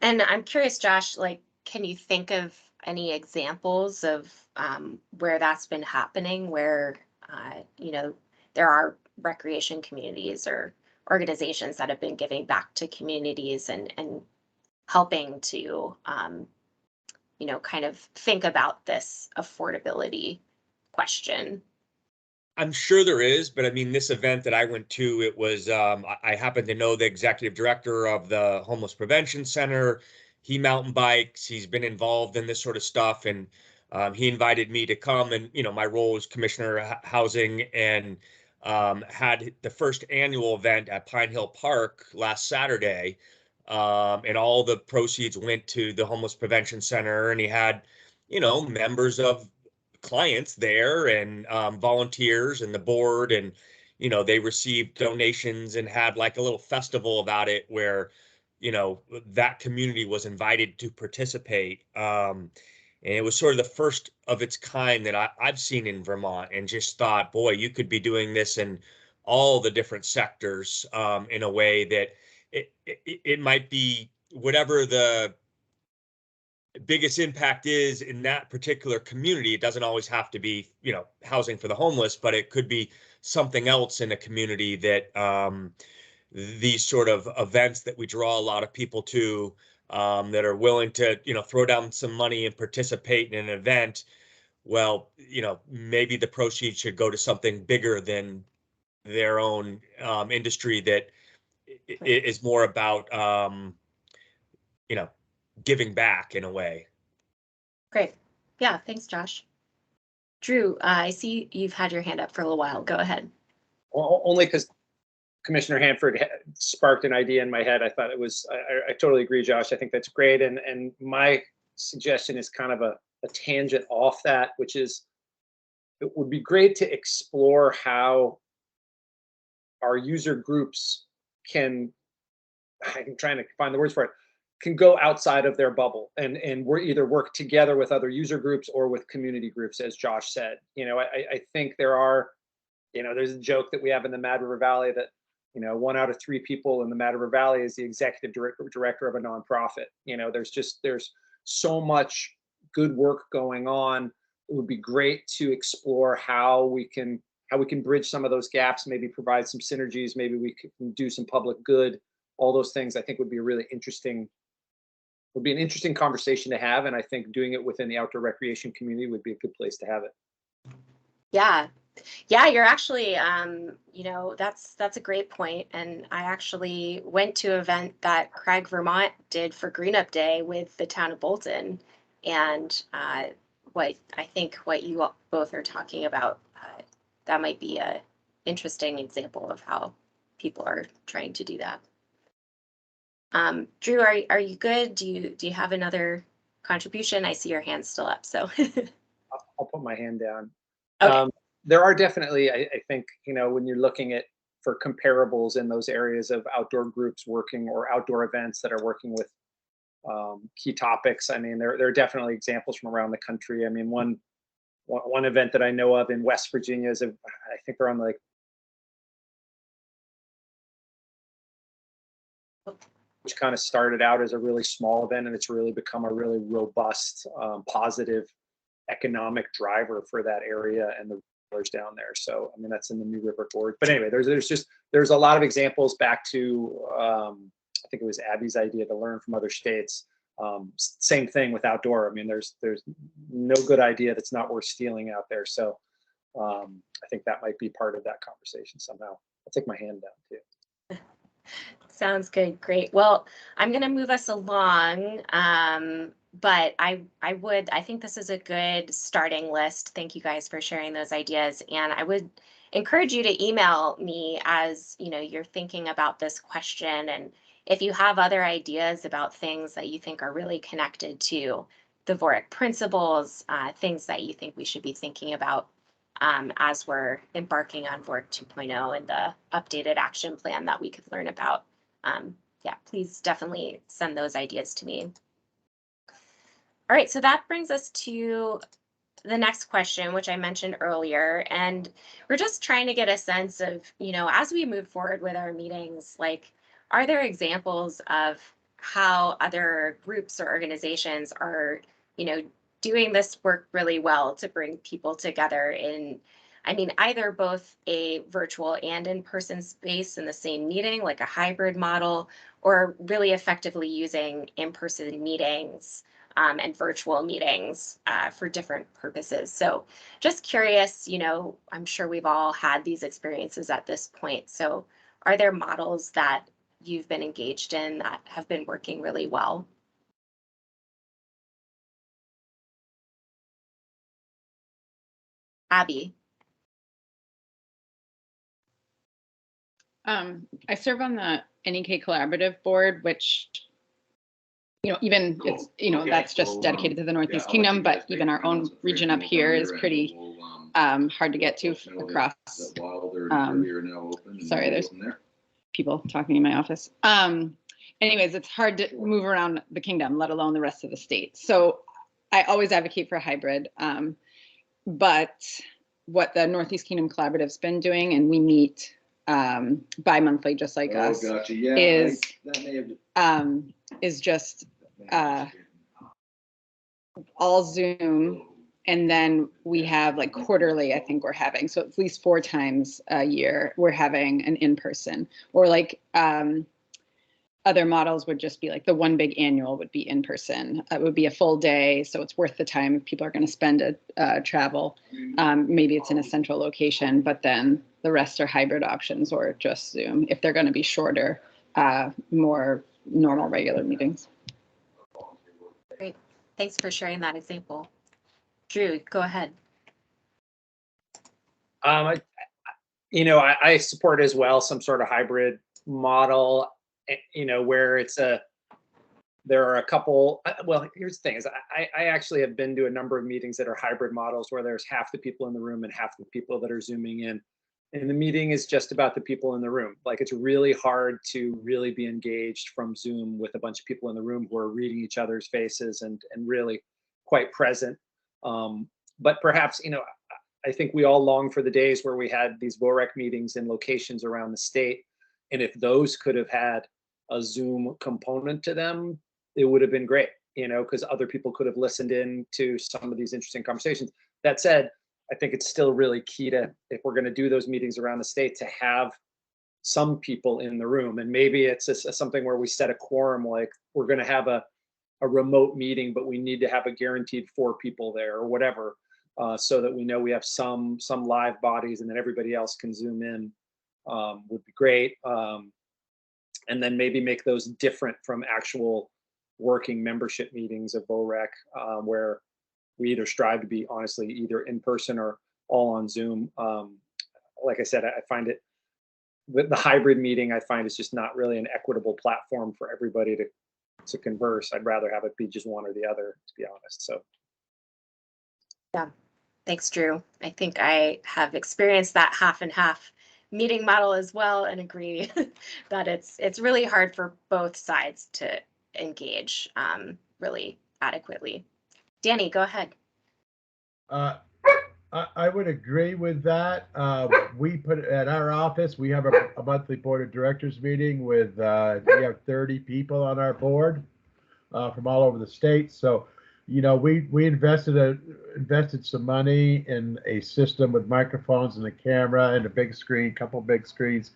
And I'm curious, Josh, like, can you think of any examples of where that's been happening, where, there are recreation communities or organizations that have been giving back to communities and helping to, kind of think about this affordability question? I'm sure there is, but I mean, this event that I went to, it was, I happen to know the executive director of the Homeless Prevention Center. He mountain bikes, he's been involved in this sort of stuff. And he invited me to come, and, my role as Commissioner of Housing, and had the first annual event at Pine Hill Park last Saturday. And all the proceeds went to the Homeless Prevention Center, and he had, members of clients there and volunteers and the board, and they received donations and had like a little festival about it where that community was invited to participate, and it was sort of the first of its kind that I've seen in Vermont, and just thought, boy, you could be doing this in all the different sectors in a way that it might be whatever the biggest impact is in that particular community. It doesn't always have to be, housing for the homeless, but it could be something else in a community that these sort of events that we draw a lot of people to, that are willing to, throw down some money and participate in an event. Well, maybe the proceeds should go to something bigger than their own industry that is more about, giving back in a way. Great. Yeah, thanks, Josh. Drew, I see you've had your hand up for a little while. Go ahead. Well, only because Commissioner Hanford sparked an idea in my head. I thought it was, I totally agree, Josh. I think that's great. And my suggestion is kind of a tangent off that, which is, it would be great to explore how our user groups I'm trying to find the words for it, can go outside of their bubble and we're either work together with other user groups or with community groups, as Josh said. I think there are, there's a joke that we have in the Mad River Valley that, 1 out of 3 people in the Mad River Valley is the executive director of a nonprofit. There's so much good work going on. It would be great to explore how we can bridge some of those gaps, maybe provide some synergies, maybe we can do some public good. All those things I think would be an interesting conversation to have. And I think doing it within the outdoor recreation community would be a good place to have it. Yeah. Yeah, you're actually, that's a great point. And I actually went to an event that Craig, Vermont did for Green Up Day with the town of Bolton. And what you both are talking about, that might be a interesting example of how people are trying to do that. Drew, are you good? Do you have another contribution? I see your hand still up, so. I'll put my hand down. Okay. There are definitely, I think, when you're looking at for comparables in those areas of outdoor groups working or outdoor events that are working with key topics. I mean, there are definitely examples from around the country. I mean, one event that I know of in West Virginia is, I think they're on like, which kind of started out as a really small event, and it's really become a really robust, positive economic driver for that area and the retailers down there. So, I mean, that's in the New River Gorge. But anyway, there's a lot of examples back to, I think it was Abby's idea to learn from other states. Same thing with outdoor. I mean, there's no good idea that's not worth stealing out there. So I think that might be part of that conversation somehow. I'll take my hand down too. Sounds good. Great. Well, I'm going to move us along. but I think this is a good starting list. Thank you guys for sharing those ideas. And I would encourage you to email me as you're thinking about this question. And if you have other ideas about things that you think are really connected to the VOREC principles, things that you think we should be thinking about as we're embarking on VOREC 2.0 and the updated action plan that we could learn about. Yeah, please definitely send those ideas to me. All right, so that brings us to the next question, which I mentioned earlier, and we're just trying to get a sense of, as we move forward with our meetings, like, are there examples of how other groups or organizations are, doing this work really well to bring people together in, either both a virtual and in-person space in the same meeting, like a hybrid model, or really effectively using in-person meetings and virtual meetings for different purposes. So just curious, I'm sure we've all had these experiences at this point. So are there models that you've been engaged in that have been working really well? Abby. I serve on the NEK Collaborative Board, which, even it's, that's just dedicated to the Northeast Kingdom, but even our own region up here is pretty hard to get to across. Sorry, there's people talking in my office. Anyways, it's hard to move around the kingdom, let alone the rest of the state. So I always advocate for a hybrid. But what the Northeast Kingdom Collaborative's been doing, and we meet bi-monthly, just like us, gotcha. Yeah, is just all Zoom, and then we have like quarterly, I think we're having, so at least 4 times a year we're having an in-person, or like other models would just be like the one big annual would be in person. It would be a full day, so it's worth the time if people are going to spend travel. Maybe it's in a central location, but then the rest are hybrid options or just Zoom if they're going to be shorter, more normal regular meetings. Great, thanks for sharing that example. Drew, go ahead. I support as well some sort of hybrid model. Where there are a couple, well, here's the thing is I actually have been to a number of meetings that are hybrid models where there's half the people in the room and half the people that are Zooming in. And the meeting is just about the people in the room. Like, it's really hard to really be engaged from Zoom with a bunch of people in the room who are reading each other's faces and really quite present. But perhaps, I think we all long for the days where we had these VOREC meetings in locations around the state. And if those could have had a Zoom component to them, it would have been great, because other people could have listened in to some of these interesting conversations. That said, I think it's still really key to, if we're going to do those meetings around the state, to have some people in the room. And maybe it's something where we set a quorum, like we're going to have a remote meeting, but we need to have a guaranteed 4 people there or whatever, so that we know we have some live bodies, and then everybody else can Zoom in. Would be great. And then maybe make those different from actual working membership meetings of VOREC, where we either strive to be, honestly, either in person or all on Zoom. Like I said, I find it, the hybrid meeting, I find is just not really an equitable platform for everybody to converse. I'd rather have it be just one or the other, to be honest. So. Yeah, thanks, Drew. I think I have experienced that half and half meeting model as well, and agree that it's really hard for both sides to engage really adequately. Danny, go ahead. I would agree with that. We put at our office, we have a monthly board of directors meeting with, we have 30 people on our board from all over the state. So, we invested some money in a system with microphones and a camera and a big screen, couple big screens.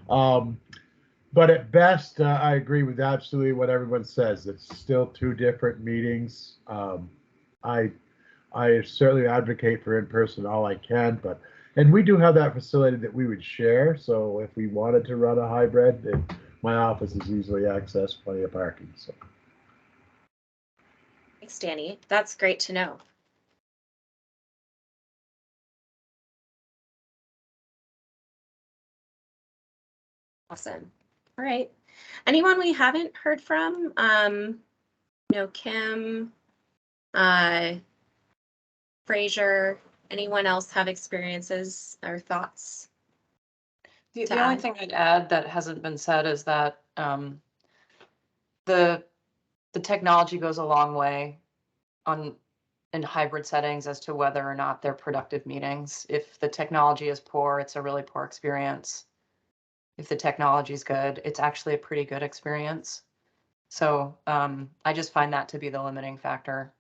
But at best, I agree with absolutely what everyone says. It's still 2 different meetings. I certainly advocate for in-person all I can, and we do have that facility that we would share. So if we wanted to run a hybrid, my office is easily accessed, plenty of parking. So. Thanks, Danny. That's great to know. Awesome. All right. Anyone we haven't heard from? Kim, Fraser, anyone else have experiences or thoughts? The only thing I'd add that hasn't been said is that the technology goes a long way in hybrid settings as to whether or not they're productive meetings. If the technology is poor, it's a really poor experience. If the technology is good, it's actually a pretty good experience. So I just find that to be the limiting factor.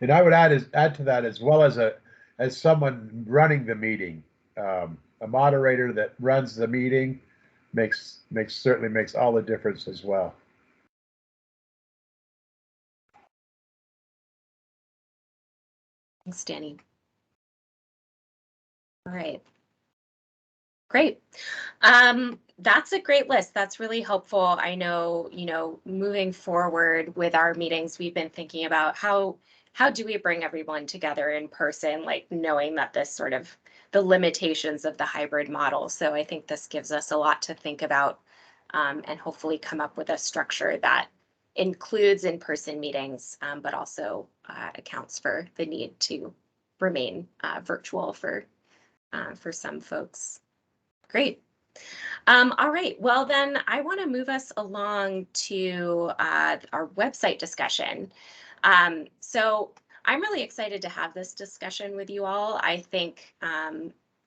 And I would add to that, as well as someone running the meeting, a moderator that runs the meeting certainly makes all the difference as well. Thanks, Danny. All right. Great. That's a great list. That's really helpful. I know, moving forward with our meetings, we've been thinking about how do we bring everyone together in person, like knowing that this sort of the limitations of the hybrid model. So I think this gives us a lot to think about, and hopefully come up with a structure that includes in-person meetings, but also accounts for the need to remain virtual for some folks. Great. All right. Well, then I want to move us along to our website discussion. So I'm really excited to have this discussion with you all. I think,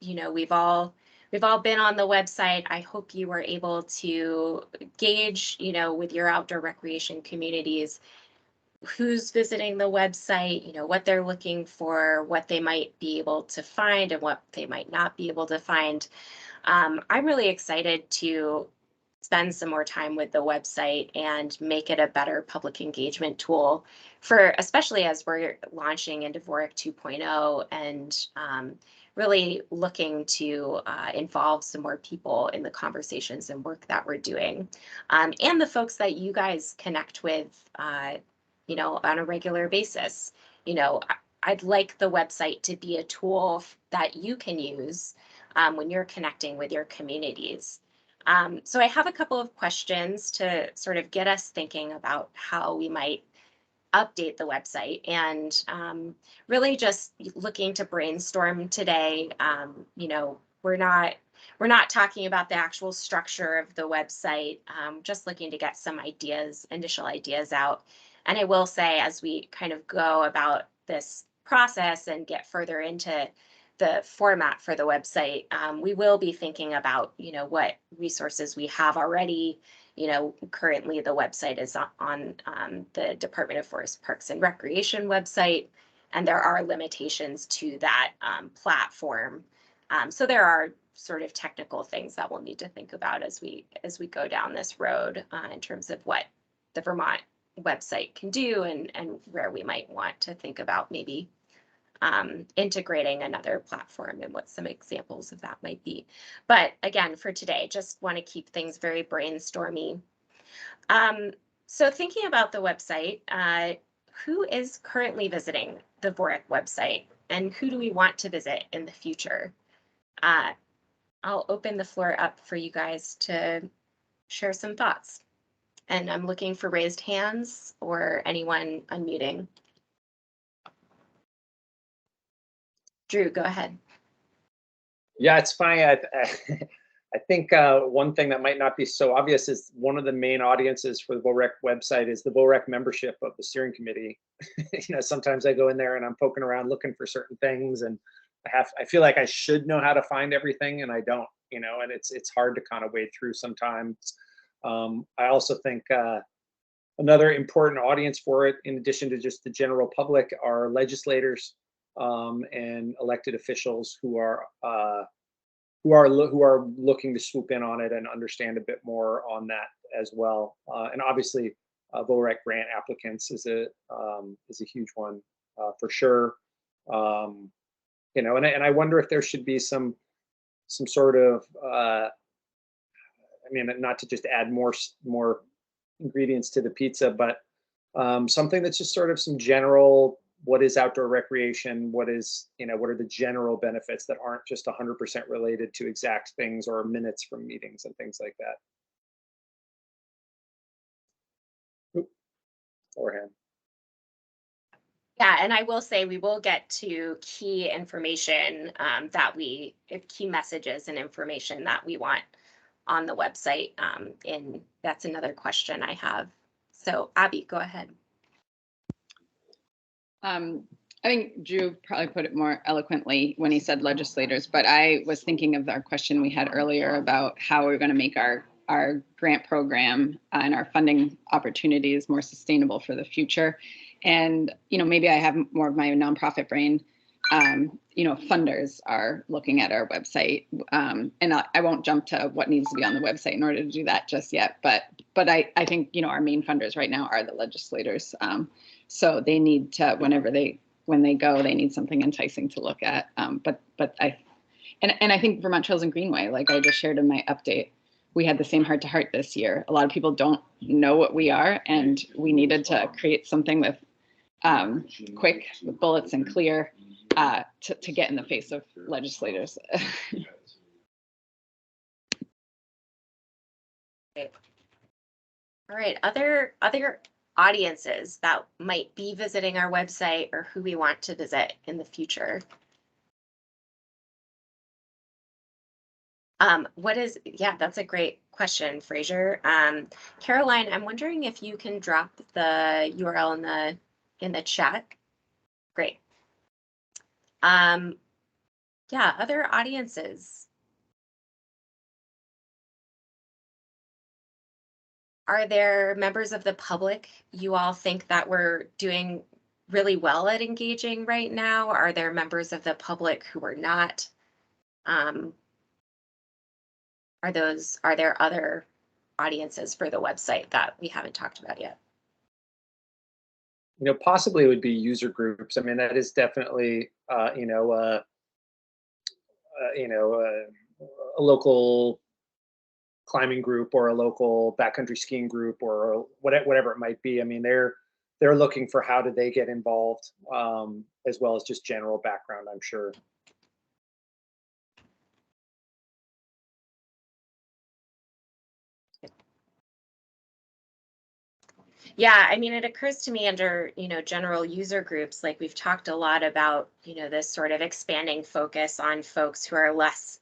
we've all been on the website. I hope you were able to gauge, with your outdoor recreation communities, who's visiting the website, what they're looking for, what they might be able to find and what they might not be able to find. I'm really excited to spend some more time with the website and make it a better public engagement tool for, especially as we're launching into VOREC 2.0 and really looking to involve some more people in the conversations and work that we're doing, and the folks that you guys connect with, on a regular basis. I'd like the website to be a tool that you can use when you're connecting with your communities. So I have a couple of questions to sort of get us thinking about how we might update the website, and really just looking to brainstorm today. We're not talking about the actual structure of the website, just looking to get some initial ideas out. And I will say, as we kind of go about this process and get further into the format for the website, we will be thinking about, what resources we have already. Currently the website is on the Department of Forest Parks and Recreation website, and there are limitations to that platform. So there are sort of technical things that we'll need to think about as we go down this road in terms of what the Vermont website can do and where we might want to think about maybe integrating another platform and what some examples of that might be. But again, for today, just want to keep things very brainstormy. So thinking about the website, who is currently visiting the VOREC website and who do we want to visit in the future? I'll open the floor up for you guys to share some thoughts. And I'm looking for raised hands or anyone unmuting. Drew, go ahead. Yeah, it's funny. I think one thing that might not be so obvious is one of the main audiences for the VOREC website is the VOREC membership of the steering committee. Sometimes I go in there and I'm poking around looking for certain things, and I feel like I should know how to find everything, and I don't. And it's hard to kind of wade through sometimes. I also think another important audience for it, in addition to just the general public, are legislators and elected officials who are looking to swoop in on it and understand a bit more on that as well. And obviously, Vorak Grant applicants is a huge one for sure. And I wonder if there should be some sort of not to just add more ingredients to the pizza, but something that's just sort of some general, what is outdoor recreation? What is, what are the general benefits that aren't just 100% related to exact things or minutes from meetings and things like that. Overhand. Yeah, and I will say we will get to key information key messages and information that we want on the website. That's another question I have. So Abby, go ahead. I think Drew probably put it more eloquently when he said legislators, but I was thinking of our question we had earlier about how we're going to make our grant program and our funding opportunities more sustainable for the future. And, maybe I have more of my nonprofit brain. Funders are looking at our website, and I won't jump to what needs to be on the website in order to do that just yet. But I think, our main funders right now are the legislators. So they need to, when they go, they need something enticing to look at. But I think Vermont Trails and Greenway, like I just shared in my update, we had the same heart to heart this year. A lot of people don't know what we are, and we needed to create something with quick, with bullets and clear, to get in the face of legislators. All right, other audiences that might be visiting our website or who we want to visit in the future. That's a great question, Fraser. Caroline, I'm wondering if you can drop the URL in the chat. Great. Other audiences. Are there members of the public you all think that we're doing really well at engaging right now? Are there members of the public who are not? Are there other audiences for the website that we haven't talked about yet? Possibly it would be user groups. I mean, that is definitely, a local climbing group or a local backcountry skiing group or whatever it might be. I mean, they're looking for how do they get involved, as well as just general background, I'm sure. Yeah, I mean, it occurs to me under, general user groups, like we've talked a lot about, this sort of expanding focus on folks who are less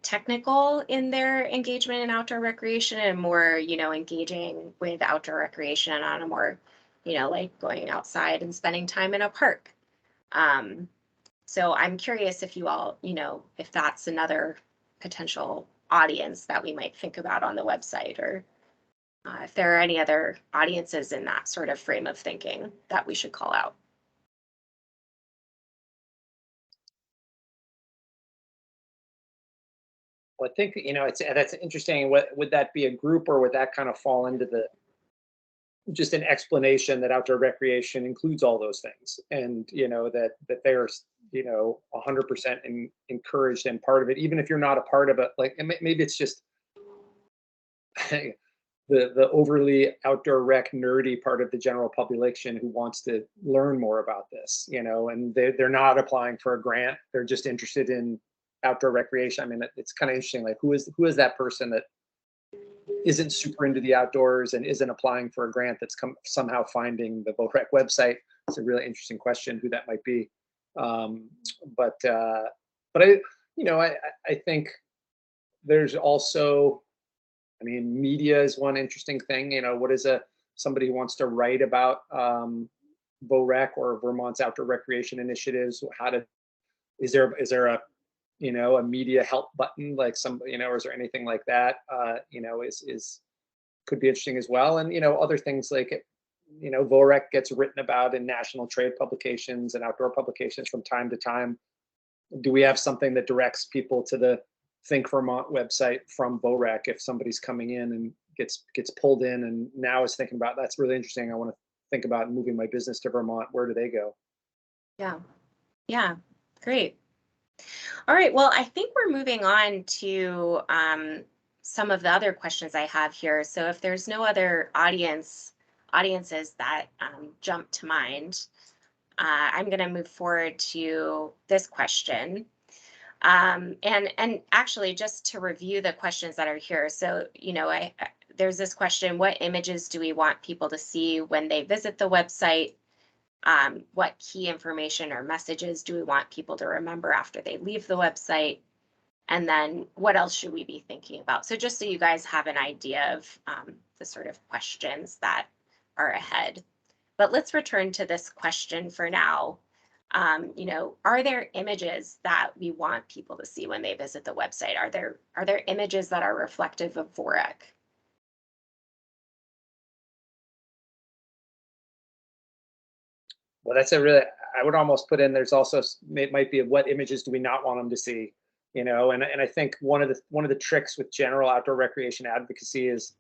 technical in their engagement in outdoor recreation and more, engaging with outdoor recreation on a more, like going outside and spending time in a park. So I'm curious if you all, if that's another potential audience that we might think about on the website, or if there are any other audiences in that sort of frame of thinking that we should call out. Well, I think, that's interesting. Would that be a group, or would that kind of fall into just an explanation that outdoor recreation includes all those things, and, that they're, 100% encouraged and part of it, even if you're not a part of it, like, maybe it's just the overly outdoor rec nerdy part of the general population who wants to learn more about this, and they're not applying for a grant. They're just interested in outdoor recreation. I mean, it's kind of interesting, like who is that person that isn't super into the outdoors and isn't applying for a grant that's somehow finding the VOREC website? It's a really interesting question who that might be. But I think there's also, I mean, media is one interesting thing. What is somebody who wants to write about VOREC or Vermont's outdoor recreation initiatives? Is there a a media help button, like or is there anything like that? Could be interesting as well. And other things like VOREC gets written about in national trade publications and outdoor publications from time to time. Do we have something that directs people to the Think Vermont website from VOREC if somebody's coming in and gets pulled in and now is thinking about, that's really interesting, I want to think about moving my business to Vermont? Where do they go? Yeah, great. All right, well, I think we're moving on to some of the other questions I have here. So if there's no other audiences that jump to mind, I'm going to move forward to this question. And actually, just to review the questions that are here. So, you know, there's this question: what images do we want people to see when they visit the website? What key information or messages do we want people to remember after they leave the website? And then what else should we be thinking about? So just so you guys have an idea of the sort of questions that are ahead. But let's return to this question for now. You know, are there images that we want people to see when they visit the website? Are there images that are reflective of VOREC? Well, that's a really, I would almost put in, there's also, it might be what images do we not want them to see, you know, and I think one of the tricks with general outdoor recreation advocacy is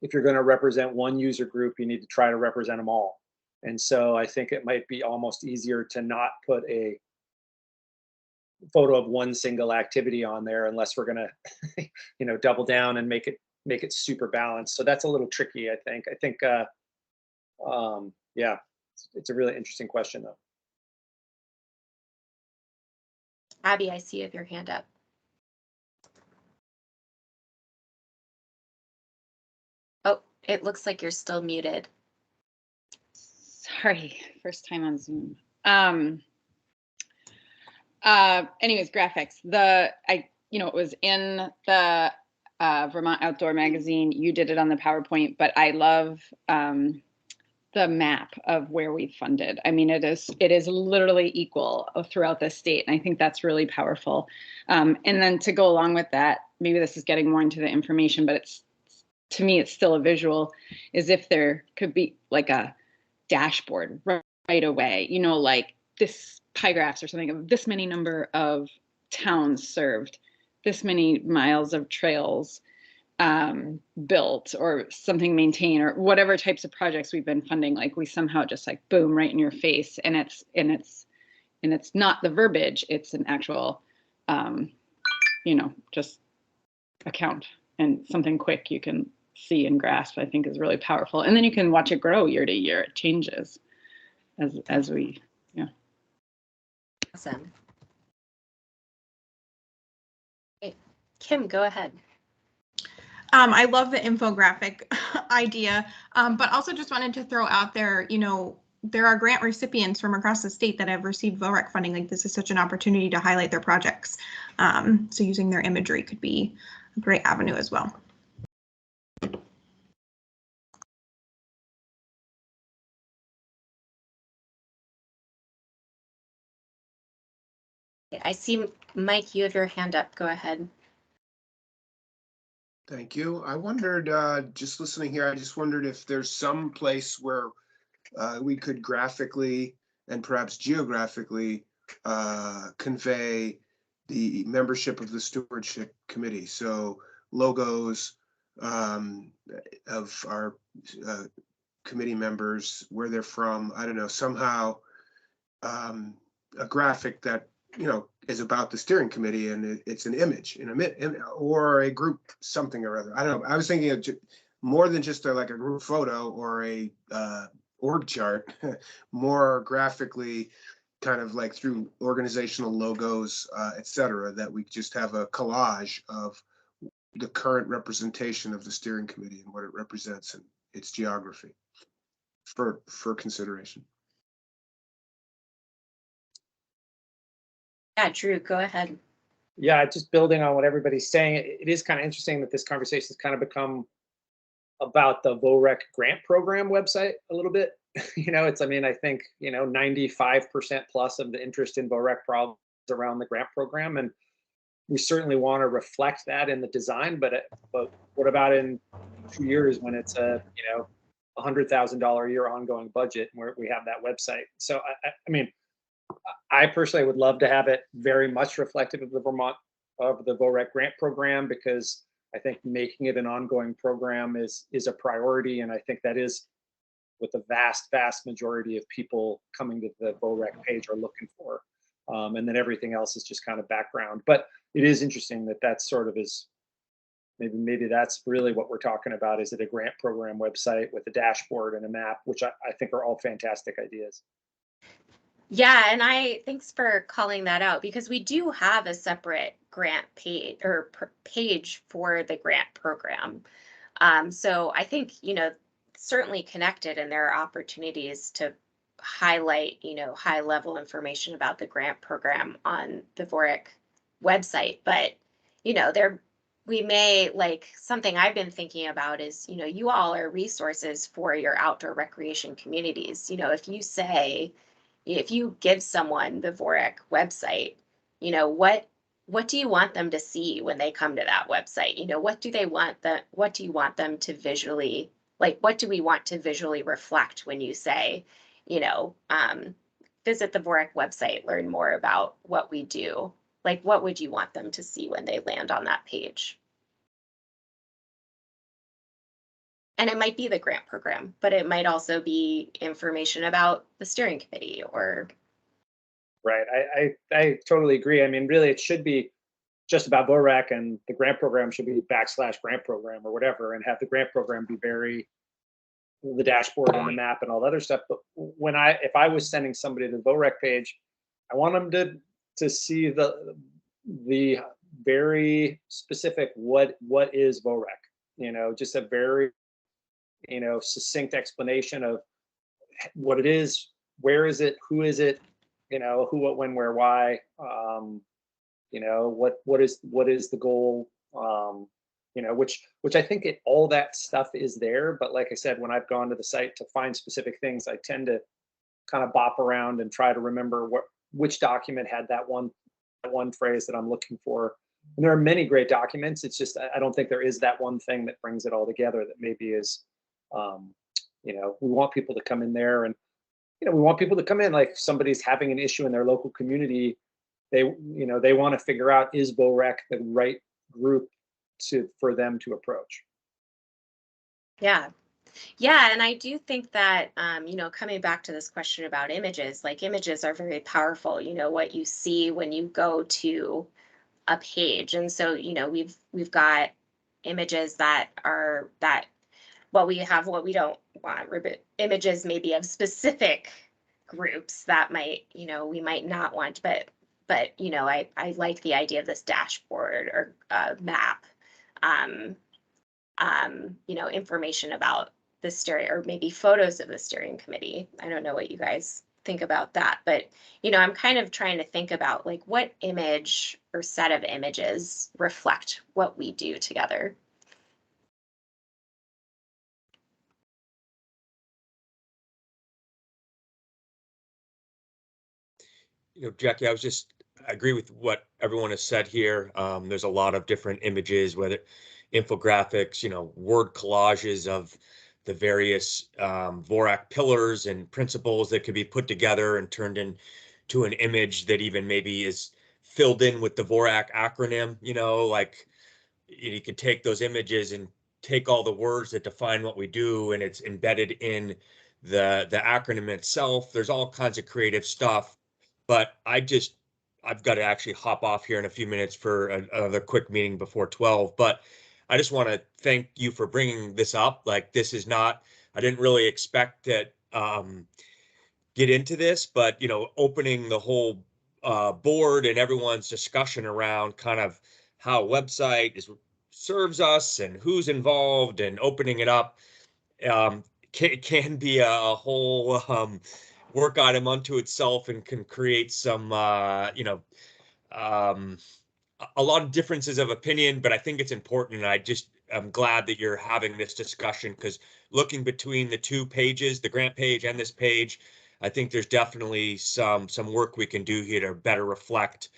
if you're going to represent one user group, you need to try to represent them all. And so I think it might be almost easier to not put a photo of one single activity on there unless we're going to, you know, double down and make it super balanced. So that's a little tricky, I think. Yeah, it's a really interesting question, though. Abby, I see you have your hand up. Oh, it looks like you're still muted. Sorry, first time on Zoom. Anyways, graphics. It was in the Vermont Outdoor Magazine. You did it on the PowerPoint, but I love the map of where we funded. I mean, it is literally equal throughout the state, and I think that's really powerful. And then to go along with that, maybe this is getting more into the information, but to me, it's still a visual, is if there could be like a dashboard right away, you know, like this pie graphs or something of this many number of towns served, this many miles of trails built or something maintained, or whatever types of projects we've been funding. Like we somehow just like boom right in your face, and it's not the verbiage, it's an actual just account and something quick you can see and grasp. I think is really powerful, and then you can watch it grow year to year. It changes as we. Awesome. Okay. Kim, go ahead. I love the infographic idea, but also just wanted to throw out there, you know, there are grant recipients from across the state that have received VOREC funding. Like this is such an opportunity to highlight their projects. So using their imagery could be a great avenue as well. I see, Mike, you have your hand up. Go ahead. Thank you. I wondered, just listening here, I just wondered if there's some place where we could graphically and perhaps geographically convey the membership of the stewardship committee. So logos of our committee members, where they're from, I don't know, somehow a graphic that, you know, is about the steering committee, and it's an image or a group something or other. I don't know. I was thinking of more than just like a group photo or a org chart, more graphically, kind of like through organizational logos, et cetera, that we just have a collage of the current representation of the steering committee and what it represents and its geography for consideration. Yeah, Drew, go ahead. Yeah, just building on what everybody's saying, it is kind of interesting that this conversation has kind of become about the Vorak Grant program website a little bit. You know, I mean, I think, you know, 95% plus of the interest in Vorak problems around the grant program. And we certainly want to reflect that in the design, but what about in 2 years when it's a, you know, $100,000 a year ongoing budget where we have that website? So, I mean, I personally would love to have it very much reflective of the Vorak Grant program, because I think making it an ongoing program is a priority, and I think that is what the vast majority of people coming to the Vorak page are looking for, and then everything else is just kind of background. But it is interesting that sort of is maybe that's really what we're talking about. Is it a grant program website with a dashboard and a map, which I think are all fantastic ideas. Yeah, and thanks for calling that out, because we do have a separate grant page or page for the grant program. So I think, certainly connected, and there are opportunities to highlight, high level information about the grant program on the VOREC website. But, we may, like, something I've been thinking about is, you all are resources for your outdoor recreation communities. If you give someone the VOREC website, what do you want them to see when they come to that website? What do you want them to visually, like, what do we want to visually reflect when you say, visit the VOREC website, learn more about what we do? Like, what would you want them to see when they land on that page? And it might be the grant program, but it might also be information about the steering committee or. Right. I totally agree. I mean, really, it should be just about VOREC, and the grant program should be /grant program or whatever, and have the grant program be the dashboard and the map and all the other stuff. But if I was sending somebody to the VOREC page, I want them to see the very specific what is VOREC. Just a very succinct explanation of what it is, where is it, who is it, who, what, when, where, why, what is the goal, which I think all that stuff is there. But like I said, when I've gone to the site to find specific things, I tend to kind of bop around and try to remember which document had that one phrase that I'm looking for. And there are many great documents. It's just, I don't think there is that one thing that brings it all together that maybe is, we want people to come in there, and we want people to come in, like, somebody's having an issue in their local community. They want to figure out, is VOREC the right group for them to approach? Yeah. Yeah, and I do think that, coming back to this question about images, like, images are very powerful, what you see when you go to a page. And so, we've got images what we have, what we don't want, images maybe of specific groups that might, we might not want, but I like the idea of this dashboard or map, information about the steering, or maybe photos of the steering committee. I don't know what you guys think about that, but I'm kind of trying to think about, like, what image or set of images reflect what we do together. Jackie, I agree with what everyone has said here. There's a lot of different images, whether infographics, word collages of the various VOREC pillars and principles that could be put together and turned into an image that even maybe is filled in with the VOREC acronym. Like, you could take those images and take all the words that define what we do, and it's embedded in the acronym itself. There's all kinds of creative stuff. But I've got to actually hop off here in a few minutes for another quick meeting before 12. But I just want to thank you for bringing this up. Like, this is not, I didn't really expect that, get into this, but, opening the whole board and everyone's discussion around kind of how a website serves us and who's involved, and opening it up can be a whole work item unto itself, and can create some, a lot of differences of opinion. But I think it's important, and I'm glad that you're having this discussion, because looking between the two pages, the grant page and this page, I think there's definitely some work we can do here to better reflect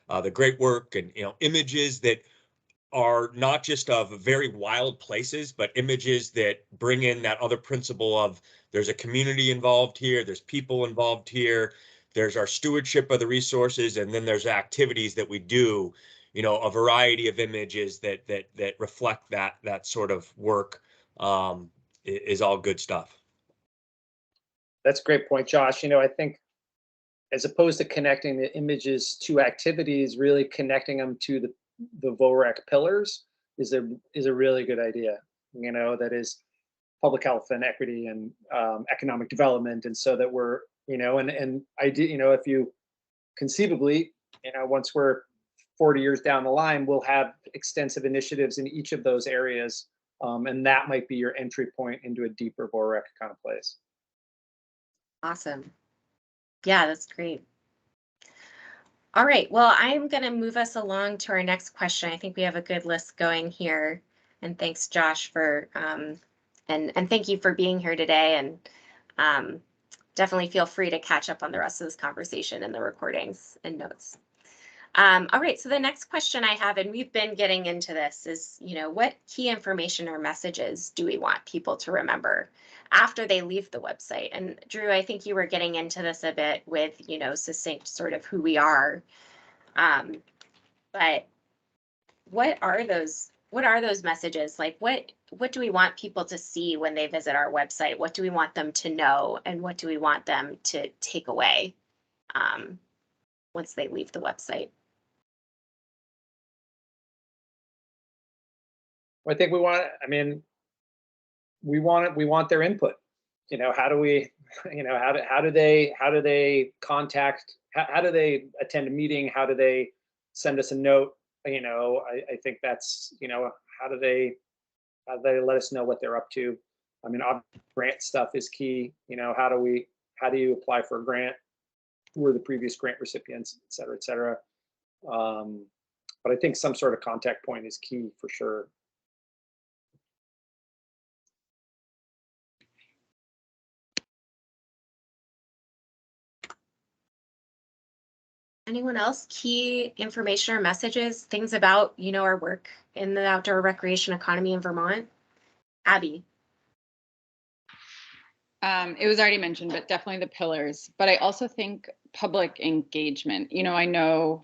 the great work, and images that are not just of very wild places, but images that bring in that other principle of, there's a community involved here, there's people involved here, there's our stewardship of the resources, and then there's activities that we do, a variety of images that reflect that sort of work, is all good stuff. That's a great point, Josh. I think, as opposed to connecting the images to activities, really connecting them to the VOREC pillars, is a really good idea. You know, that is public health and equity and economic development, and so that we're, you know, and I did, you know, if you conceivably, you know, once we're 40 years down the line, we'll have extensive initiatives in each of those areas, and that might be your entry point into a deeper VOREC kind of place. Awesome. Yeah, that's great. All right, well, I'm going to move us along to our next question. I think we have a good list going here. And thanks, Josh, for and thank you for being here today. And definitely feel free to catch up on the rest of this conversation in the recordings and notes. All right, so the next question I have, and we've been getting into this, is, you know, what key information or messages do we want people to remember after they leave the website? And Drew, I think you were getting into this a bit with, you know, succinct sort of who we are. But what are those messages? Like, what do we want people to see when they visit our website? What do we want them to know? And what do we want them to take away once they leave the website? I think we want their input. You know, how do we, you know, how do they contact, how do they attend a meeting? How do they send us a note? You know, I think that's, you know, how do they let us know what they're up to? I mean, grant stuff is key. You know, how do you apply for a grant? Who are the previous grant recipients, et cetera, et cetera. But I think some sort of contact point is key for sure. Anyone else? Key information or messages, things about, you know, our work in the outdoor recreation economy in Vermont? Abby. It was already mentioned, but definitely the pillars. But I also think public engagement. You know,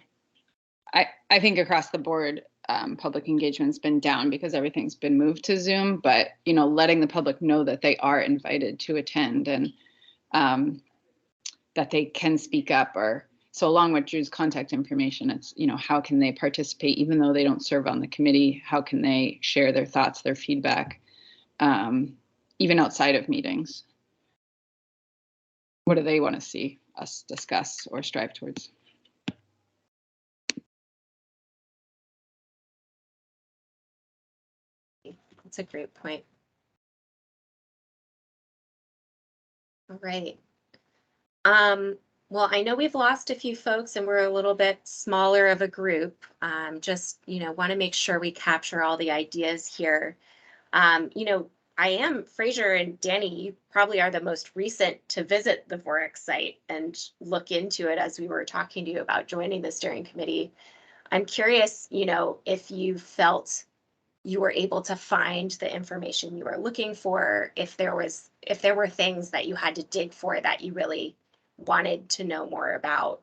I think across the board, public engagement's been down because everything's been moved to Zoom. But, you know, letting the public know that they are invited to attend and that they can speak up. Or so along with Drew's contact information, it's, you know, how can they participate even though they don't serve on the committee? How can they share their thoughts, their feedback, even outside of meetings? What do they want to see us discuss or strive towards? That's a great point. All right. Well, I know we've lost a few folks and we're a little bit smaller of a group. Just, you know, want to make sure we capture all the ideas here. You know, Fraser and Danny, you probably are the most recent to visit the VOREC site and look into it as we were talking to you about joining the steering committee. I'm curious, you know, if you felt you were able to find the information you were looking for, if there were things that you had to dig for that you really wanted to know more about.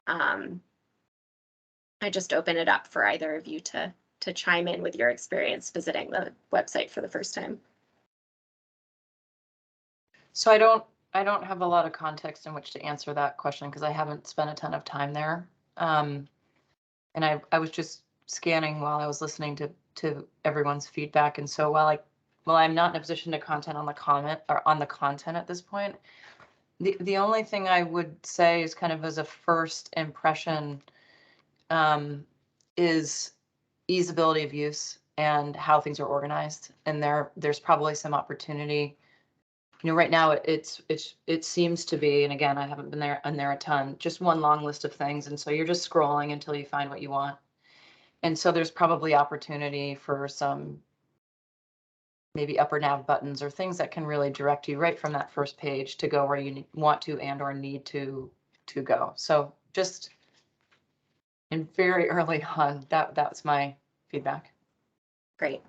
I just open it up for either of you to chime in with your experience visiting the website for the first time. So I don't have a lot of context in which to answer that question because I haven't spent a ton of time there. And I was just scanning while I was listening to everyone's feedback. And so while I'm not in a position to comment on the content at this point, the only thing I would say is kind of as a first impression is easeability of use and how things are organized. And there's probably some opportunity. You know, right now it seems to be, and again, I haven't been there a ton, just one long list of things. And so you're just scrolling until you find what you want. And so there's probably opportunity for some maybe upper nav buttons or things that can really direct you right from that first page to go where you want to and or need to go. So just in very early on, that's my feedback. Great.